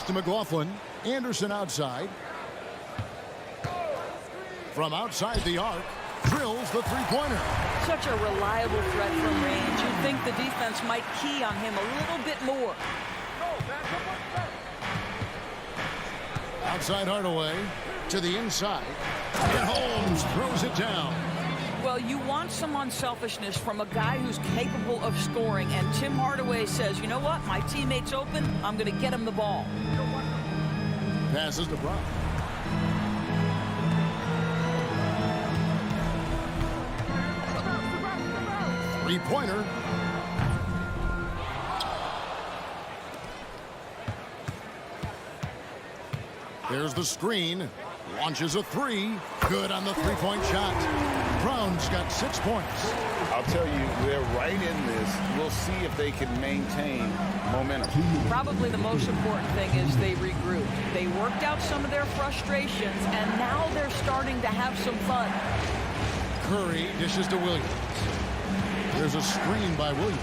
Pass to McLaughlin. Anderson outside. From outside the arc, drills the three-pointer. Such a reliable threat from range. You'd think the defense might key on him a little bit more. Outside Hardaway to the inside. And Holmes throws it down. Well, you want some unselfishness from a guy who's capable of scoring, and Tim Hardaway says, you know what, my teammate's open, I'm going to get him the ball. Passes to Brown. Three-pointer. There's the screen. Launches a three. Good on the three-point shot. Brown's got 6 points. I'll tell you, they're right in this. We'll see if they can maintain momentum. Probably the most important thing is they regroup. They worked out some of their frustrations, and now they're starting to have some fun. Curry dishes to Williams. There's a screen by Williams.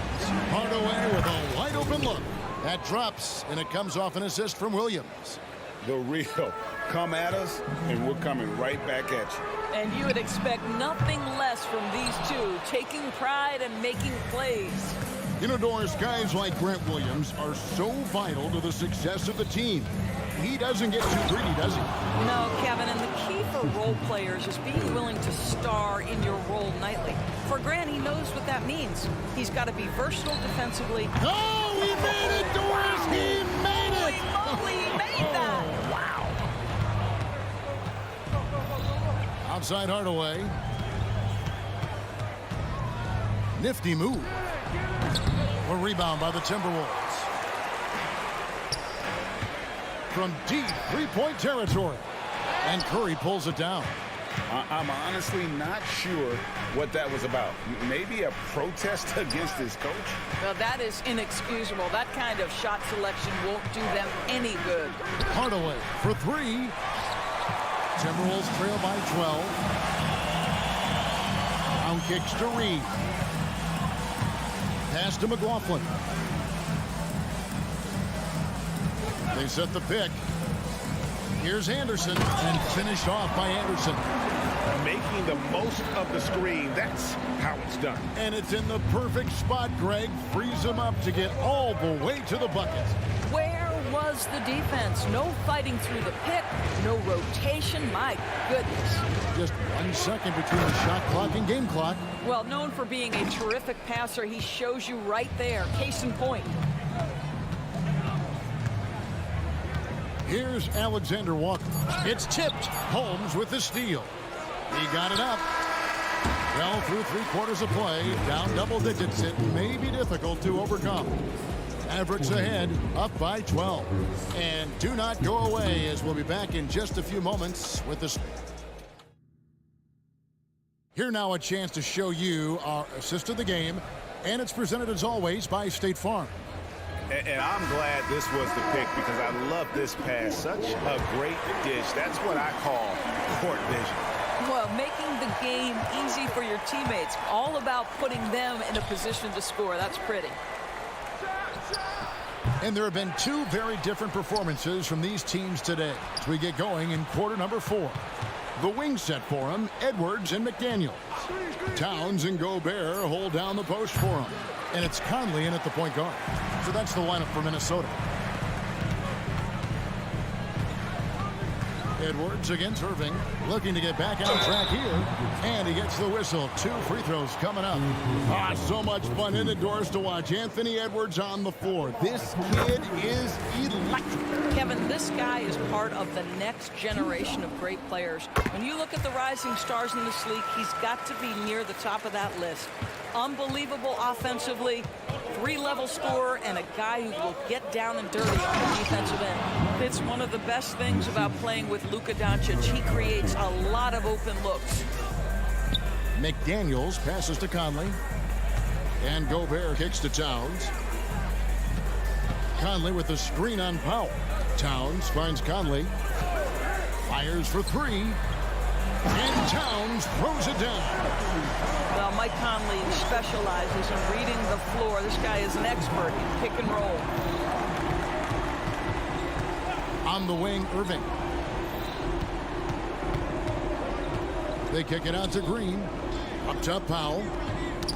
Hardaway with a wide open look. That drops, and it comes off an assist from Williams. The real. Come at us, and we're coming right back at you. And you would expect nothing less from these two, taking pride and making plays. You know, Doris, guys like Grant Williams are so vital to the success of the team. He doesn't get too greedy, does he? No, Kevin, and the key for role players is being willing to star in your role nightly. For Grant, he knows what that means. He's got to be versatile defensively. Oh, he made it, Doris! He made it! Holy moly, he made that! Wow. Outside Hardaway. Nifty move. A rebound by the Timberwolves. From deep three-point territory. And Curry pulls it down. I'm honestly not sure what that was about. Maybe a protest against his coach? Well, that is inexcusable. That kind of shot selection won't do them any good. Hardaway for three. Timberwolves trail by 12. Brown kicks to Reed. Pass to McLaughlin. They set the pick. Here's Anderson, and finished off by Anderson. Making the most of the screen. That's how it's done. And it's in the perfect spot, Greg. Frees him up to get all the way to the bucket. Where was the defense? No fighting through the pick, no rotation. My goodness. Just 1 second between the shot clock and game clock. Well, known for being a terrific passer, he shows you right there. Case in point. Here's Alexander Walker. It's tipped. Holmes with the steal. He got it up. Well, through 3/4 of play, down double digits, it may be difficult to overcome. Mavericks ahead, up by 12. And do not go away, as we'll be back in just a few moments with this. Here now a chance to show you our assist of the game, and it's presented as always by State Farm. And I'm glad this was the pick because I love this pass. Such a great dish. That's what I call court vision. Well, making the game easy for your teammates. All about putting them in a position to score. That's pretty. And there have been two very different performances from these teams today as we get going in quarter number 4. The wing set for them, Edwards and McDaniels. Towns and Gobert hold down the post for them. And it's Conley in at the point guard. So that's the lineup for Minnesota. Edwards against Irving, looking to get back on track here. And he gets the whistle. 2 free throws coming up. So much fun indoors to watch Anthony Edwards on the floor. This kid is electric. Kevin, this guy is part of the next generation of great players. When you look at the rising stars in this league, he's got to be near the top of that list. Unbelievable offensively, 3-level scorer, and a guy who will get down and dirty on the defensive end. It's one of the best things about playing with Luka Doncic. He creates a lot of open looks. McDaniels passes to Conley. And Gobert kicks to Towns. Conley with the screen on Powell. Towns finds Conley. Fires for 3. And Towns throws it down. Well, Mike Conley specializes in reading the floor. This guy is an expert in pick and roll. On the wing, Irving. They kick it out to Green. Up top, Powell.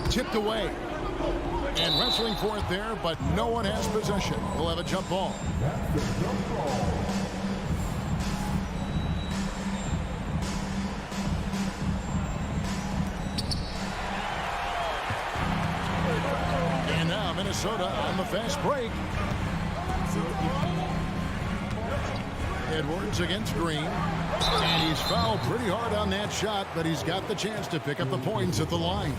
Tipped away. And wrestling for it there, but no one has possession. We'll have a jump ball. And now Minnesota on the fast break. Edwards against Green. And he's fouled pretty hard on that shot, but he's got the chance to pick up the points at the line.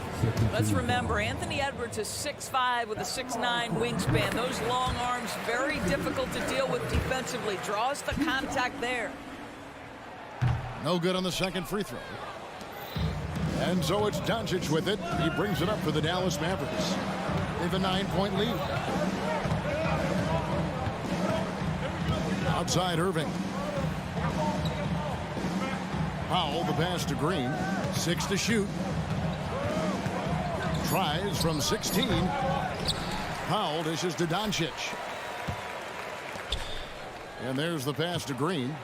Let's remember, Anthony Edwards is 6'5" with a 6'9" wingspan. Those long arms, very difficult to deal with defensively. Draws the contact there. No good on the second free throw. And so it's Doncic with it. He brings it up for the Dallas Mavericks. They have a 9-point lead. Outside Irving. Powell, the pass to Green. 6 to shoot. Tries from 16. Powell dishes to Doncic. And there's the pass to Green.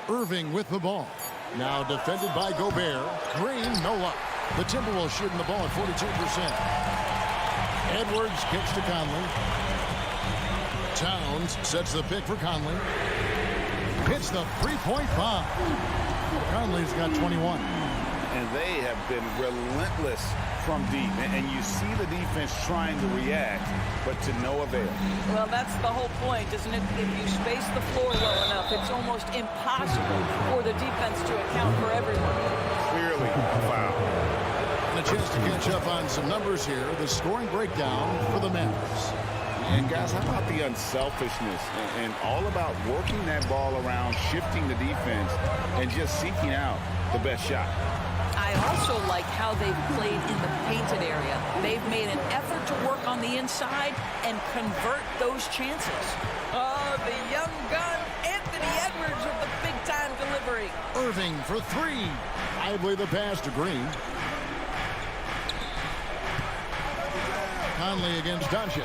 Irving with the ball. Now defended by Gobert. Green, no luck. The Timberwolves shooting the ball at 42%. Edwards kicks to Conley. Towns sets the pick for Conley. Hits the three-point bomb. Conley's got 21. And they have been relentless from deep. And you see the defense trying to react, but to no avail. Well, that's the whole point, isn't it? If you space the floor well enough, it's almost impossible for the defense to account for everyone. Clearly a foul. And a chance to catch up on some numbers here. The scoring breakdown for the Mavericks. And guys, how about the unselfishness and all about working that ball around, shifting the defense, and just seeking out the best shot. I also like how they've played in the painted area. They've made an effort to work on the inside and convert those chances. Oh, the young gun, Anthony Edwards with the big-time delivery. Irving for 3. Lively the pass to Green. Conley against Doncic.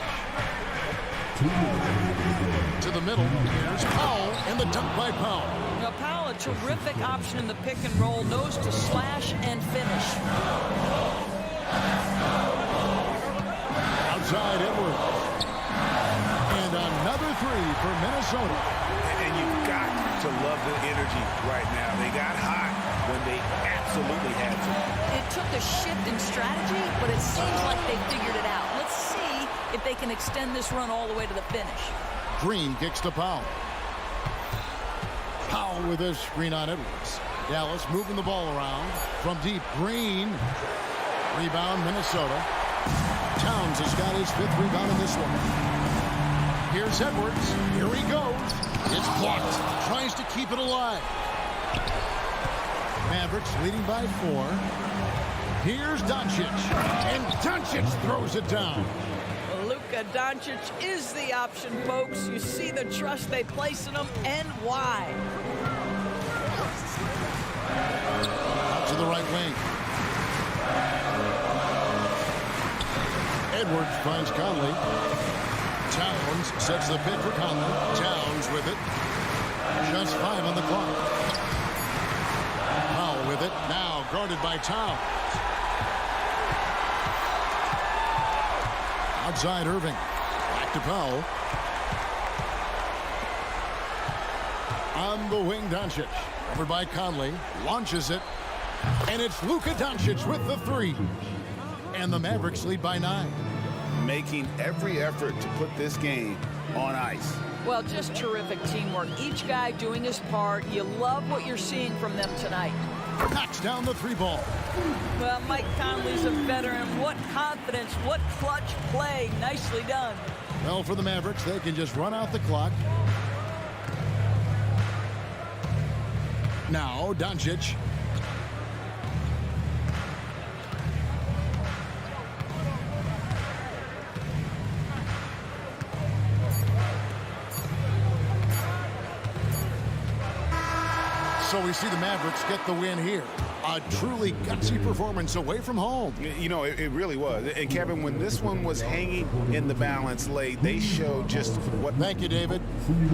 To the middle. Here's Powell, and the dunk by Powell. Now, Powell, a terrific option in the pick and roll, knows to slash and finish. Outside Edwards. And another 3 for Minnesota. And you've got to love the energy right now. They got hot when they absolutely had to. It took a shift in strategy, but it seems like they figured it out. Let's see if they can extend this run all the way to the finish. Green kicks to Powell. Powell with a screen on Edwards. Dallas moving the ball around from deep. Green. Rebound Minnesota. Towns has got his 5th rebound in this one. Here's Edwards. Here he goes. It's blocked. Tries to keep it alive. Mavericks leading by 4. Here's Doncic. And Doncic throws it down. Luka Doncic is the option, folks. You see the trust they place in him and why. Out to the right wing. Edwards finds Conley. Towns sets the pick for Conley. Towns with it. Just 5 on the clock. Powell with it. Now guarded by Towns. Outside Irving. Back to Powell. On the wing, Doncic. Over by Conley. Launches it. And it's Luka Doncic with the 3. And the Mavericks lead by 9. Making every effort to put this game on ice. Well, just terrific teamwork. Each guy doing his part. You love what you're seeing from them tonight. Knocks down the 3 ball. Well, Mike Conley's a veteran. What confidence, what clutch play. Nicely done. Well, for the Mavericks, they can just run out the clock. Now, Doncic. So we see the Mavericks get the win here. A truly gutsy performance away from home. You know, it really was. And Kevin, when this one was hanging in the balance late, they showed just what. Thank you, David.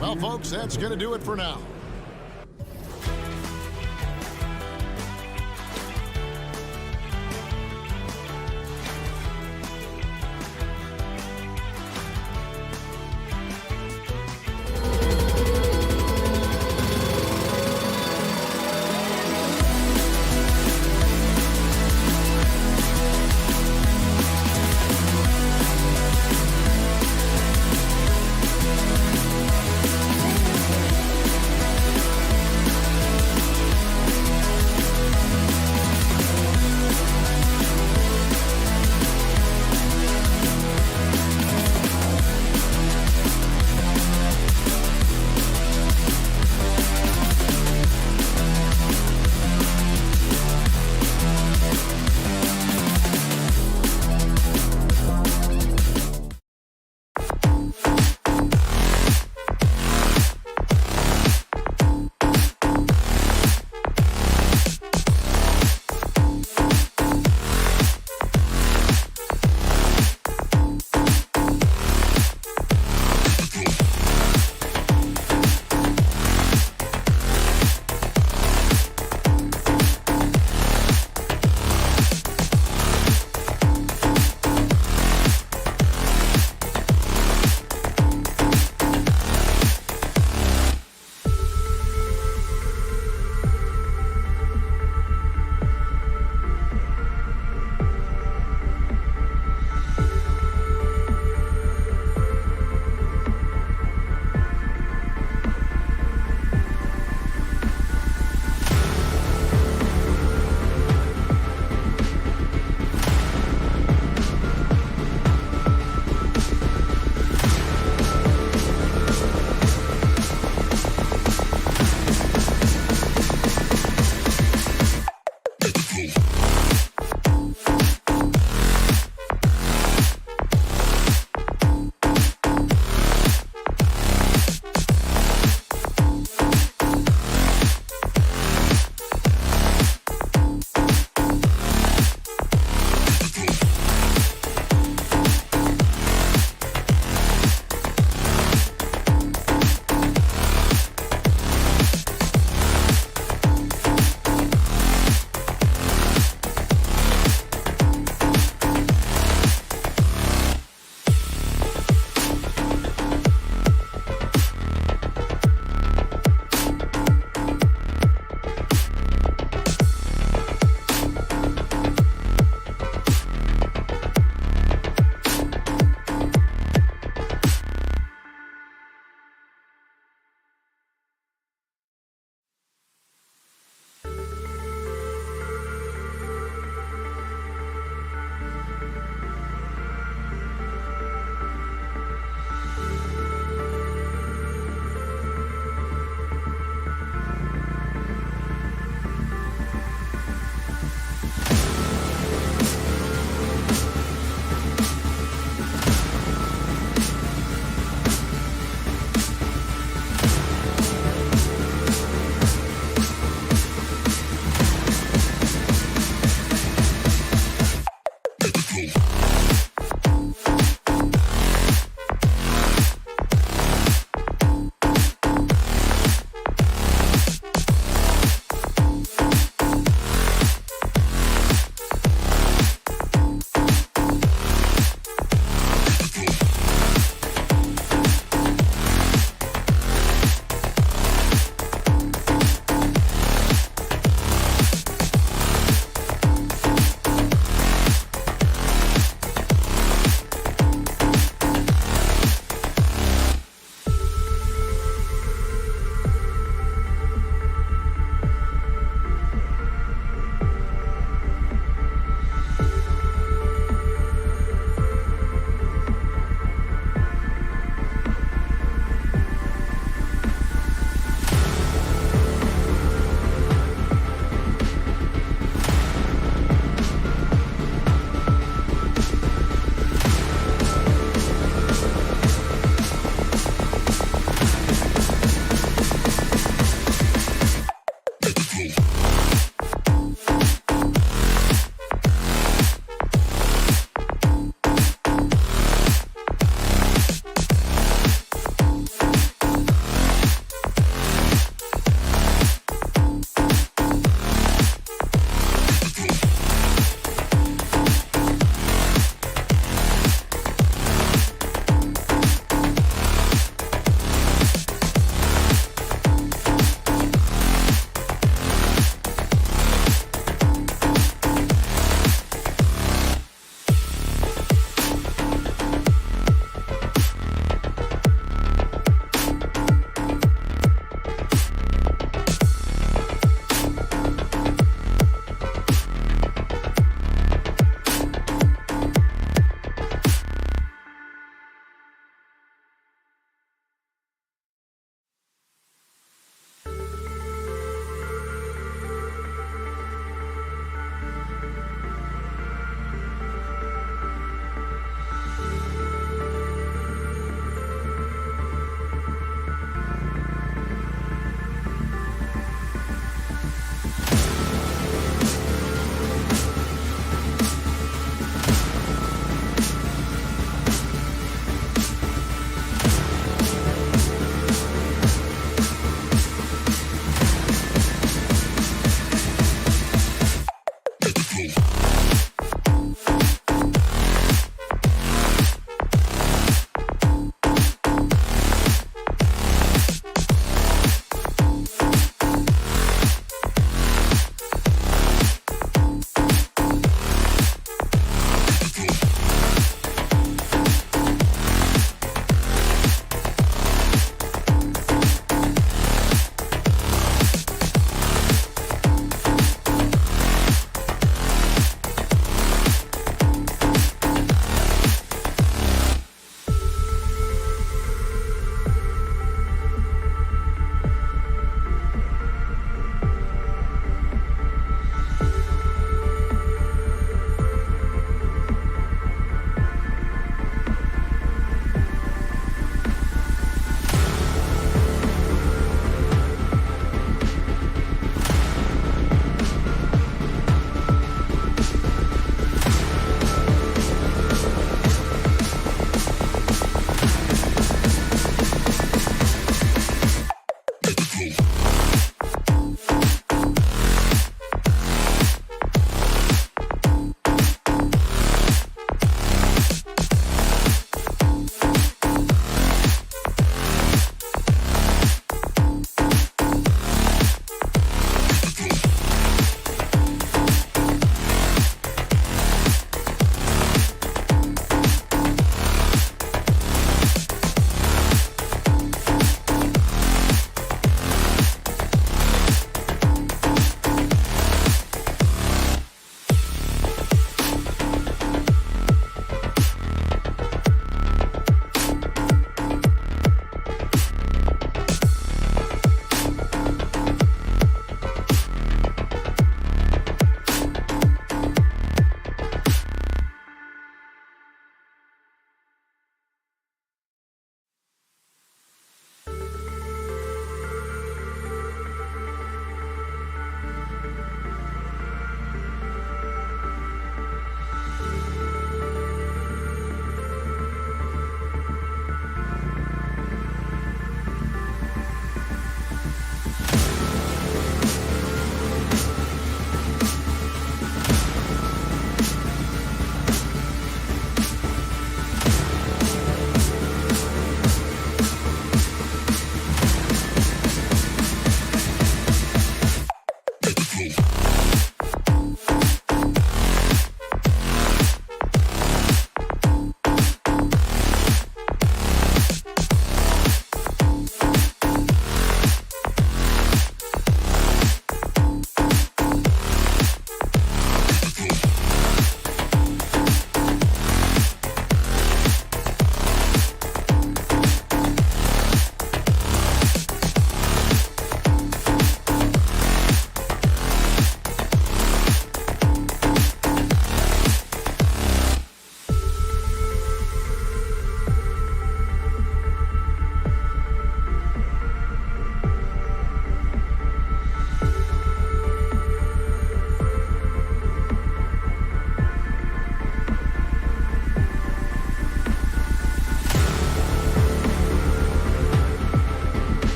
Well, folks, that's going to do it for now.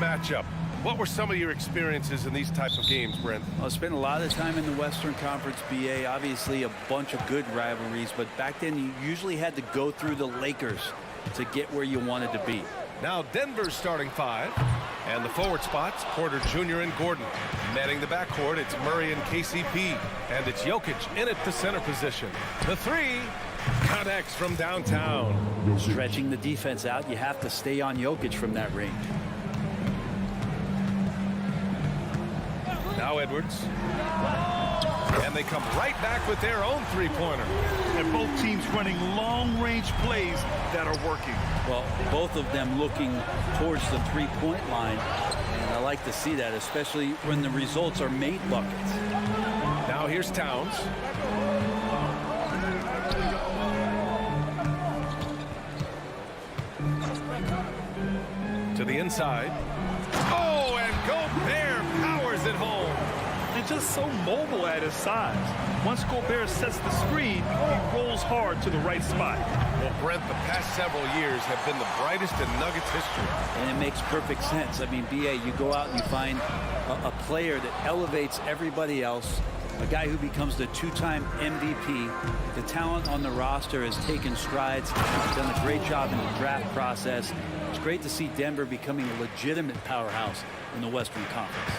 matchup. What were some of your experiences in these type of games, Brent? I spent a lot of time in the Western Conference, BA. Obviously, a bunch of good rivalries, but back then you usually had to go through the Lakers to get where you wanted to be. Now Denver's starting 5. And the forward spots, Porter Jr. and Gordon. Manning the backcourt, it's Murray and KCP. And it's Jokic in at the center position. The 3 connects from downtown. Stretching the defense out, you have to stay on Jokic from that range. Now Edwards. And they come right back with their own three-pointer. And both teams running long-range plays that are working. Well, both of them looking towards the three-point line. And I like to see that, especially when the results are made buckets. Now here's Towns. To the inside. Oh, and Gobert powers it home. And just so mobile at his size. Once Gobert sets the screen, he rolls hard to the right spot. Well, Brent, the past several years have been the brightest in Nuggets history. And it makes perfect sense. I mean, BA, you go out and you find a player that elevates everybody else, a guy who becomes the 2-time MVP. The talent on the roster has taken strides, done a great job in the draft process. It's great to see Denver becoming a legitimate powerhouse in the Western Conference.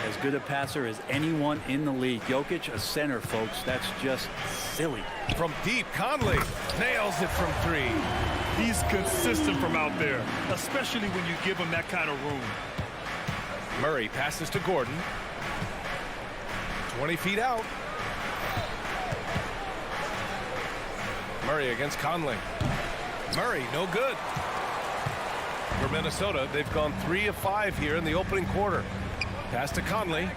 As good a passer as anyone in the league. Jokic, a center, folks. That's just silly. From deep, Conley nails it from 3. He's consistent from out there, especially when you give him that kind of room. Murray passes to Gordon. 20 feet out. Murray against Conley. Murray, no good. For Minnesota, they've gone 3 of 5 here in the opening quarter. Pass to Conley.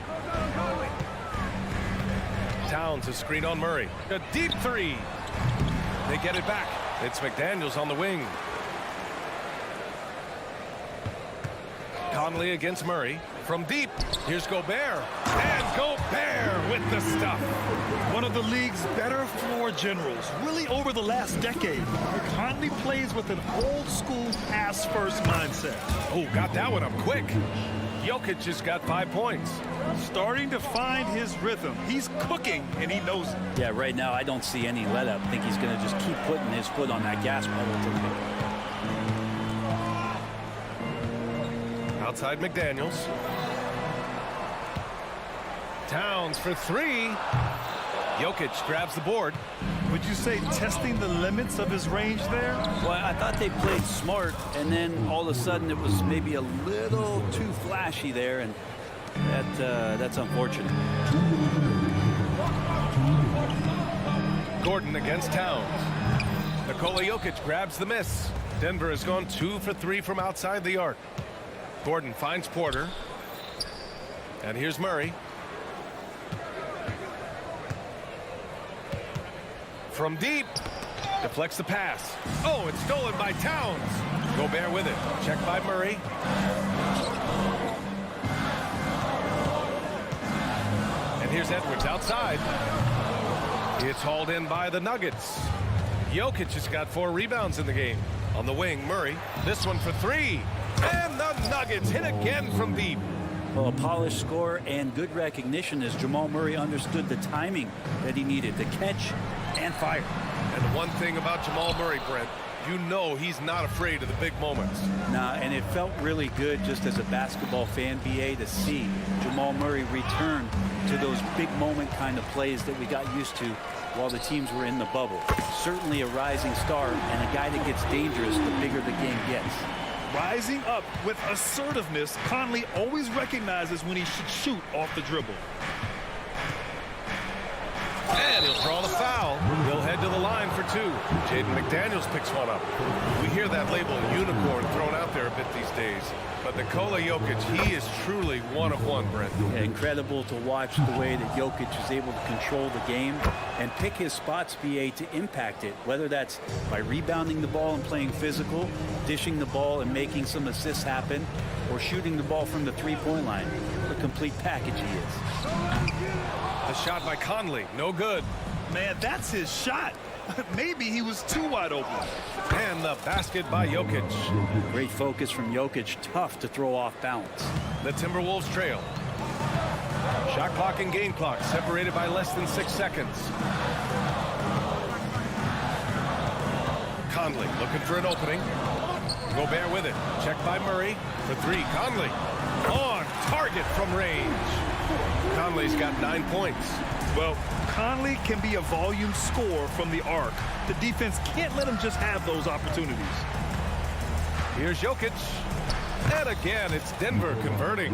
Towns a screen on Murray. A deep 3. They get it back. It's McDaniels on the wing. Conley against Murray. From deep, here's Gobert. And Gobert with the stuff. One of the league's better floor generals, really over the last decade. Conley plays with an old-school pass-first mindset. Oh, got that one up quick. Jokic just got 5 points. Starting to find his rhythm. He's cooking, and he knows it. Yeah, right now I don't see any let-up. I think he's going to just keep putting his foot on that gas pedal tonight. Outside McDaniels. Towns for 3. Jokic grabs the board. Would you say testing the limits of his range there? Well, I thought they played smart, and then all of a sudden it was maybe a little too flashy there, and that's unfortunate. Gordon against Towns. Nikola Jokic grabs the miss. Denver has gone 2 for 3 from outside the arc. Gordon finds Porter. And here's Murray. From deep, deflects the pass. Oh, it's stolen by Towns. Gobert with it. Checked by Murray. And here's Edwards outside. It's hauled in by the Nuggets. Jokic has got 4 rebounds in the game. On the wing, Murray. This one for 3. And the Nuggets hit again from deep. Well, a polished score and good recognition as Jamal Murray understood the timing that he needed to catch and fire. And the one thing about Jamal Murray, Brent, you know he's not afraid of the big moments. Nah, and it felt really good just as a basketball fan, BA, to see Jamal Murray return to those big moment kind of plays that we got used to while the teams were in the bubble. Certainly a rising star and a guy that gets dangerous the bigger the game gets. Rising up with assertiveness, Conley always recognizes when he should shoot off the dribble. And he'll draw the foul. He'll head to the line for 2. Jaden McDaniels picks one up. We hear that label unicorn thrown out there a bit these days. But Nikola Jokic, he is truly one of one, Brent. Yeah, incredible to watch the way that Jokic is able to control the game and pick his spots, BA, to impact it, whether that's by rebounding the ball and playing physical, dishing the ball and making some assists happen, or shooting the ball from the three-point line. What a complete package he is. The shot by Conley, no good. Man, that's his shot. maybe he was too wide open. And the basket by Jokic. Great focus from Jokic. Tough to throw off balance. The Timberwolves trail. Shot clock and game clock separated by less than 6 seconds. Conley looking for an opening. Gobert with it. Checked by Murray for 3. Conley on target from range. Conley's got 9 points. Well, Conley can be a volume scorer from the arc. The defense can't let him just have those opportunities. Here's Jokic. And again, it's Denver converting.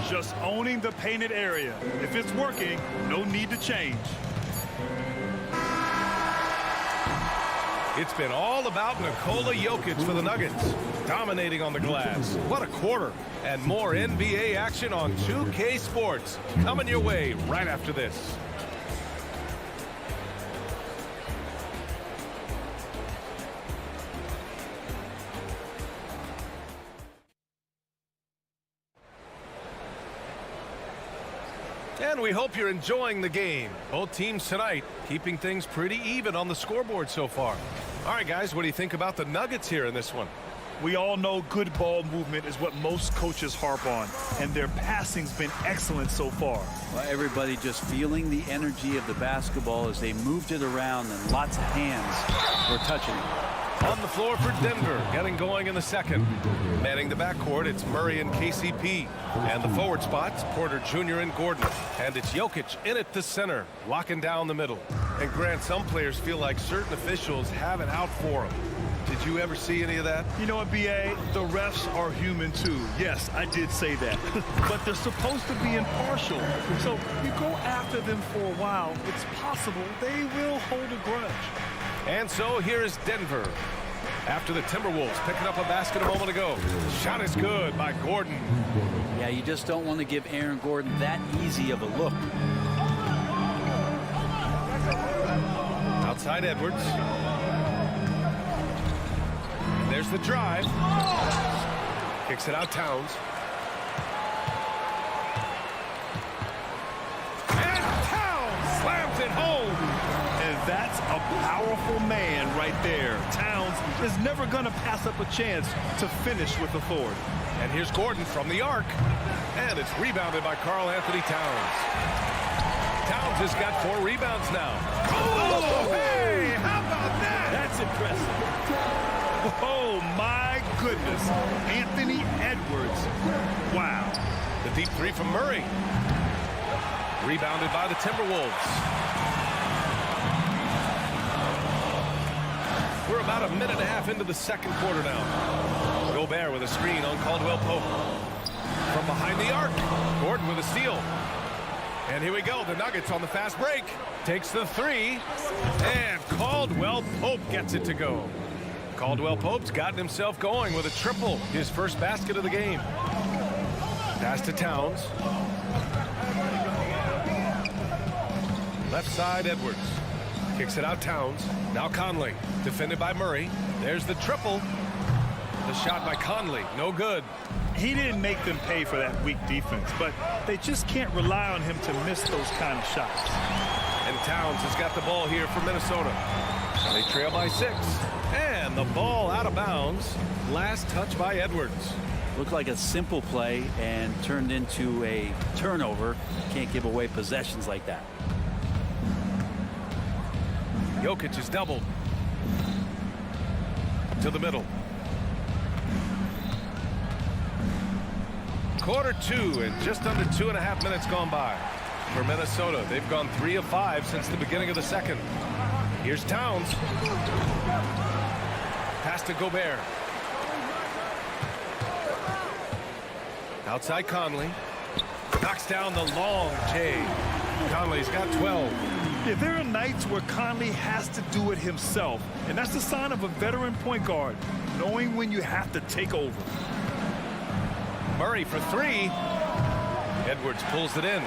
Just owning the painted area. If it's working, no need to change. It's been all about Nikola Jokic for the Nuggets, dominating on the glass. What a quarter. And more NBA action on 2K Sports coming your way right after this. And we hope you're enjoying the game. Both teams tonight keeping things pretty even on the scoreboard so far. All right, guys, what do you think about the Nuggets here in this one? We all know good ball movement is what most coaches harp on, and their passing's been excellent so far. Well, everybody just feeling the energy of the basketball as they moved it around, and lots of hands were touching it. On the floor for Denver, getting going in the second. Manning the backcourt, it's Murray and KCP. And the forward spots, Porter Jr. and Gordon. And it's Jokic in at the center, locking down the middle. And Grant, some players feel like certain officials have it out for them. Did you ever see any of that? You know what, B.A.? The refs are human, too. Yes, I did say that. But they're supposed to be impartial. So you go after them for a while, it's possible they will hold a grudge. And so here is Denver. After the Timberwolves picking up a basket a moment ago. Shot is good by Gordon. Yeah, you just don't want to give Aaron Gordon that easy of a look. Outside Edwards. And there's the drive. Kicks it out Towns. And Towns slams it home. And that's a powerful man right there. Towns is never going to pass up a chance to finish with authority. And here's Gordon from the arc. And it's rebounded by Karl Anthony Towns. Towns has got 4 rebounds now. Oh, hey, how about that? That's impressive. Oh, my goodness. Anthony Edwards. Wow. The deep 3 from Murray. Rebounded by the Timberwolves. We're about a minute and a half into the second quarter now. Gobert with a screen on Caldwell Pope. From behind the arc, Gordon with a steal. And here we go, the Nuggets on the fast break. Takes the 3, and Caldwell Pope gets it to go. Caldwell Pope's gotten himself going with a triple, his first basket of the game. Pass to Towns. Left side, Edwards. Kicks it out Towns. Now Conley, defended by Murray. There's the triple. The shot by Conley, no good. He didn't make them pay for that weak defense, but they just can't rely on him to miss those kind of shots. And Towns has got the ball here for Minnesota. They trail by 6. And the ball out of bounds. Last touch by Edwards. Looked like a simple play and turned into a turnover. Can't give away possessions like that. Jokic is doubled. To the middle. Quarter 2 and just under 2.5 minutes gone by. For Minnesota, they've gone 3 of 5 since the beginning of the second. Here's Towns. Pass to Gobert. Outside Conley. Knocks down the long J. Conley's got 12. Yeah, there are nights where Conley has to do it himself, and that's the sign of a veteran point guard, knowing when you have to take over. Murray for 3. Edwards pulls it in.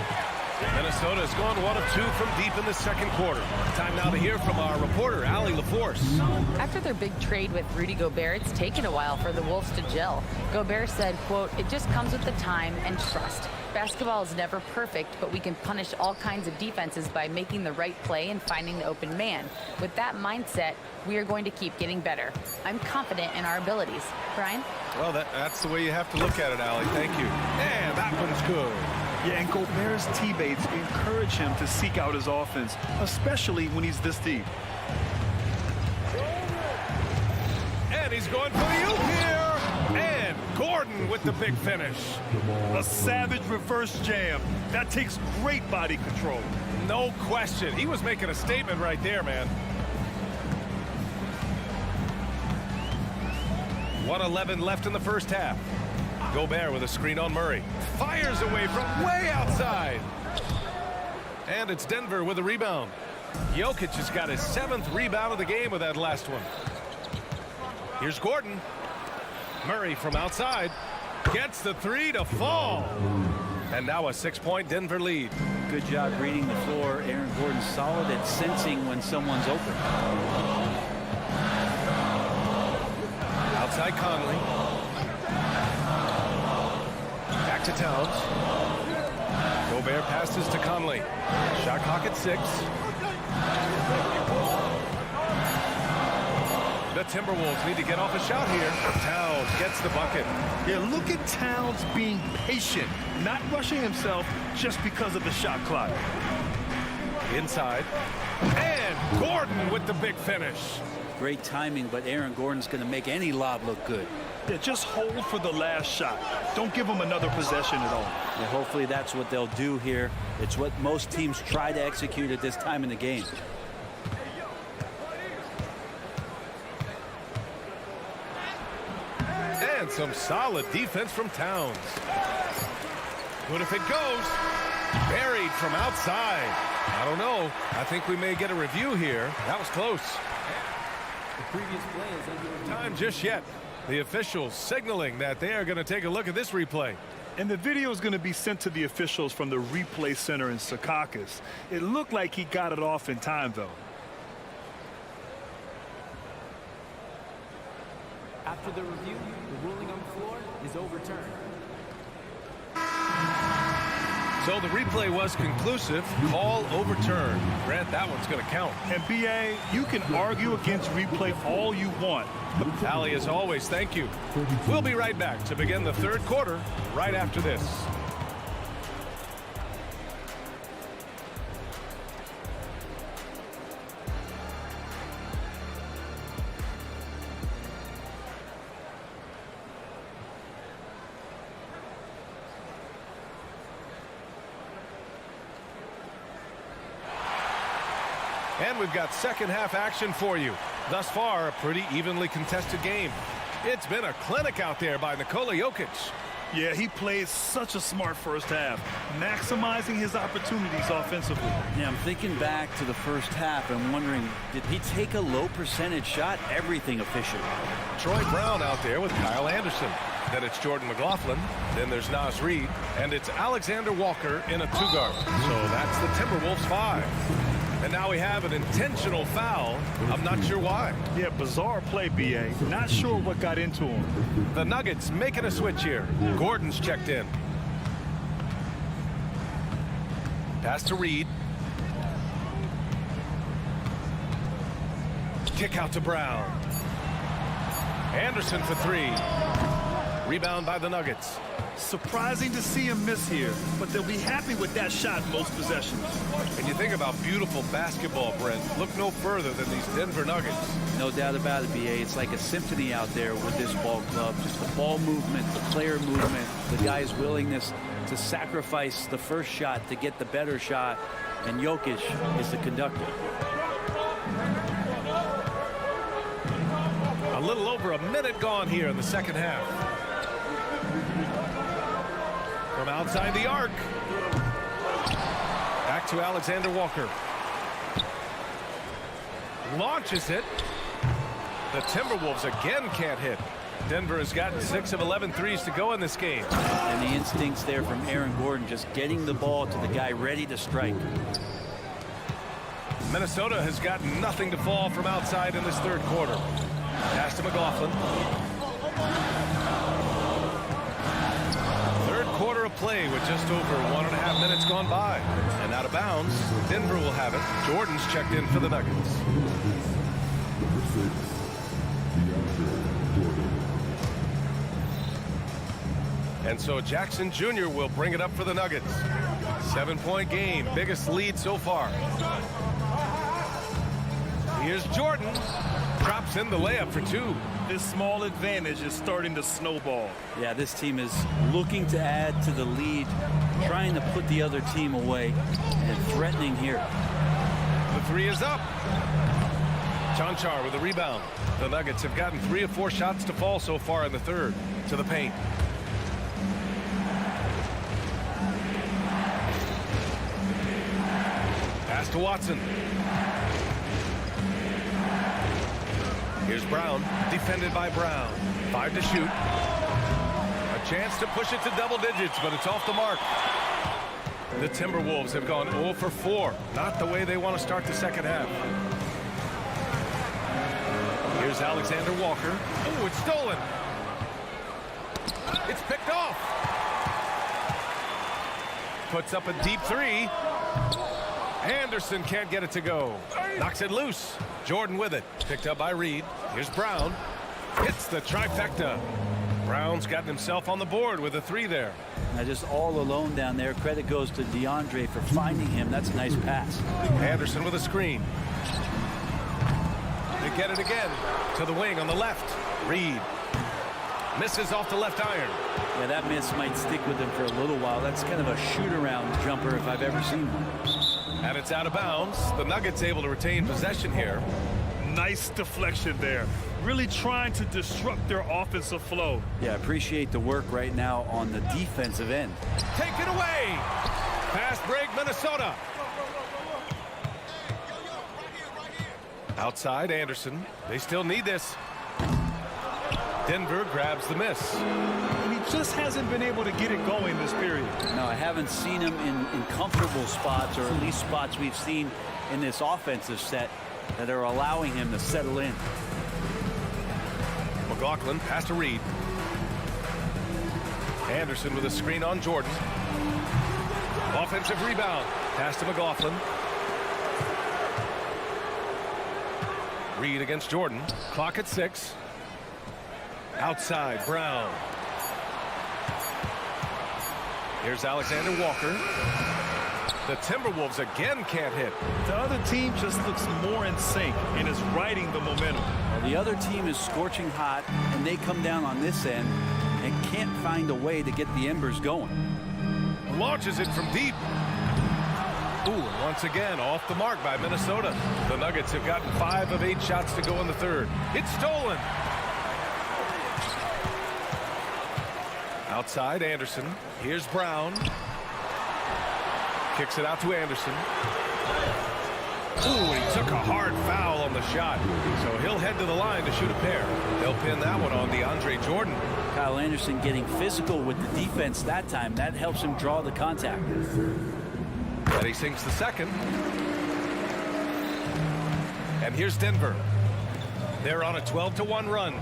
Minnesota has gone 1 of 2 from deep in the second quarter. Time now to hear from our reporter, Allie LaForce. After their big trade with Rudy Gobert, it's taken a while for the Wolves to gel. Gobert said, quote, "It just comes with the time and trust. Basketball is never perfect, but we can punish all kinds of defenses by making the right play and finding the open man. With that mindset, we are going to keep getting better. I'm confident in our abilities." Brian? Well, that's the way you have to look at it, Allie. Thank you. And that one's good. Yeah, and Gobert's teammates encourage him to seek out his offense, especially when he's this deep. And he's going for the oop here. And Gordon with the big finish. A savage reverse jam. That takes great body control. No question. He was making a statement right there, man. 1:11 left in the first half. Gobert with a screen on Murray. Fires away from way outside. And it's Denver with a rebound. Jokic has got his 7th rebound of the game with that last one. Here's Gordon. Murray from outside. Gets the 3 to fall. And now a 6-point Denver lead. Good job reading the floor. Aaron Gordon's solid at sensing when someone's open. Outside Conley. Back to Towns. Gobert passes to Conley. Shot clock at 6. The Timberwolves need to get off a shot here. Towns gets the bucket. Yeah, look at Towns being patient, not rushing himself just because of the shot clock. Inside. And Gordon with the big finish. Great timing, but Aaron Gordon's going to make any lob look good. Yeah, just hold for the last shot. Don't give him another possession at all. And hopefully that's what they'll do here. It's what most teams try to execute at this time in the game. And some solid defense from Towns. But if it goes, buried from outside. I don't know. I think we may get a review here. That was close. The previous play is under time just yet. The officials signaling that they are going to take a look at this replay. And the video is going to be sent to the officials from the replay center in Secaucus. It looked like he got it off in time, though. After the review, the ruling on the floor is overturned. So the replay was conclusive. Call overturned. Grant, that one's going to count. And BA, you can argue against replay all you want. Allie, as always, thank you. We'll be right back to begin the third quarter right after this. And we've got second half action for you. Thus far, a pretty evenly contested game. It's been a clinic out there by Nikola Jokic. Yeah, he played such a smart first half, maximizing his opportunities offensively. Yeah, I'm thinking back to the first half and wondering, did he take a low percentage shot? Everything efficient. Troy Brown out there with Kyle Anderson. Then it's Jordan McLaughlin. Then there's Naz Reid. And it's Alexander Walker in a 2-guard. So that's the Timberwolves 5. And now we have an intentional foul. I'm not sure why. Yeah, bizarre play, BA. Not sure what got into him. The Nuggets making a switch here. Gordon's checked in. Pass to Reid. Kick out to Brown. Anderson for 3. Rebound by the Nuggets. Surprising to see him miss here, but they'll be happy with that shot most possessions. And you think about beautiful basketball, Brent. Look no further than these Denver Nuggets. No doubt about it, BA. It's like a symphony out there with this ball club. Just the ball movement, the player movement, the guy's willingness to sacrifice the first shot to get the better shot. And Jokic is the conductor. A little over a minute gone here in the second half. From outside the arc. Back to Alexander Walker. Launches it. The Timberwolves again can't hit. Denver has gotten 6 of 11 threes to go in this game. And the instincts there from Aaron Gordon, just getting the ball to the guy ready to strike. Minnesota has gotten nothing to fall from outside in this third quarter. Pass to McLaughlin. Third quarter of play with just over 1.5 minutes gone by. And out of bounds, Denver will have it. Jordan's checked in for the Nuggets. And so Jackson Jr. will bring it up for the Nuggets. 7-point game, biggest lead so far. Here's Jordan. Drops in the layup for 2. This small advantage is starting to snowball. Yeah, this team is looking to add to the lead, trying to put the other team away, and threatening here. The 3 is up. Chanchar with a rebound. The Nuggets have gotten 3 of 4 shots to fall so far in the third. To the paint. Pass to Watson. Here's Brown, defended by Brown. 5 to shoot. A chance to push it to double digits, but it's off the mark. The Timberwolves have gone 0 for 4. Not the way they want to start the second half. Here's Alexander Walker. Oh, it's stolen. It's picked off. Puts up a deep 3. Anderson can't get it to go. Knocks it loose. Jordan with it. Picked up by Reed. Here's Brown. Hits the trifecta. Brown's gotten himself on the board with a 3 there. Now just all alone down there. Credit goes to DeAndre for finding him. That's a nice pass. Anderson with a screen. They get it again. To the wing on the left. Reed. Misses off the left iron. Yeah, that miss might stick with him for a little while. That's kind of a shoot-around jumper if I've ever seen one. And it's out of bounds. The Nuggets able to retain possession here. Nice deflection there. Really trying to disrupt their offensive flow. Yeah, appreciate the work right now on the defensive end. Take it away. Fast break, Minnesota. Outside, Anderson. They still need this. Denver grabs the miss. And he just hasn't been able to get it going this period. No, I haven't seen him in comfortable spots, or at least spots we've seen in this offensive set that are allowing him to settle in. McLaughlin, pass to Reed. Anderson with a screen on Jordan. Offensive rebound. Pass to McLaughlin. Reed against Jordan. Clock at 6. Outside, Brown. Here's Alexander Walker. The Timberwolves again can't hit. The other team just looks more in sync and is riding the momentum. Well, the other team is scorching hot, and they come down on this end and can't find a way to get the embers going. Launches it from deep. Ooh, and once again, off the mark by Minnesota. The Nuggets have gotten 5 of 8 shots to go in the third. It's stolen. Outside, Anderson. Here's Brown. Kicks it out to Anderson. Ooh, he took a hard foul on the shot. So he'll head to the line to shoot a pair. They'll pin that one on DeAndre Jordan. Kyle Anderson getting physical with the defense that time. That helps him draw the contact. And he sinks the second. And here's Denver. They're on a 12-1 run.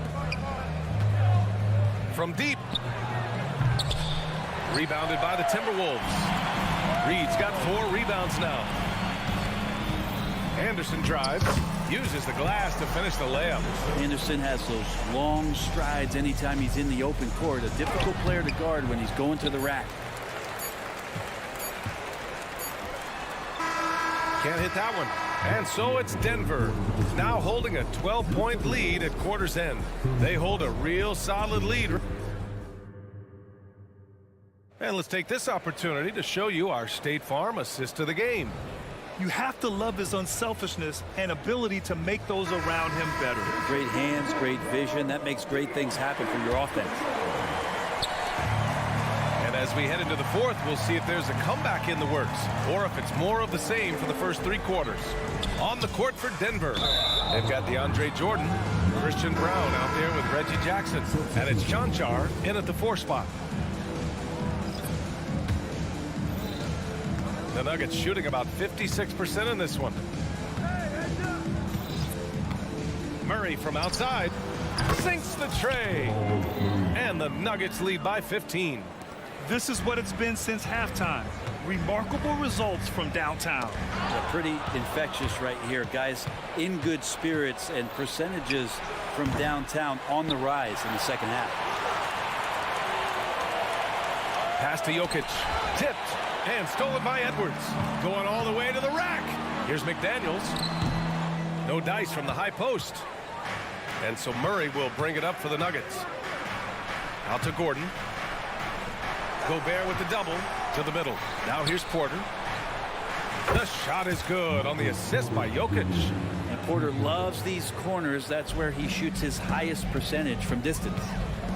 From deep. Rebounded by the Timberwolves. Reed's got 4 rebounds now. Anderson drives. Uses the glass to finish the layup. Anderson has those long strides anytime he's in the open court. A difficult player to guard when he's going to the rack. Can't hit that one. And so it's Denver, now holding a 12-point lead at quarter's end. They hold a real solid lead. And let's take this opportunity to show you our State Farm assist to the game. You have to love his unselfishness and ability to make those around him better. Great hands, great vision. That makes great things happen for your offense. And as we head into the fourth, we'll see if there's a comeback in the works or if it's more of the same for the first 3 quarters. On the court for Denver, they've got DeAndre Jordan. Christian Brown out there with Reggie Jackson. And it's Chanchar in at the 4 spot. The Nuggets shooting about 56% in this one. Murray from outside sinks the tray. And the Nuggets lead by 15. This is what it's been since halftime. Remarkable results from downtown. Pretty infectious right here. Guys in good spirits, and percentages from downtown on the rise in the second half. Pass to Jokic. Tipped and stolen by Edwards. Going all the way to the rack. Here's McDaniels. No dice from the high post. And so Murray will bring it up for the Nuggets. Out to Gordon. Gobert with the double to the middle. Now here's Porter. The shot is good on the assist by Jokic. And Porter loves these corners. That's where he shoots his highest percentage from distance.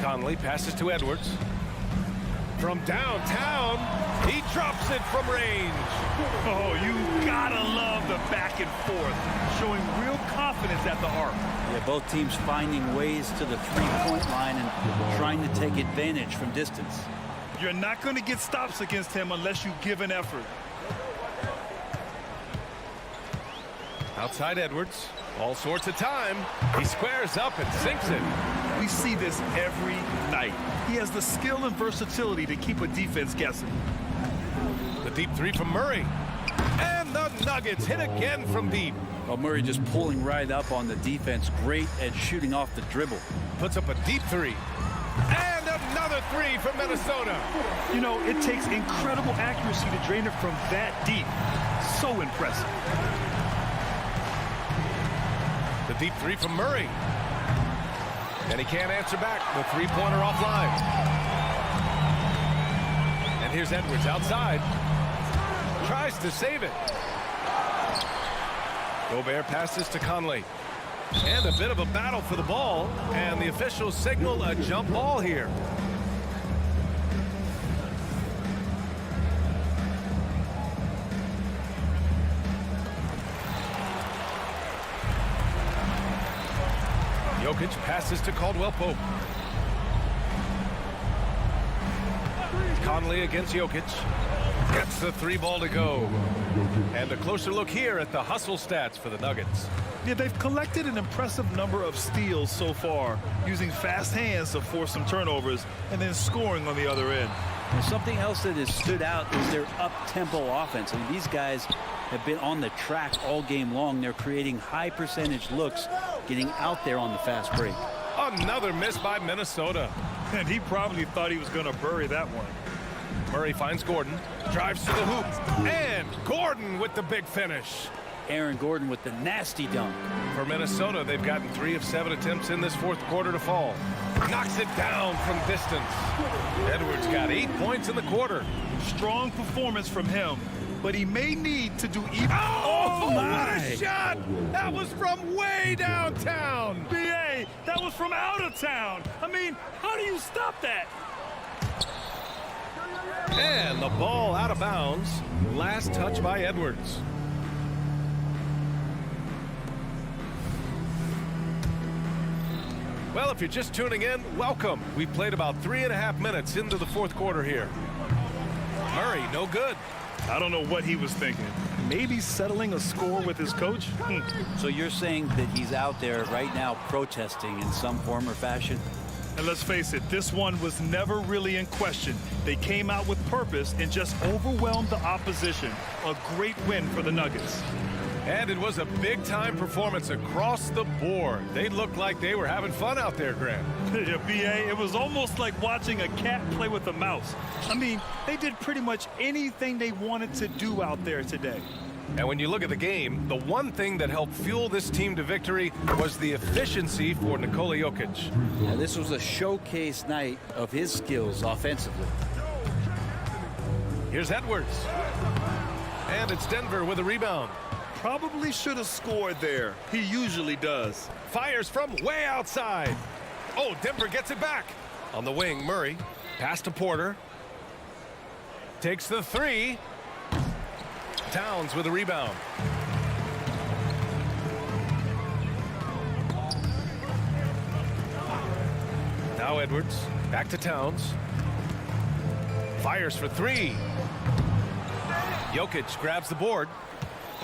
Conley passes to Edwards. From downtown, he drops it from range. Oh, you gotta love the back and forth, showing real confidence at the arc. Yeah, both teams finding ways to the three-point line and trying to take advantage from distance. You're not going to get stops against him unless you give an effort. Outside Edwards, all sorts of time. He squares up and sinks it. We see this every night. He has the skill and versatility to keep a defense guessing. The deep three from Murray. And the Nuggets hit again from deep. Well, Murray just pulling right up on the defense. Great at shooting off the dribble. Puts up a deep three. And another three from Minnesota. You know, it takes incredible accuracy to drain it from that deep. So impressive. The deep three from Murray. And he can't answer back. The three-pointer offline. And here's Edwards outside. Tries to save it. Gobert passes to Conley. And a bit of a battle for the ball. And the officials signal a jump ball here. Jokic passes to Caldwell Pope. Conley against Jokic. Gets the three ball to go. And a closer look here at the hustle stats for the Nuggets. Yeah, they've collected an impressive number of steals so far, using fast hands to force some turnovers and then scoring on the other end. And something else that has stood out is their up-tempo offense. I mean, these guys have been on the track all game long. They're creating high percentage looks, getting out there on the fast break. Another miss by Minnesota. And he probably thought he was going to bury that one. Murray finds Gordon, drives to the hoop, and Gordon with the big finish. Aaron Gordon with the nasty dunk. For Minnesota, they've gotten 3 of 7 attempts in this fourth quarter to fall. Knocks it down from distance. Edwards got 8 points in the quarter. Strong performance from him, but he may need to do even. Oh my! What a shot! That was from way downtown. BA, that was from out of town. I mean, how do you stop that? And the ball out of bounds. Last touch by Edwards. Well, if you're just tuning in, welcome. We've played about 3.5 minutes into the fourth quarter here. Murray, no good. I don't know what he was thinking. Maybe settling a score with his coach? So you're saying that he's out there right now protesting in some form or fashion? And let's face it, this one was never really in question. They came out with purpose and just overwhelmed the opposition. A great win for the Nuggets. And it was a big-time performance across the board. They looked like they were having fun out there, Grant. Yeah, B.A., it was almost like watching a cat play with a mouse. I mean, they did pretty much anything they wanted to do out there today. And when you look at the game, the one thing that helped fuel this team to victory was the efficiency for Nikola Jokic. Now, this was a showcase night of his skills offensively. Here's Edwards. And it's Denver with a rebound. Probably should have scored there. He usually does. Fires from way outside. Oh, Denver gets it back. On the wing, Murray. Pass to Porter. Takes the three. Towns with a rebound. Now Edwards, back to Towns. Fires for three. Jokic grabs the board.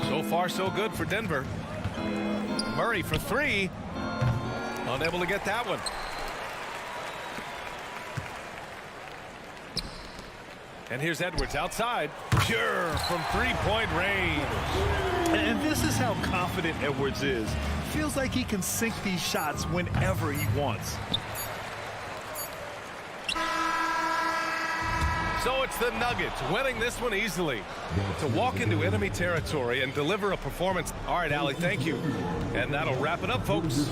So far, so good for Denver. Murray for three. Unable to get that one. And here's Edwards outside. Pure from three-point range. And this is how confident Edwards is. Feels like he can sink these shots whenever he wants. So it's the Nuggets winning this one easily. To walk into enemy territory and deliver a performance. All right, Allie, thank you. And that'll wrap it up, folks.